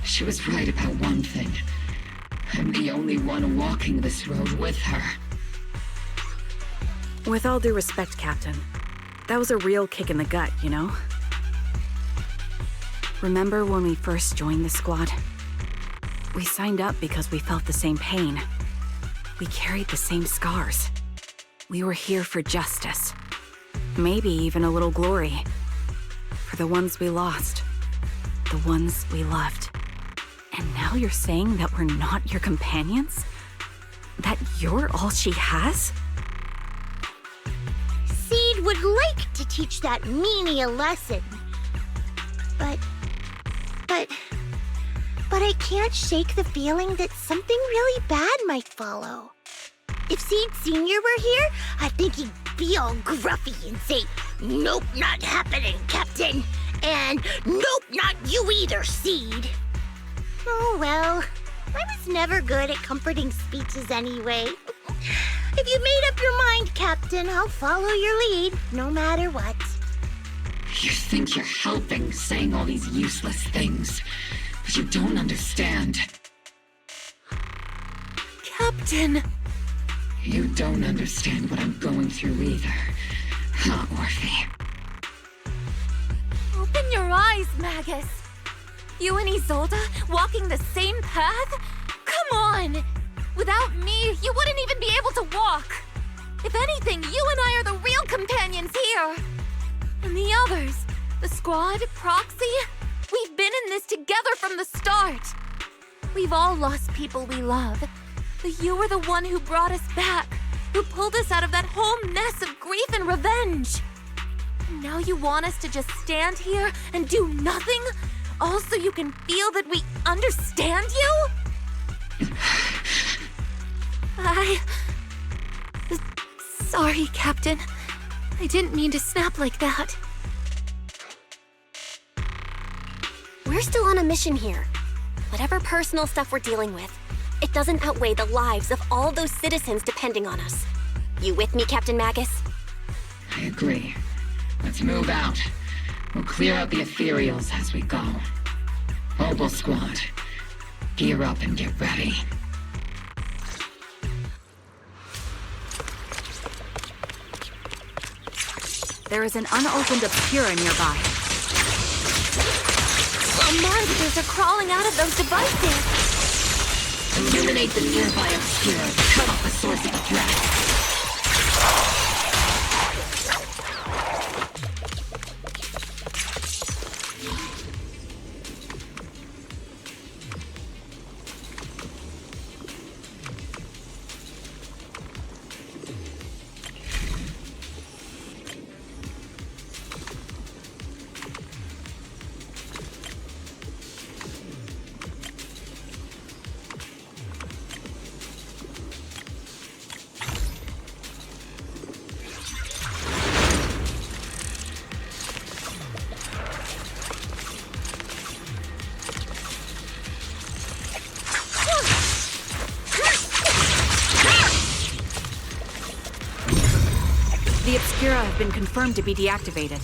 She was right about one thing. I'm the only one walking this road with her. With all due respect, Captain, that was a real kick in the gut, you know? Remember when we first joined the squad? We signed up because we felt the same pain. We carried the same scars. We were here for justice. Maybe even a little glory. For the ones we lost. The ones we loved. And now you're saying that we're not your companions? That you're all she has? Seed would like to teach that meanie a lesson. But I can't shake the feeling that something really bad might follow. If Seed Sr. were here, I think he'd be all gruffy and say, "Nope, not happening, Captain." And "Nope, not you either, Seed." Oh well, I was never good at comforting speeches anyway. If you made up your mind, Captain, I'll follow your lead, no matter what. You think you're helping, saying all these useless things, but you don't understand. Captain! You don't understand what I'm going through either, huh, Orphe? Open your eyes, Magus! You and Isolde walking the same path? Come on! Without me, you wouldn't even be able to walk! If anything, you and I are the real companions here! And the others, the squad, Proxy, we've been in this together from the start! We've all lost people we love, but you were the one who brought us back, who pulled us out of that whole mess of grief and revenge! And now you want us to just stand here and do nothing? All so you can feel that we understand you? Sorry, Captain. I didn't mean to snap like that. We're still on a mission here. Whatever personal stuff we're dealing with, it doesn't outweigh the lives of all those citizens depending on us. You with me, Captain Magus? I agree. Let's move out. We'll clear out the ethereals as we go. Mobile squad, gear up and get ready. There is an unopened Obscura nearby. Monsters are crawling out of those devices! Illuminate the nearby Obscura to cut off the source of the threat. The Obscura have been confirmed to be deactivated.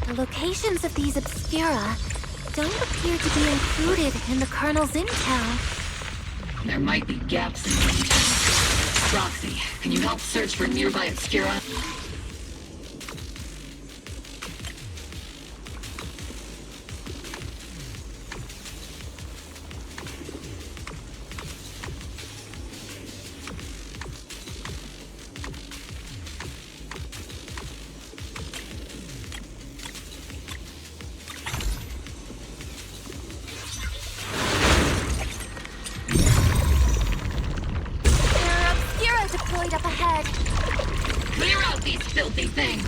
The locations of these Obscura don't appear to be included in the Colonel's intel. There might be gaps in the intel. Roxy, can you help search for nearby Obscura? Deployed up ahead. Clear out these filthy things!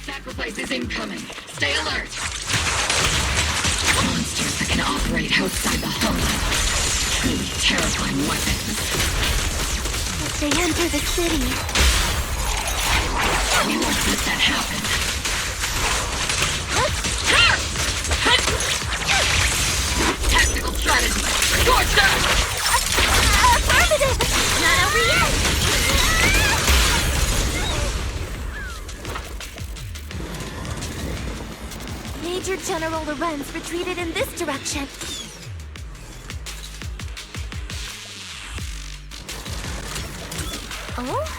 Sacrifice is incoming. Stay alert! Monsters that can operate outside the hollow. Truly terrifying weapons. If they enter the city... We won't let that happen. Tactical strategy! Scorch them! Affirmative! Not over yet! Major General Lorenz retreated in this direction. Oh?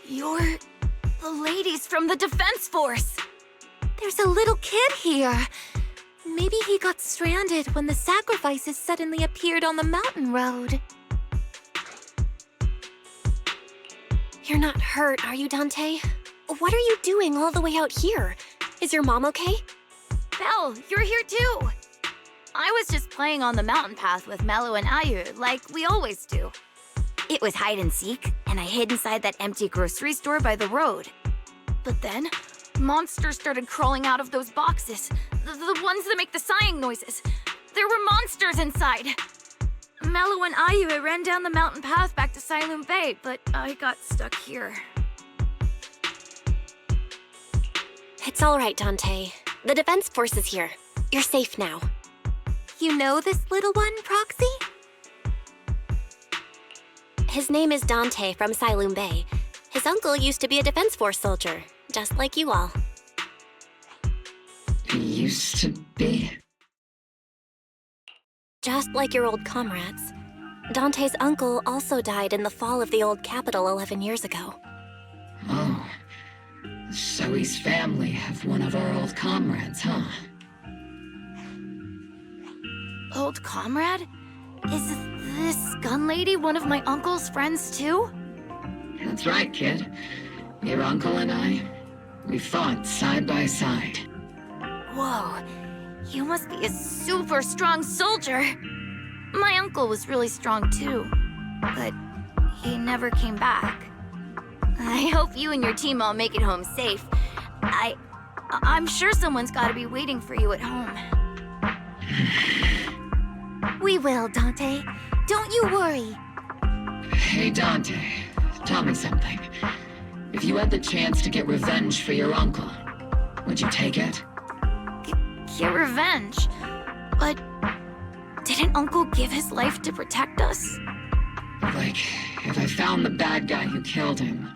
You're the ladies from the Defense Force. There's a little kid here. Maybe he got stranded when the sacrifices suddenly appeared on the mountain road. You're not hurt, are you, Dante? What are you doing all the way out here? Is your mom okay? Belle, you're here too. I was just playing on the mountain path with Mello and Ayu, like we always do. It was hide and seek, and I hid inside that empty grocery store by the road. But then, monsters started crawling out of those boxes. The ones that make the sighing noises. There were monsters inside. Mello and Ayu ran down the mountain path back to Silum Bay, but I got stuck here. It's all right, Dante. The Defense Force is here. You're safe now. You know this little one, Proxy? His name is Dante from Silum Bay. His uncle used to be a Defense Force soldier, just like you all. Used to be? Just like your old comrades. Dante's uncle also died in the fall of the old capital 11 years ago. Oh. So his family have one of our old comrades, huh? old comrade? Is this gun lady one of my uncle's friends too? That's right, kid. Your uncle and I, we fought side by side. Whoa, you must be a super strong soldier. My uncle was really strong too, but he never came back. I hope you and your team all make it home safe. I'm sure someone's gotta be waiting for you at home. We will, Dante. Don't you worry. Hey, Dante, tell me something. If you had the chance to get revenge for your uncle, would you take it? Get revenge? But didn't Uncle give his life to protect us? Like, if I found the bad guy who killed him,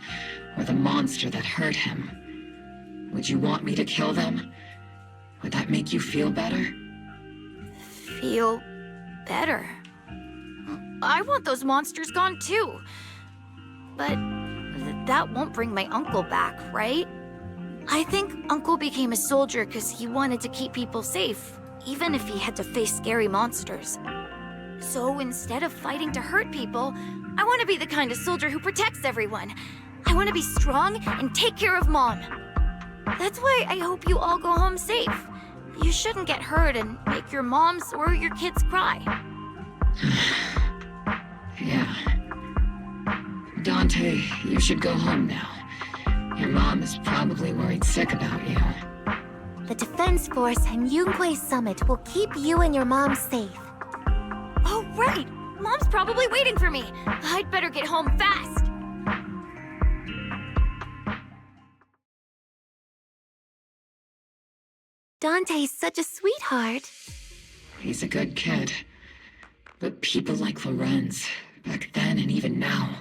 or the monster that hurt him, would you want me to kill them? Would that make you feel better? Feel better? I want those monsters gone too. But that won't bring my uncle back, right? I think Uncle became a soldier because he wanted to keep people safe, even if he had to face scary monsters. So instead of fighting to hurt people, I want to be the kind of soldier who protects everyone. I want to be strong and take care of Mom. That's why I hope you all go home safe. You shouldn't get hurt and make your moms or your kids cry. Yeah. Dante, you should go home now. Your mom is probably worried sick about you. The Defense Force and Yunque Summit will keep you and your mom safe. Oh, right! Mom's probably waiting for me. I'd better get home fast. Dante's such a sweetheart. He's a good kid. But people like Lorenz, back then and even now,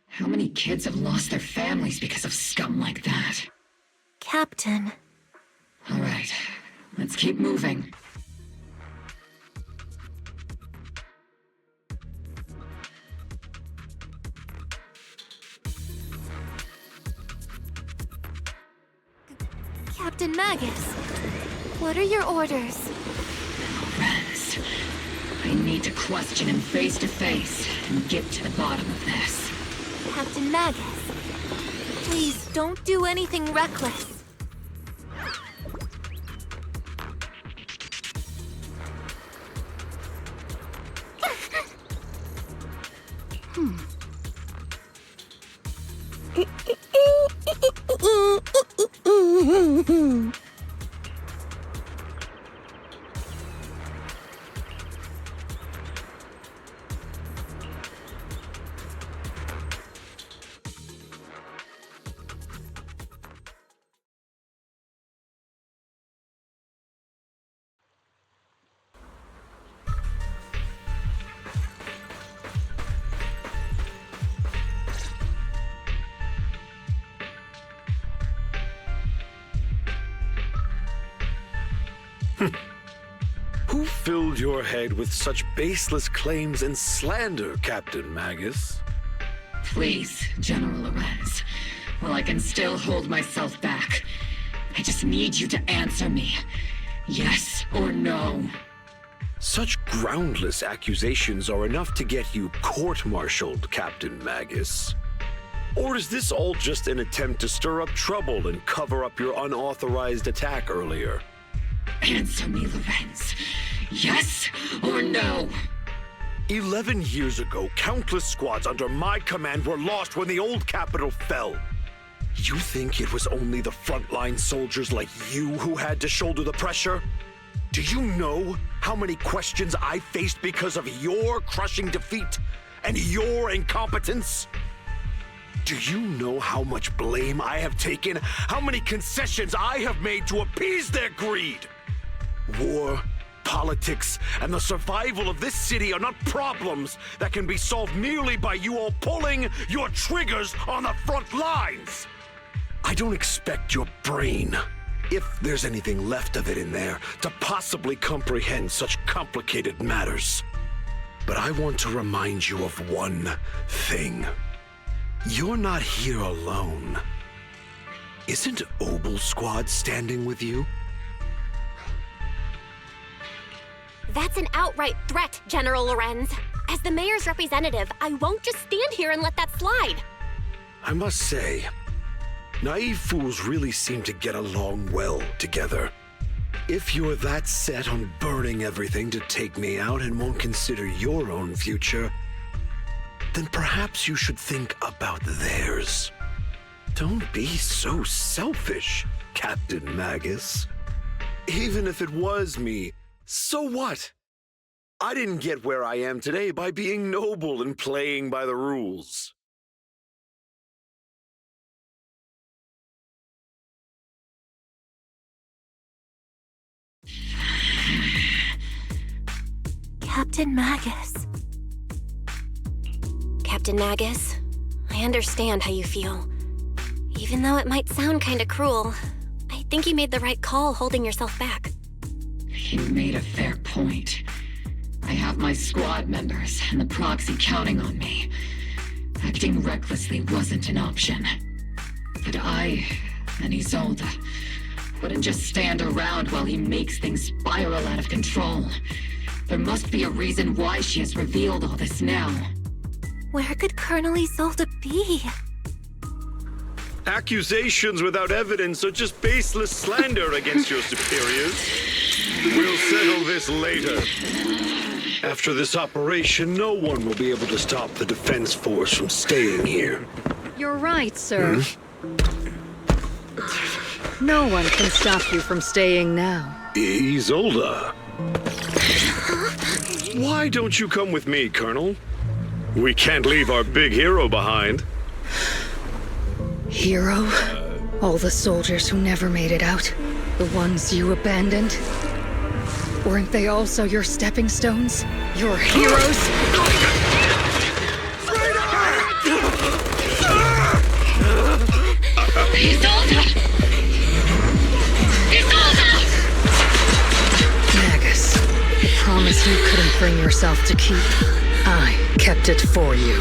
how many kids have lost their families because of scum like that? Captain. All right, let's keep moving. Captain Magus, what are your orders? Lorenz, I need to question him face to face and get to the bottom of this. Captain Magus, please don't do anything reckless. Who filled your head with such baseless claims and slander, Captain Magus? Please, General Lorenz, while I can still hold myself back, I just need you to answer me. Yes or no? Such groundless accusations are enough to get you court-martialed, Captain Magus. Or is this all just an attempt to stir up trouble and cover up your unauthorized attack earlier? Answer me, Lorenz. Yes or no? 11 years ago, countless squads under my command were lost when the old capital fell. You think it was only the frontline soldiers like you who had to shoulder the pressure? Do you know how many questions I faced because of your crushing defeat and your incompetence? Do you know how much blame I have taken? How many concessions I have made to appease their greed? War, politics, and the survival of this city are not problems that can be solved merely by you all pulling your triggers on the front lines. I don't expect your brain, if there's anything left of it in there, to possibly comprehend such complicated matters. But I want to remind you of one thing. You're not here alone. Isn't Obel Squad standing with you? That's an outright threat, General Lorenz. As the mayor's representative, I won't just stand here and let that slide. I must say, naive fools really seem to get along well together. If you're that set on burning everything to take me out and won't consider your own future, then perhaps you should think about theirs. Don't be so selfish, Captain Magus. Even if it was me, so what? I didn't get where I am today by being noble and playing by the rules. Captain Magus. Captain Magus, I understand how you feel. Even though it might sound kinda cruel, I think you made the right call holding yourself back. You made a fair point. I have my squad members and the proxy counting on me. Acting recklessly wasn't an option. But I and Isolde wouldn't just stand around while he makes things spiral out of control. There must be a reason why she has revealed all this now. Where could Colonel Isolde be? Accusations without evidence are just baseless slander against your superiors. We'll settle this later. After this operation, no one will be able to stop the Defense Force from staying here. You're right, sir. No one can stop you from staying now. Isolde. Why don't you come with me, Colonel? We can't leave our big hero behind. Hero? All the soldiers who never made it out? The ones you abandoned? Weren't they also your stepping stones? Your heroes? Isolde! Isolde! Magus, the promise you couldn't bring yourself to keep. I kept it for you.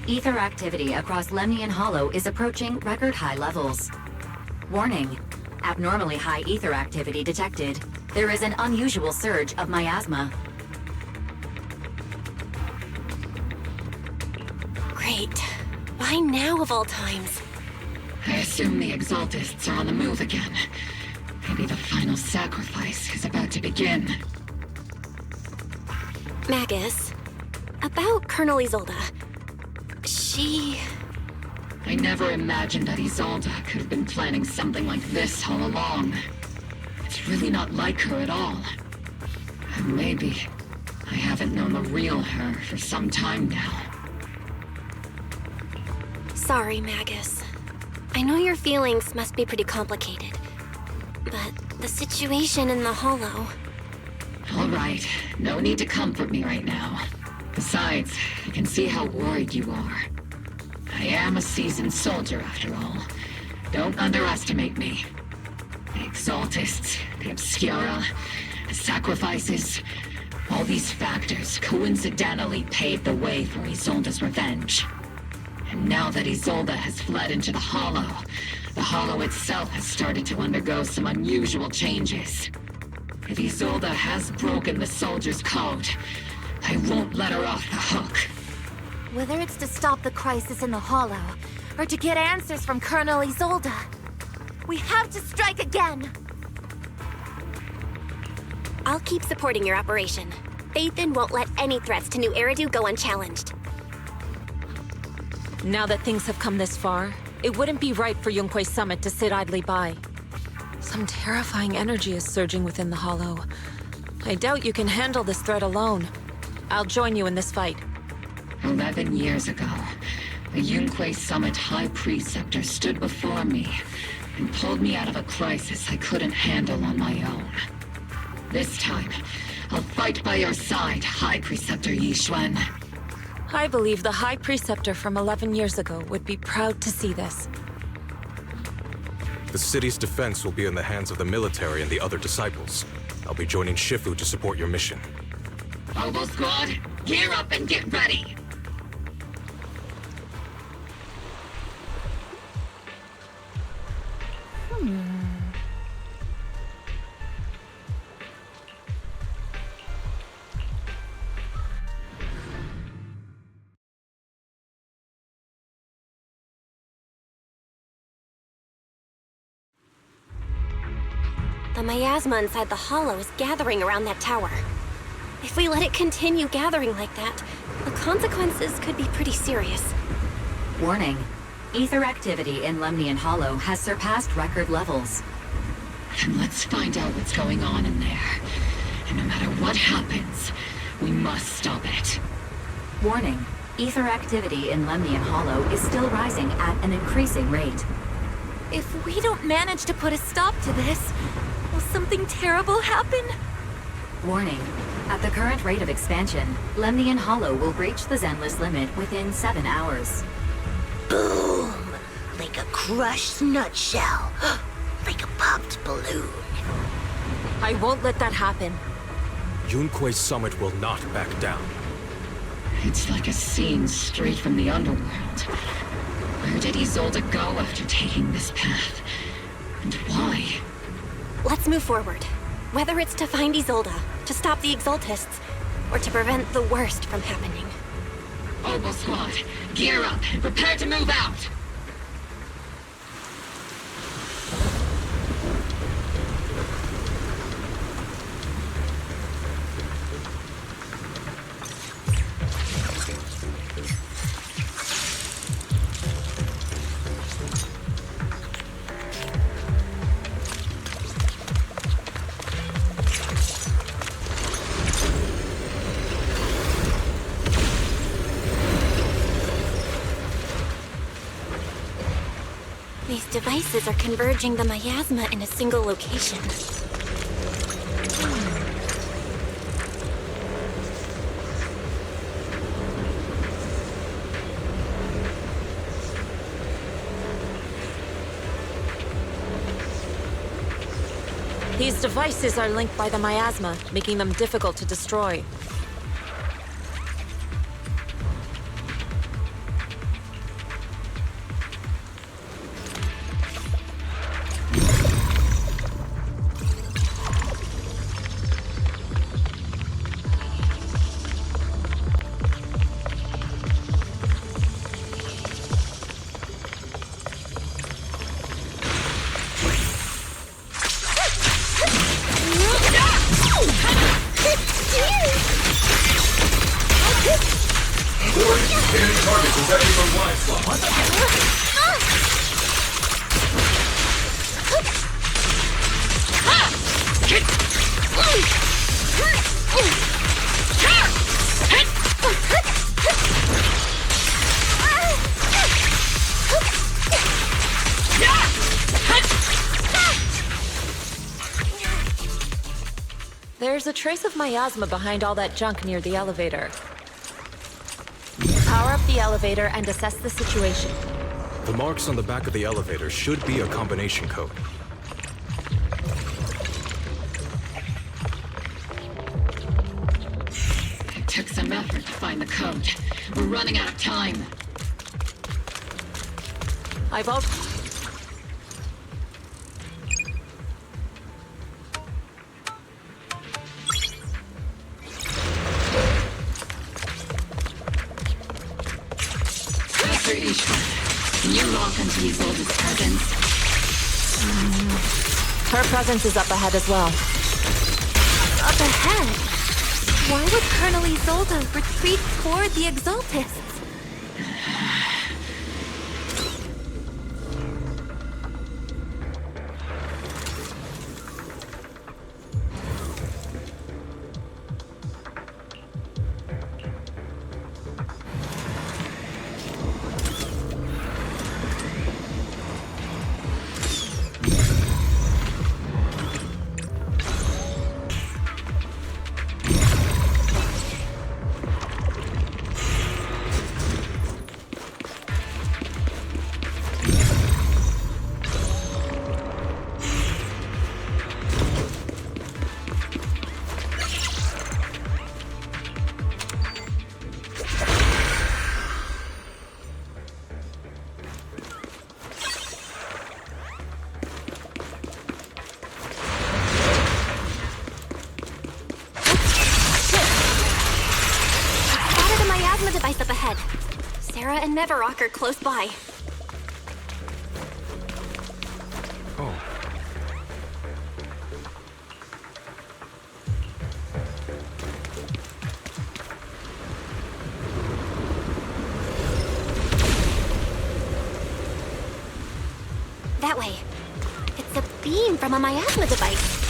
Ether activity across Lemnian Hollow is approaching record high levels. Warning. Abnormally high ether activity detected. There is an unusual surge of miasma. Great. Why now of all times? I assume the Exaltists are on the move again. Maybe the final sacrifice is about to begin. Magus, about Colonel Isolde. She... I never imagined that Isolde could have been planning something like this all along. It's really not like her at all. And maybe I haven't known the real her for some time now. Sorry, Magus. I know your feelings must be pretty complicated. But the situation in the Hollow... All right, no need to comfort me right now. Besides, I can see how worried you are. I am a seasoned soldier, after all. Don't underestimate me. The Exaltists, the Obscura, the sacrifices, all these factors coincidentally paved the way for Isolde's revenge. And now that Isolde has fled into the Hollow itself has started to undergo some unusual changes. If Isolde has broken the soldier's code, I won't let her off the hook. Whether it's to stop the crisis in the Hollow, or to get answers from Colonel Isolde, we have to strike again! I'll keep supporting your operation. Phaethon won't let any threats to New Eridu go unchallenged. Now that things have come this far, it wouldn't be right for Yunque's summit to sit idly by. Some terrifying energy is surging within the Hollow. I doubt you can handle this threat alone. I'll join you in this fight. 11 years ago, the Yunque Summit High Preceptor stood before me and pulled me out of a crisis I couldn't handle on my own. This time, I'll fight by your side, High Preceptor Yixuan. I believe the High Preceptor from 11 years ago would be proud to see this. The city's defense will be in the hands of the military and the other disciples. I'll be joining Shifu to support your mission. Oboe Squad, gear up and get ready! The miasma inside the Hollow is gathering around that tower. If we let it continue gathering like that, the consequences could be pretty serious. Warning. Ether activity in Lemnian Hollow has surpassed record levels. Then let's find out what's going on in there. And no matter what happens, we must stop it. Warning. Ether activity in Lemnian Hollow is still rising at an increasing rate. If we don't manage to put a stop to this, will something terrible happen? Warning. At the current rate of expansion, Lemnian Hollow will breach the Zenless limit within 7 hours. Boom! Like a crushed nutshell. Like a popped balloon. I won't let that happen. Yunque's summit will not back down. It's like a scene straight from the underworld. Where did Isolde go after taking this path? And why? Let's move forward. Whether it's to find Isolde, to stop the Exaltists, or to prevent the worst from happening. Oboe Squad, gear up and prepare to move out! These devices are converging the miasma in a single location. These devices are linked by the miasma, making them difficult to destroy. ready for wide swap. There's a trace of miasma behind all that junk near the elevator. Power up the elevator and assess the situation. The marks on the back of the elevator should be a combination code. It took some effort to find the code. We're running out of time. I've all... Master Ishwar, can you lock onto Isolde's presence? Her presence is up ahead as well. Up ahead? Why would Colonel Isolde retreat toward the Exaltists? Device up ahead. Sarah and Neverrock are close by. Oh. That way. It's a beam from a miasma device.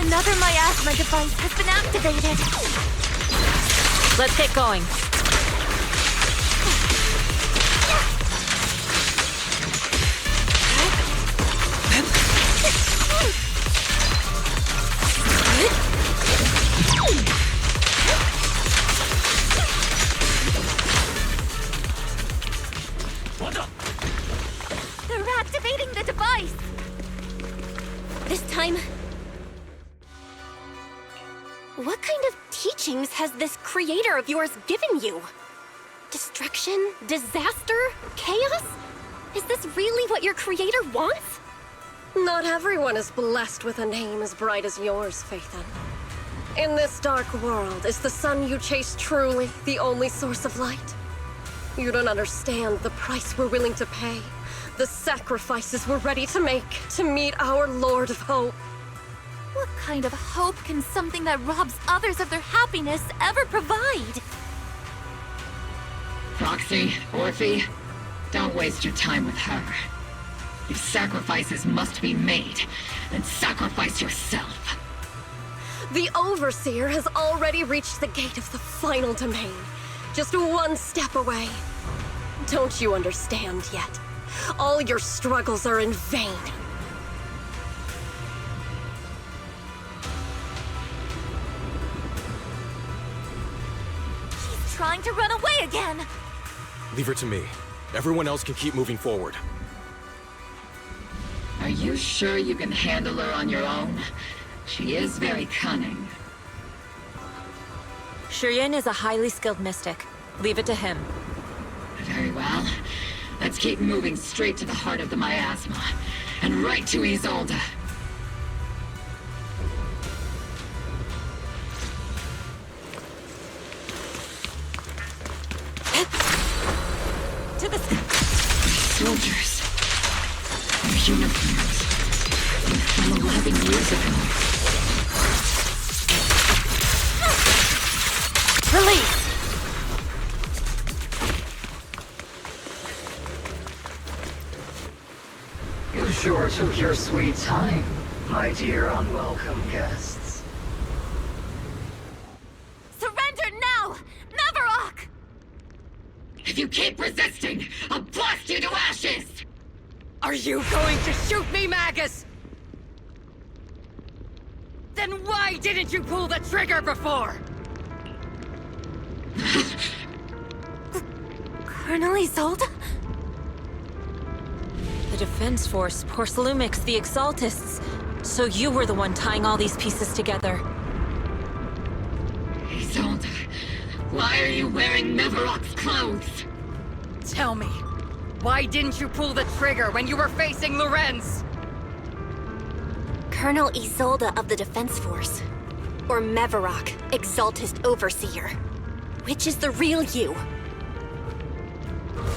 Another miasma device has been activated. Let's get going. They're activating the device. This time... What kind of teachings has this creator of yours given you? Destruction? Disaster? Chaos? Is this really what your creator wants? Not everyone is blessed with a name as bright as yours, Phaethon. In this dark world, is the sun you chase truly the only source of light? You don't understand the price we're willing to pay, the sacrifices we're ready to make to meet our Lord of Hope. What kind of hope can something that robs others of their happiness ever provide? Proxy, Orphe, don't waste your time with her. If sacrifices must be made, then sacrifice yourself. The Overseer has already reached the gate of the final domain, just one step away. Don't you understand yet? All your struggles are in vain. She's trying to run away again! Leave her to me. Everyone else can keep moving forward. Are you sure you can handle her on your own? She is very cunning. Shiryan is a highly skilled mystic. Leave it to him. Very well. Let's keep moving straight to the heart of the miasma, and right to Isolde. uniforms. From 11 years ago. Release! You sure took your sweet time, my dear unwelcome guests. Surrender now! Mavarok! If you keep resisting, I'll blast you to ashes! Are you going to shoot me, Magus? Then why didn't you pull the trigger before? Colonel Isolde? The Defense Force, Porcelumix, the Exaltists. So you were the one tying all these pieces together. Isolde, why are you wearing Mavarok's clothes? Tell me, why didn't you pull the trigger when you were facing Lorenz? Colonel Isolde of the Defense Force. Or Mavarok, Exaltist Overseer. Which is the real you?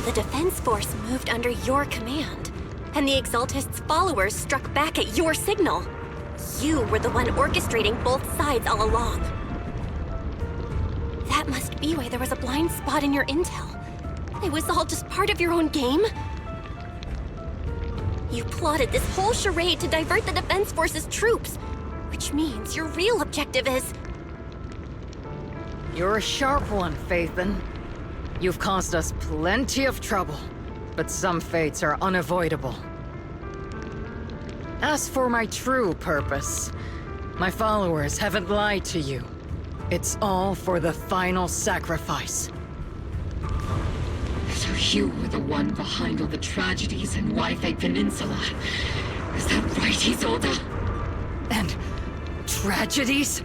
The Defense Force moved under your command, and the Exaltist's followers struck back at your signal. You were the one orchestrating both sides all along. That must be why there was a blind spot in your intel. It was all just part of your own game? You plotted this whole charade to divert the Defense Force's troops, which means your real objective is... You're a sharp one, Phaethon. You've caused us plenty of trouble, but some fates are unavoidable. As for my true purpose, my followers haven't lied to you. It's all for the final sacrifice. So you were the one behind all the tragedies in Wi-Fi Peninsula. Is that right, Isolde? And tragedies?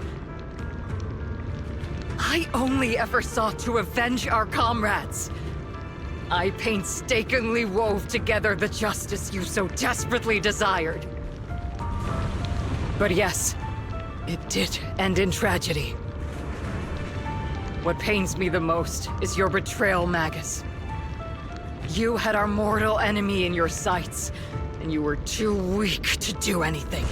I only ever sought to avenge our comrades. I painstakingly wove together the justice you so desperately desired. But yes, it did end in tragedy. What pains me the most is your betrayal, Magus. You had our mortal enemy in your sights, and you were too weak to do anything.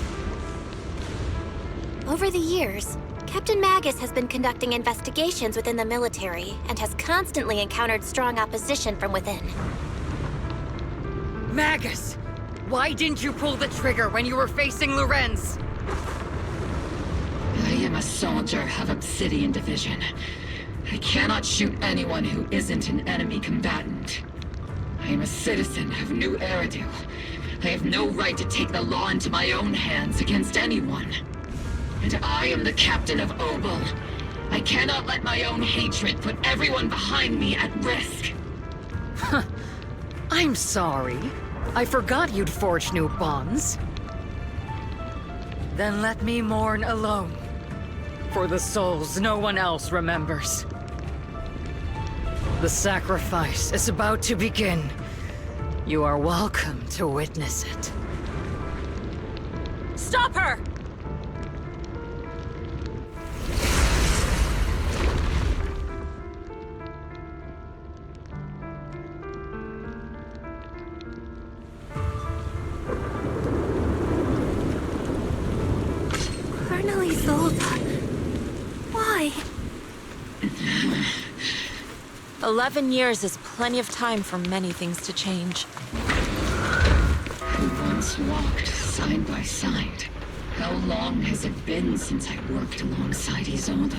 Over the years, Captain Magus has been conducting investigations within the military and has constantly encountered strong opposition from within. Magus! Why didn't you pull the trigger when you were facing Lorenz? I am a soldier of Obsidian Division. I cannot shoot anyone who isn't an enemy combatant. I am a citizen of New Eridu. I have no right to take the law into my own hands against anyone. And I am the captain of Obel. I cannot let my own hatred put everyone behind me at risk. I'm sorry. I forgot you'd forged new bonds. Then let me mourn alone. For the souls no one else remembers. The sacrifice is about to begin. You are welcome to witness it. Stop her! Colonel Isolde. Why? 11 years is plenty of time for many things to change. We once walked side by side. How long has it been since I worked alongside Isolde?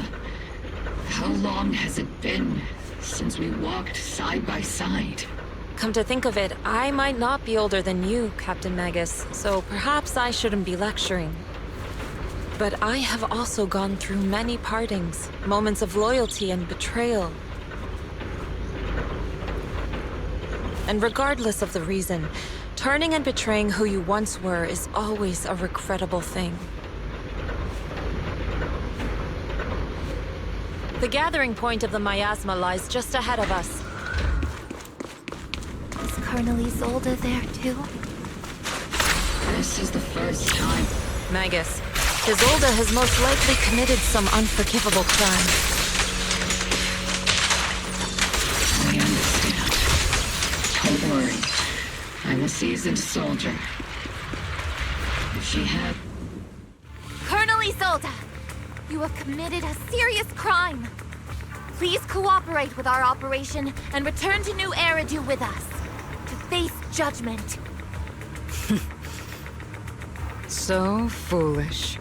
How long has it been since we walked side by side? Come to think of it, I might not be older than you, Captain Magus, so perhaps I shouldn't be lecturing. But I have also gone through many partings, moments of loyalty and betrayal. And regardless of the reason, turning and betraying who you once were is always a regrettable thing. The gathering point of the miasma lies just ahead of us. Is Colonel Isolde there too? This is the first time. Magus, Isolde has most likely committed some unforgivable crime. I understand. Don't worry. I'm a seasoned soldier. She had... Colonel Isolde, you have committed a serious crime. Please cooperate with our operation and return to New Eridu with us to face judgment. So foolish.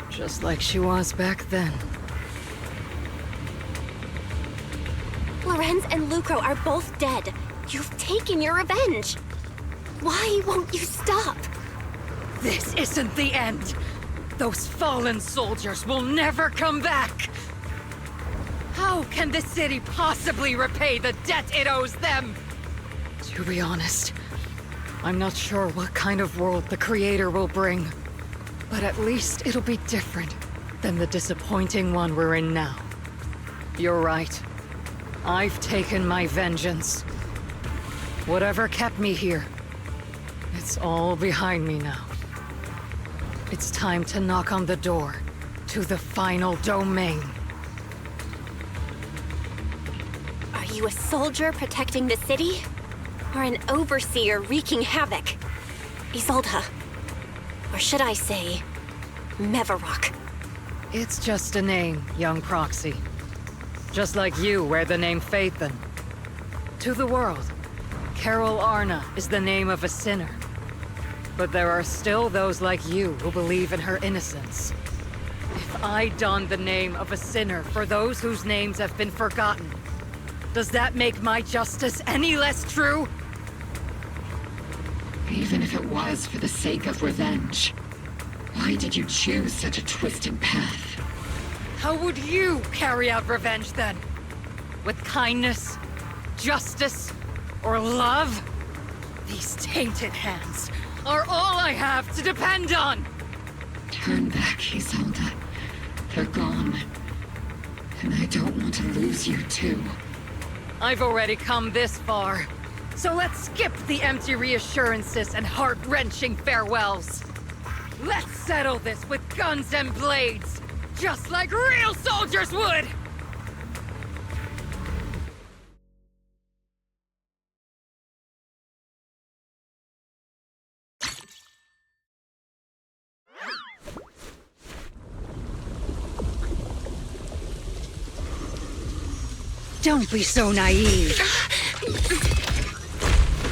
Just like she was back then. Lorenz and Lucro are both dead. You've taken your revenge. Why won't you stop? This isn't the end. Those fallen soldiers will never come back. How can the city possibly repay the debt it owes them? To be honest, I'm not sure what kind of world the Creator will bring. But at least it'll be different than the disappointing one we're in now. You're right. I've taken my vengeance. Whatever kept me here, it's all behind me now. It's time to knock on the door to the final domain. Are you a soldier protecting the city? Or an overseer wreaking havoc? Isolde. Or should I say, Mevarok? It's just a name, young Proxy. Just like you wear the name Phaethon. To the world, Carol Arna is the name of a sinner. But there are still those like you who believe in her innocence. If I don the name of a sinner for those whose names have been forgotten, does that make my justice any less true? Even if it was for the sake of revenge, why did you choose such a twisted path? How would you carry out revenge then? With kindness, justice, or love? These tainted hands are all I have to depend on! Turn back, Isolde. They're gone. And I don't want to lose you too. I've already come this far. So let's skip the empty reassurances and heart-wrenching farewells. Let's settle this with guns and blades, just like real soldiers would! Don't be so naive.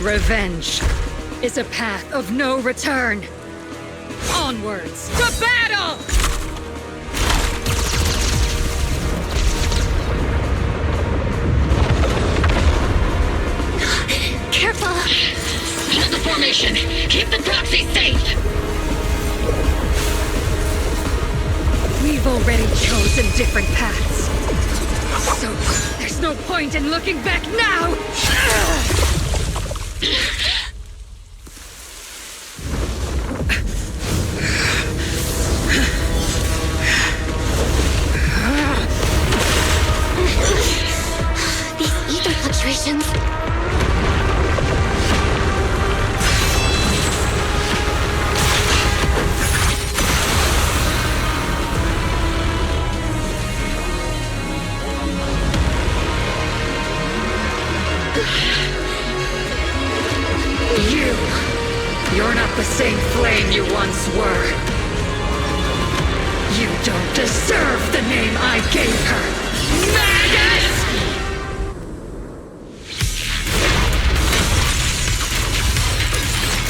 Revenge is a path of no return. Onwards to battle! Careful! Hold the formation! Keep the proxy safe! We've already chosen different paths. So, there's no point in looking back now! These ether fluctuations. You're not the same flame you once were. You don't deserve the name I gave her. Magus!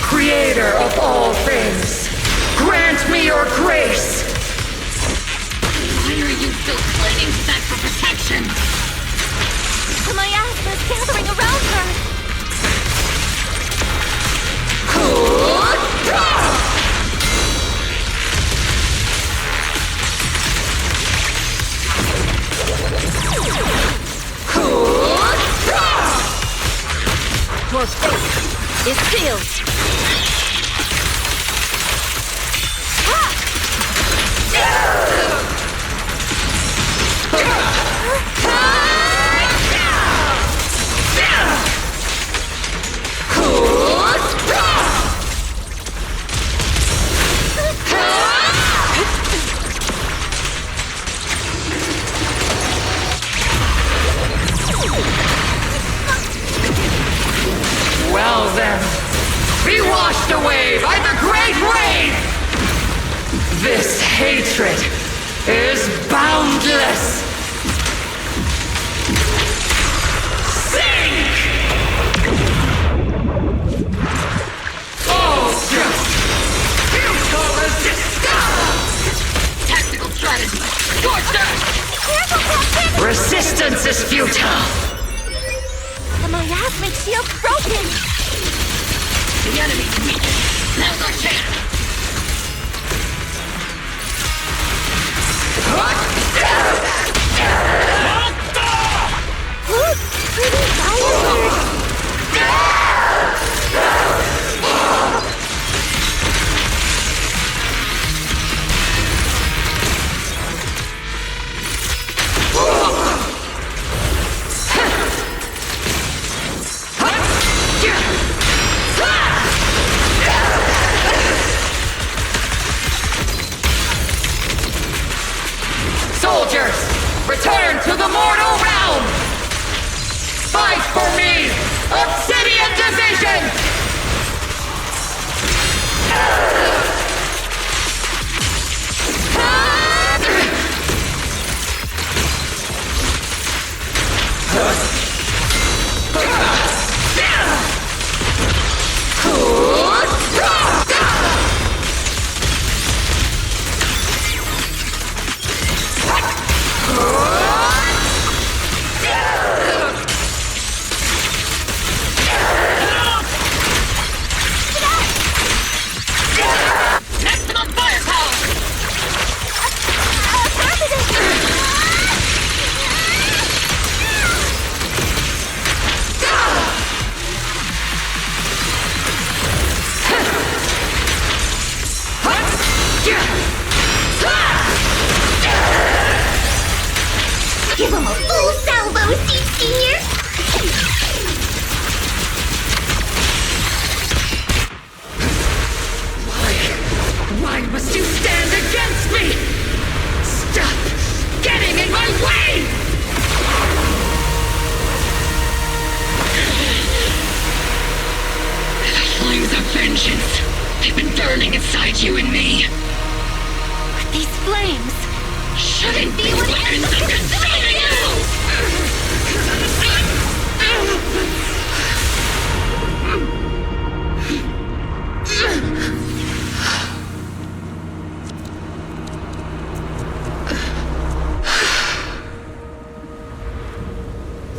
Creator of all things, grant me your grace! Why are you still clinging to that for protection? The miasma's gathering around her! Your fate is sealed! Well then, be washed away by the great rain! This hatred is boundless! Sink! Ultra! Futile resistance! Tactical strategy! Scorcher! Resistance is futile! The miasmic shield's broken! The enemy's weak! Now's our chance! Look! Pretty fireworks! Soldiers, return to the mortal realm! Fight for me, Obsidian Division! Maximum firepower! Give him a full salvo, Steve Senior! Why must you stand against me? Stop getting in my way! The flames of vengeance. They've been burning inside you and me. These flames Shouldn't be weapons of consuming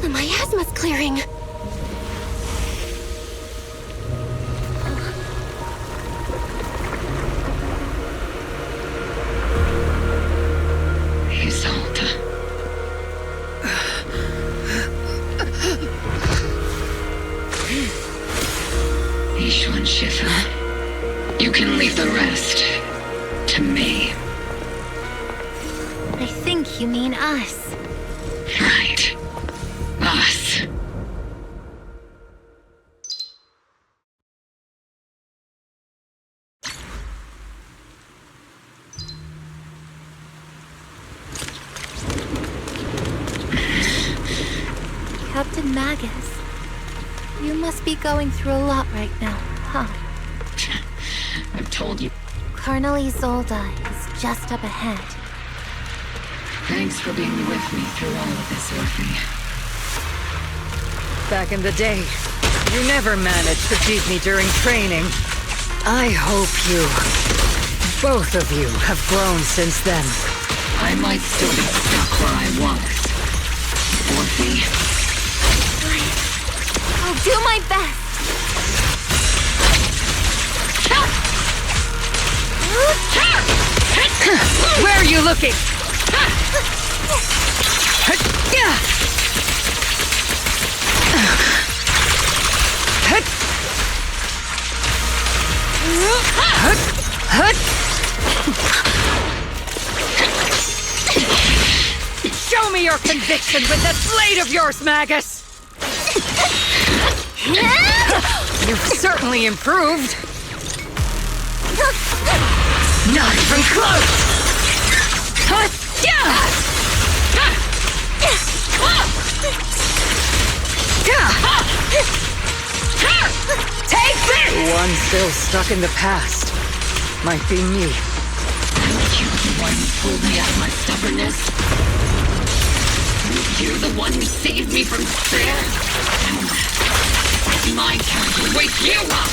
The miasma's clearing. Isolde. Ishu and Shifa. You can leave the rest to me. I think you mean us. Right. Us. Captain Magus, you must be going through a lot right now, huh? I've told you. Colonel Isolde is just up ahead. Thanks for being with me through all of this, Orphe. Back in the day, you never managed to beat me during training. I hope both of you, have grown since then. I might still be stuck where I was. Orphe. I'll do my best. Where are you looking? Show me your conviction with that blade of yours, Magus! You've certainly improved. Not even close! Take this! One still stuck in the past. Might be me. You're the one who pulled me out of my stubbornness. You're the one who saved me from despair. It's my turn to wake you up!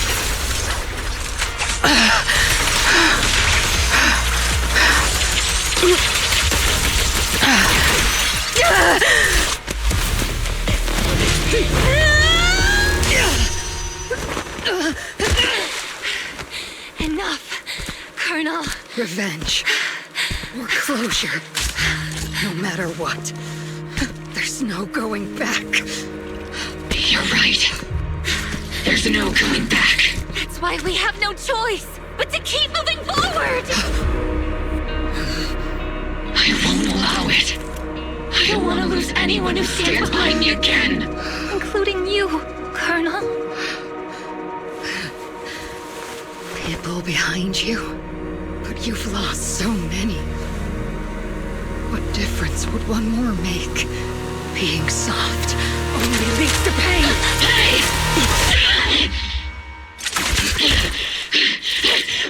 Enough, Colonel. Revenge. Or closure. No matter what. There's no going back. You're right. There's no going back. That's why we have no choice but to keep moving forward! I won't allow it. I don't want to lose anyone who stands behind me again. Including you, Colonel. People behind you, but you've lost so many. What difference would one more make? Being soft only leads to pain. Hey!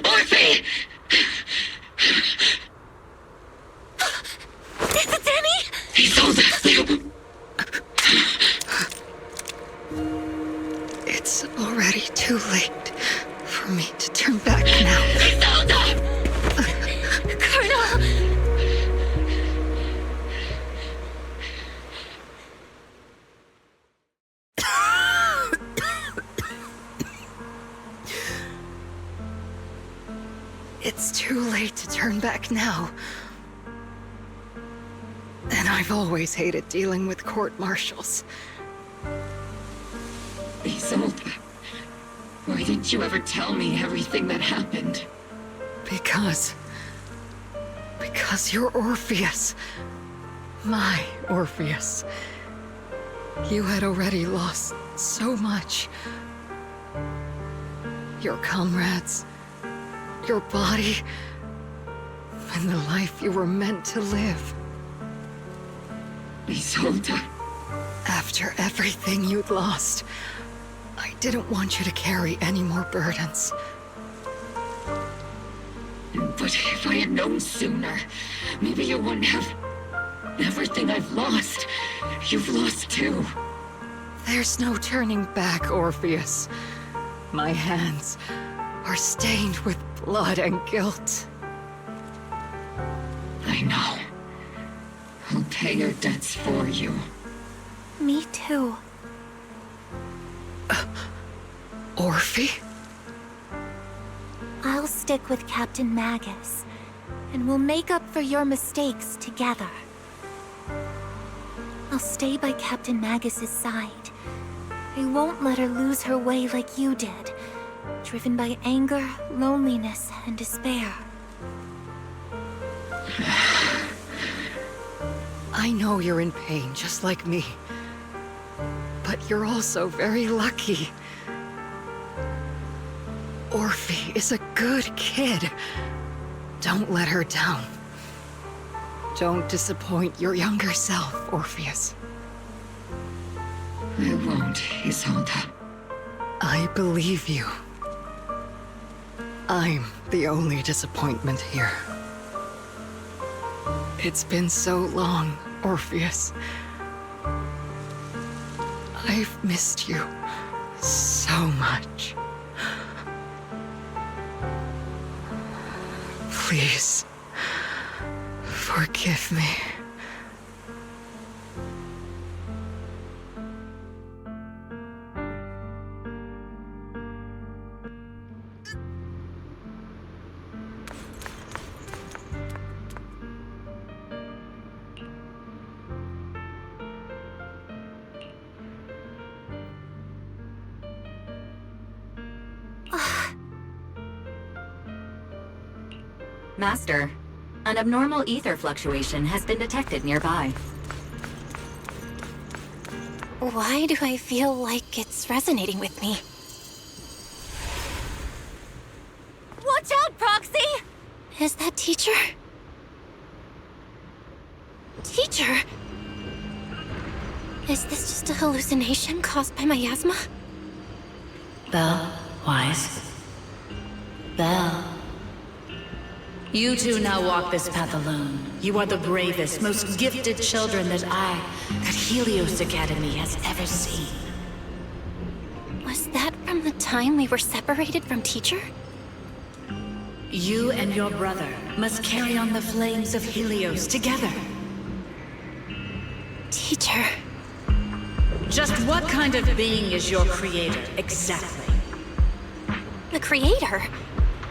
Orphe! Is it Danny? He sold it. It's already too late for me to turn back now. Colonel! It's too late to turn back now. And I've always hated dealing with court-martials. Isolde, why didn't you ever tell me everything that happened? Because you're Orpheus. My Orpheus. You had already lost so much. Your comrades, your body, and the life you were meant to live. Isolde. After everything you'd lost, I didn't want you to carry any more burdens. But if I had known sooner, maybe you wouldn't have... Everything I've lost, you've lost too. There's no turning back, Orpheus. My hands are stained with blood and guilt. I know. I'll pay your debts for you. Me too. Orphe? I'll stick with Captain Magus, and we'll make up for your mistakes together. I'll stay by Captain Magus's side. I won't let her lose her way like you did, driven by anger, loneliness, and despair. I know you're in pain, just like me. But you're also very lucky. Orphe is a good kid. Don't let her down. Don't disappoint your younger self, Orpheus. I won't, Isolde. I believe you. I'm the only disappointment here. It's been so long, Orpheus. I've missed you so much. Please, forgive me. Master, an abnormal ether fluctuation has been detected nearby. Why do I feel like it's resonating with me? Watch out, Proxy! Is that Teacher? Teacher? Is this just a hallucination caused by miasma? Belle, Wise. Belle. You two now walk this path alone. You are the bravest, most gifted children that Helios Academy has ever seen. Was that from the time we were separated from Teacher? You and your brother must carry on the flames of Helios together. Teacher. Just what kind of being is your creator, exactly? The Creator?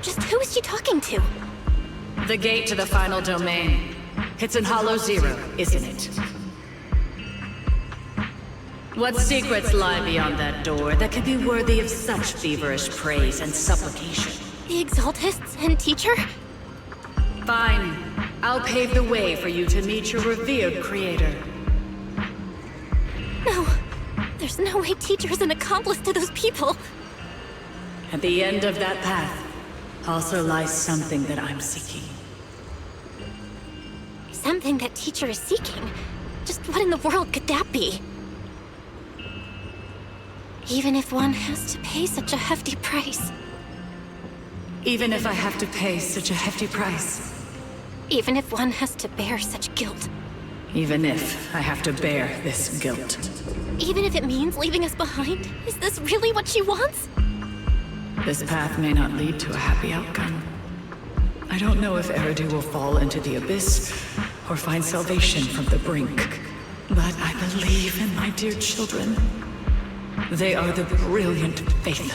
Just who is she talking to? The gate to the final domain. It's in Hollow Zero, isn't it? What secrets lie beyond that door that could be worthy of such feverish praise and supplication? The Exaltists and Teacher? Fine. I'll pave the way for you to meet your revered creator. No. There's no way Teacher is an accomplice to those people. At the end of that path also lies something that I'm seeking. Something that Teacher is seeking? Just what in the world could that be? Even if one has to pay such a hefty price. Even if I have to pay such a hefty price. Even if one has to bear such guilt. Even if I have to bear this guilt. Even if it means leaving us behind? Is this really what she wants? This path may not lead to a happy outcome. I don't know if Eridu will fall into the abyss or find salvation from the brink. But I believe in my dear children. They are the brilliant Faithen.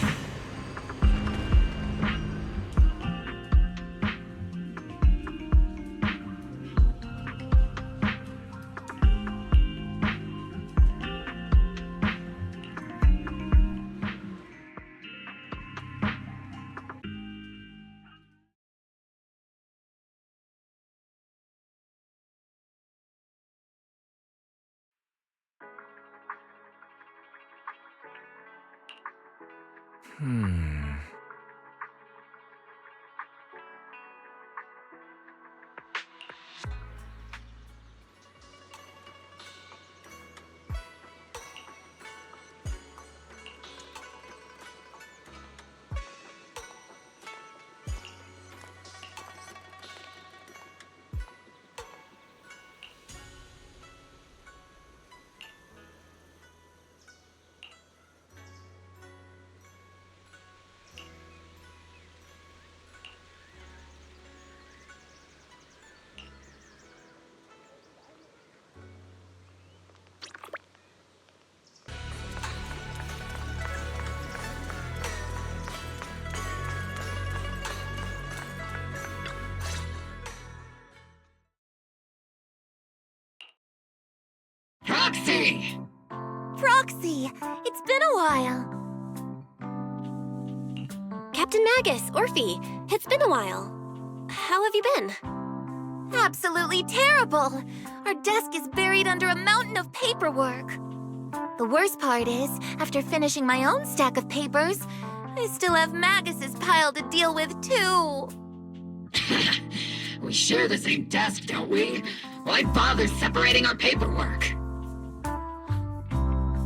Proxy! Proxy! It's been a while. Captain Magus, Orphe, it's been a while. How have you been? Absolutely terrible! Our desk is buried under a mountain of paperwork. The worst part is, after finishing my own stack of papers, I still have Magus's pile to deal with, too. We share the same desk, don't we? Why bother separating our paperwork?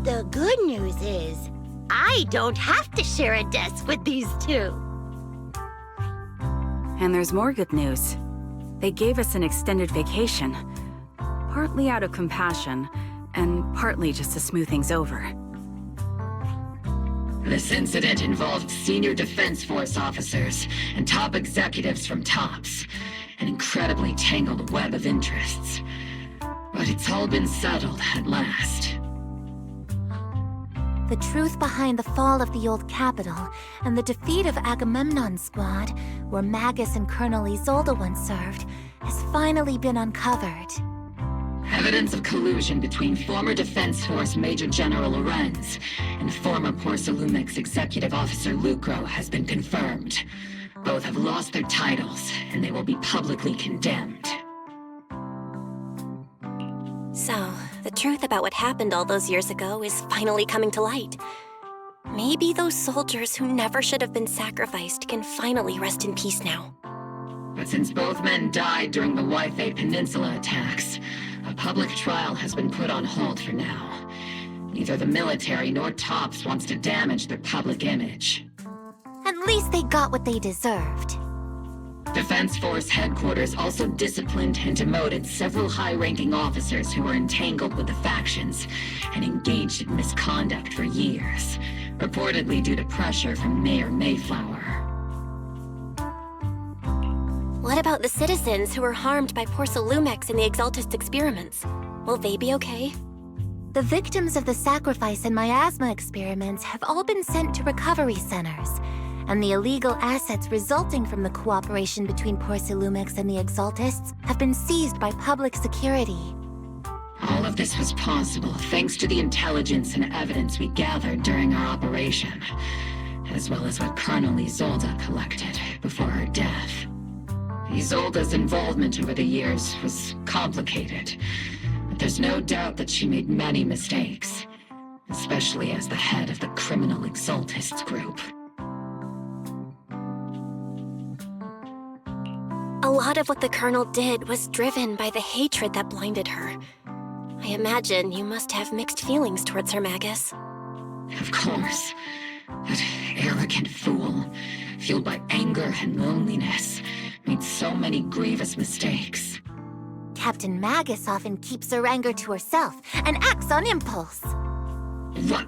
The good news is, I don't have to share a desk with these two. And there's more good news. They gave us an extended vacation. Partly out of compassion, and partly just to smooth things over. This incident involved senior Defense Force officers and top executives from TOPS. An incredibly tangled web of interests. But it's all been settled at last. The truth behind the fall of the old capital and the defeat of Agamemnon's squad, where Magus and Colonel Isolde once served, has finally been uncovered. Evidence of collusion between former Defense Force Major General Lorenz and former Porcelumex Executive Officer Lucro has been confirmed. Both have lost their titles, and they will be publicly condemned. So, the truth about what happened all those years ago is finally coming to light. Maybe those soldiers who never should have been sacrificed can finally rest in peace now. But since both men died during the Waifei Peninsula attacks, a public trial has been put on hold for now. Neither the military nor TOPS wants to damage their public image. At least they got what they deserved. Defense Force headquarters also disciplined and demoted several high-ranking officers who were entangled with the factions and engaged in misconduct for years, reportedly due to pressure from Mayor Mayflower. What about the citizens who were harmed by Porcelumex in the Exaltist experiments? Will they be okay? The victims of the sacrifice and miasma experiments have all been sent to recovery centers, and the illegal assets resulting from the cooperation between Porcelumex and the Exaltists have been seized by public security. All of this was possible thanks to the intelligence and evidence we gathered during our operation, as well as what Colonel Isolde collected before her death. Isolde's involvement over the years was complicated, but there's no doubt that she made many mistakes, especially as the head of the criminal Exaltists group. A lot of what the Colonel did was driven by the hatred that blinded her. I imagine you must have mixed feelings towards her, Magus. Of course. That arrogant fool, fueled by anger and loneliness, made so many grievous mistakes. Captain Magus often keeps her anger to herself and acts on impulse. What?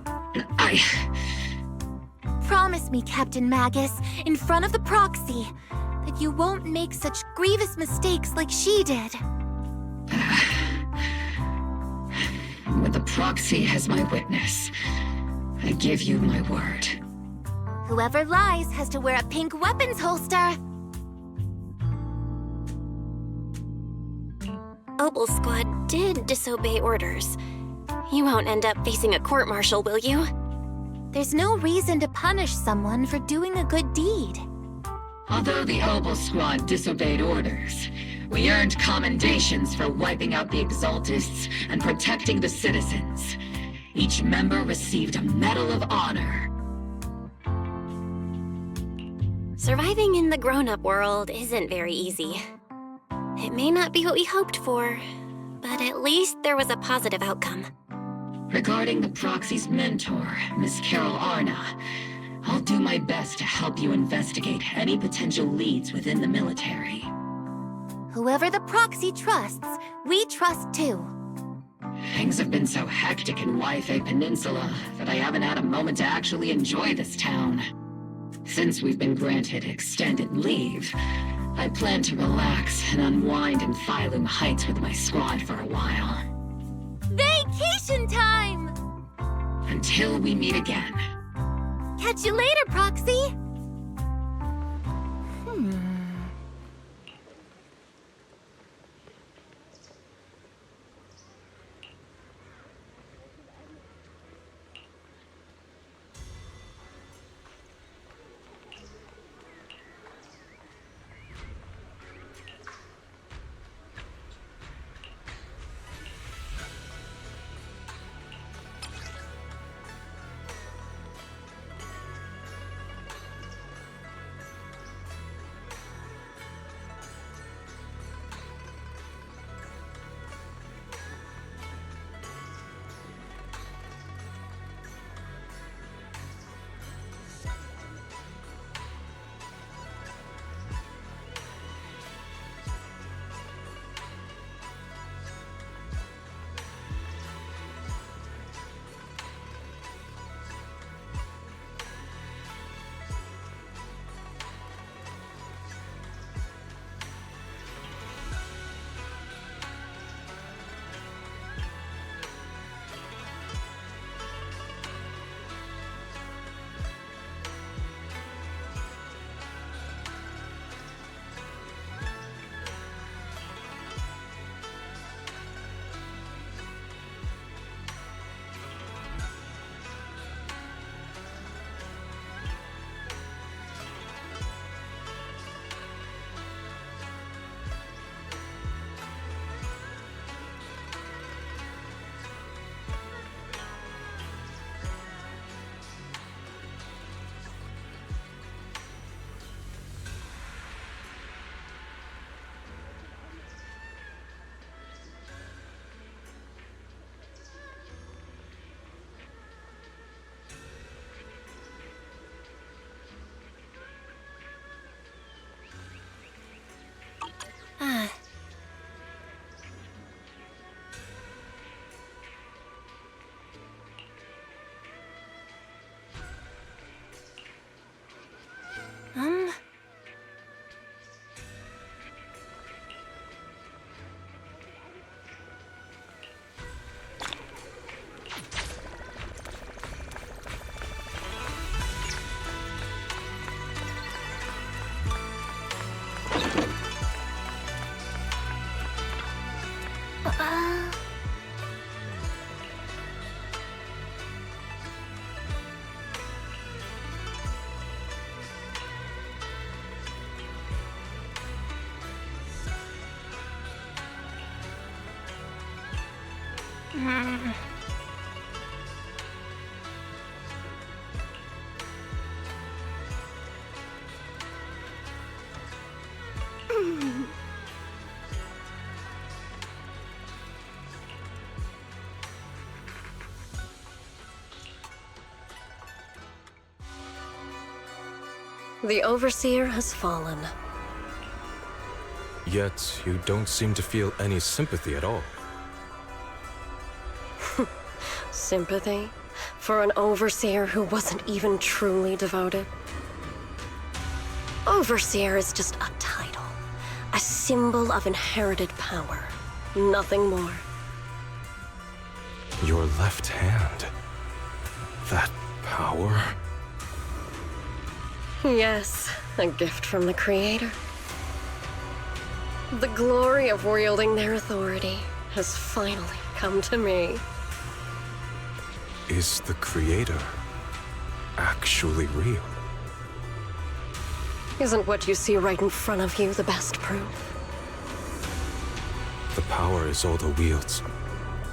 Promise me, Captain Magus, in front of the proxy, that you won't make such grievous mistakes like she did. With the proxy as my witness, I give you my word. Whoever lies has to wear a pink weapons holster. Opal Squad did disobey orders. You won't end up facing a court-martial, will you? There's no reason to punish someone for doing a good deed. Although the Opal Squad disobeyed orders, we earned commendations for wiping out the Exaltists and protecting the citizens. Each member received a Medal of Honor. Surviving in the grown-up world isn't very easy. It may not be what we hoped for, but at least there was a positive outcome. Regarding the proxy's mentor, Miss Carol Arna, I'll do my best to help you investigate any potential leads within the military. Whoever the proxy trusts, we trust too. Things have been so hectic in Wi-Fi Peninsula that I haven't had a moment to actually enjoy this town. Since we've been granted extended leave, I plan to relax and unwind in Phylum Heights with my squad for a while. Vacation time! Until we meet again. Catch you later, Proxy! The Overseer has fallen. Yet, you don't seem to feel any sympathy at all. Sympathy? For an Overseer who wasn't even truly devoted? Overseer is just a title. A symbol of inherited power. Nothing more. Your left hand. That power? Yes, a gift from the Creator. The glory of wielding their authority has finally come to me. Is the Creator actually real? Isn't what you see right in front of you the best proof? The power Isolde wields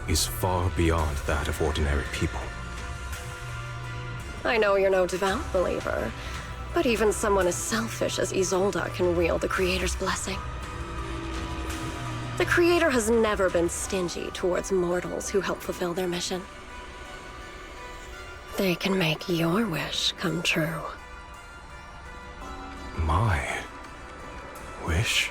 is far beyond that of ordinary people. I know you're no devout believer, but even someone as selfish as Isolde can wield the Creator's blessing. The Creator has never been stingy towards mortals who help fulfill their mission. They can make your wish come true. My wish?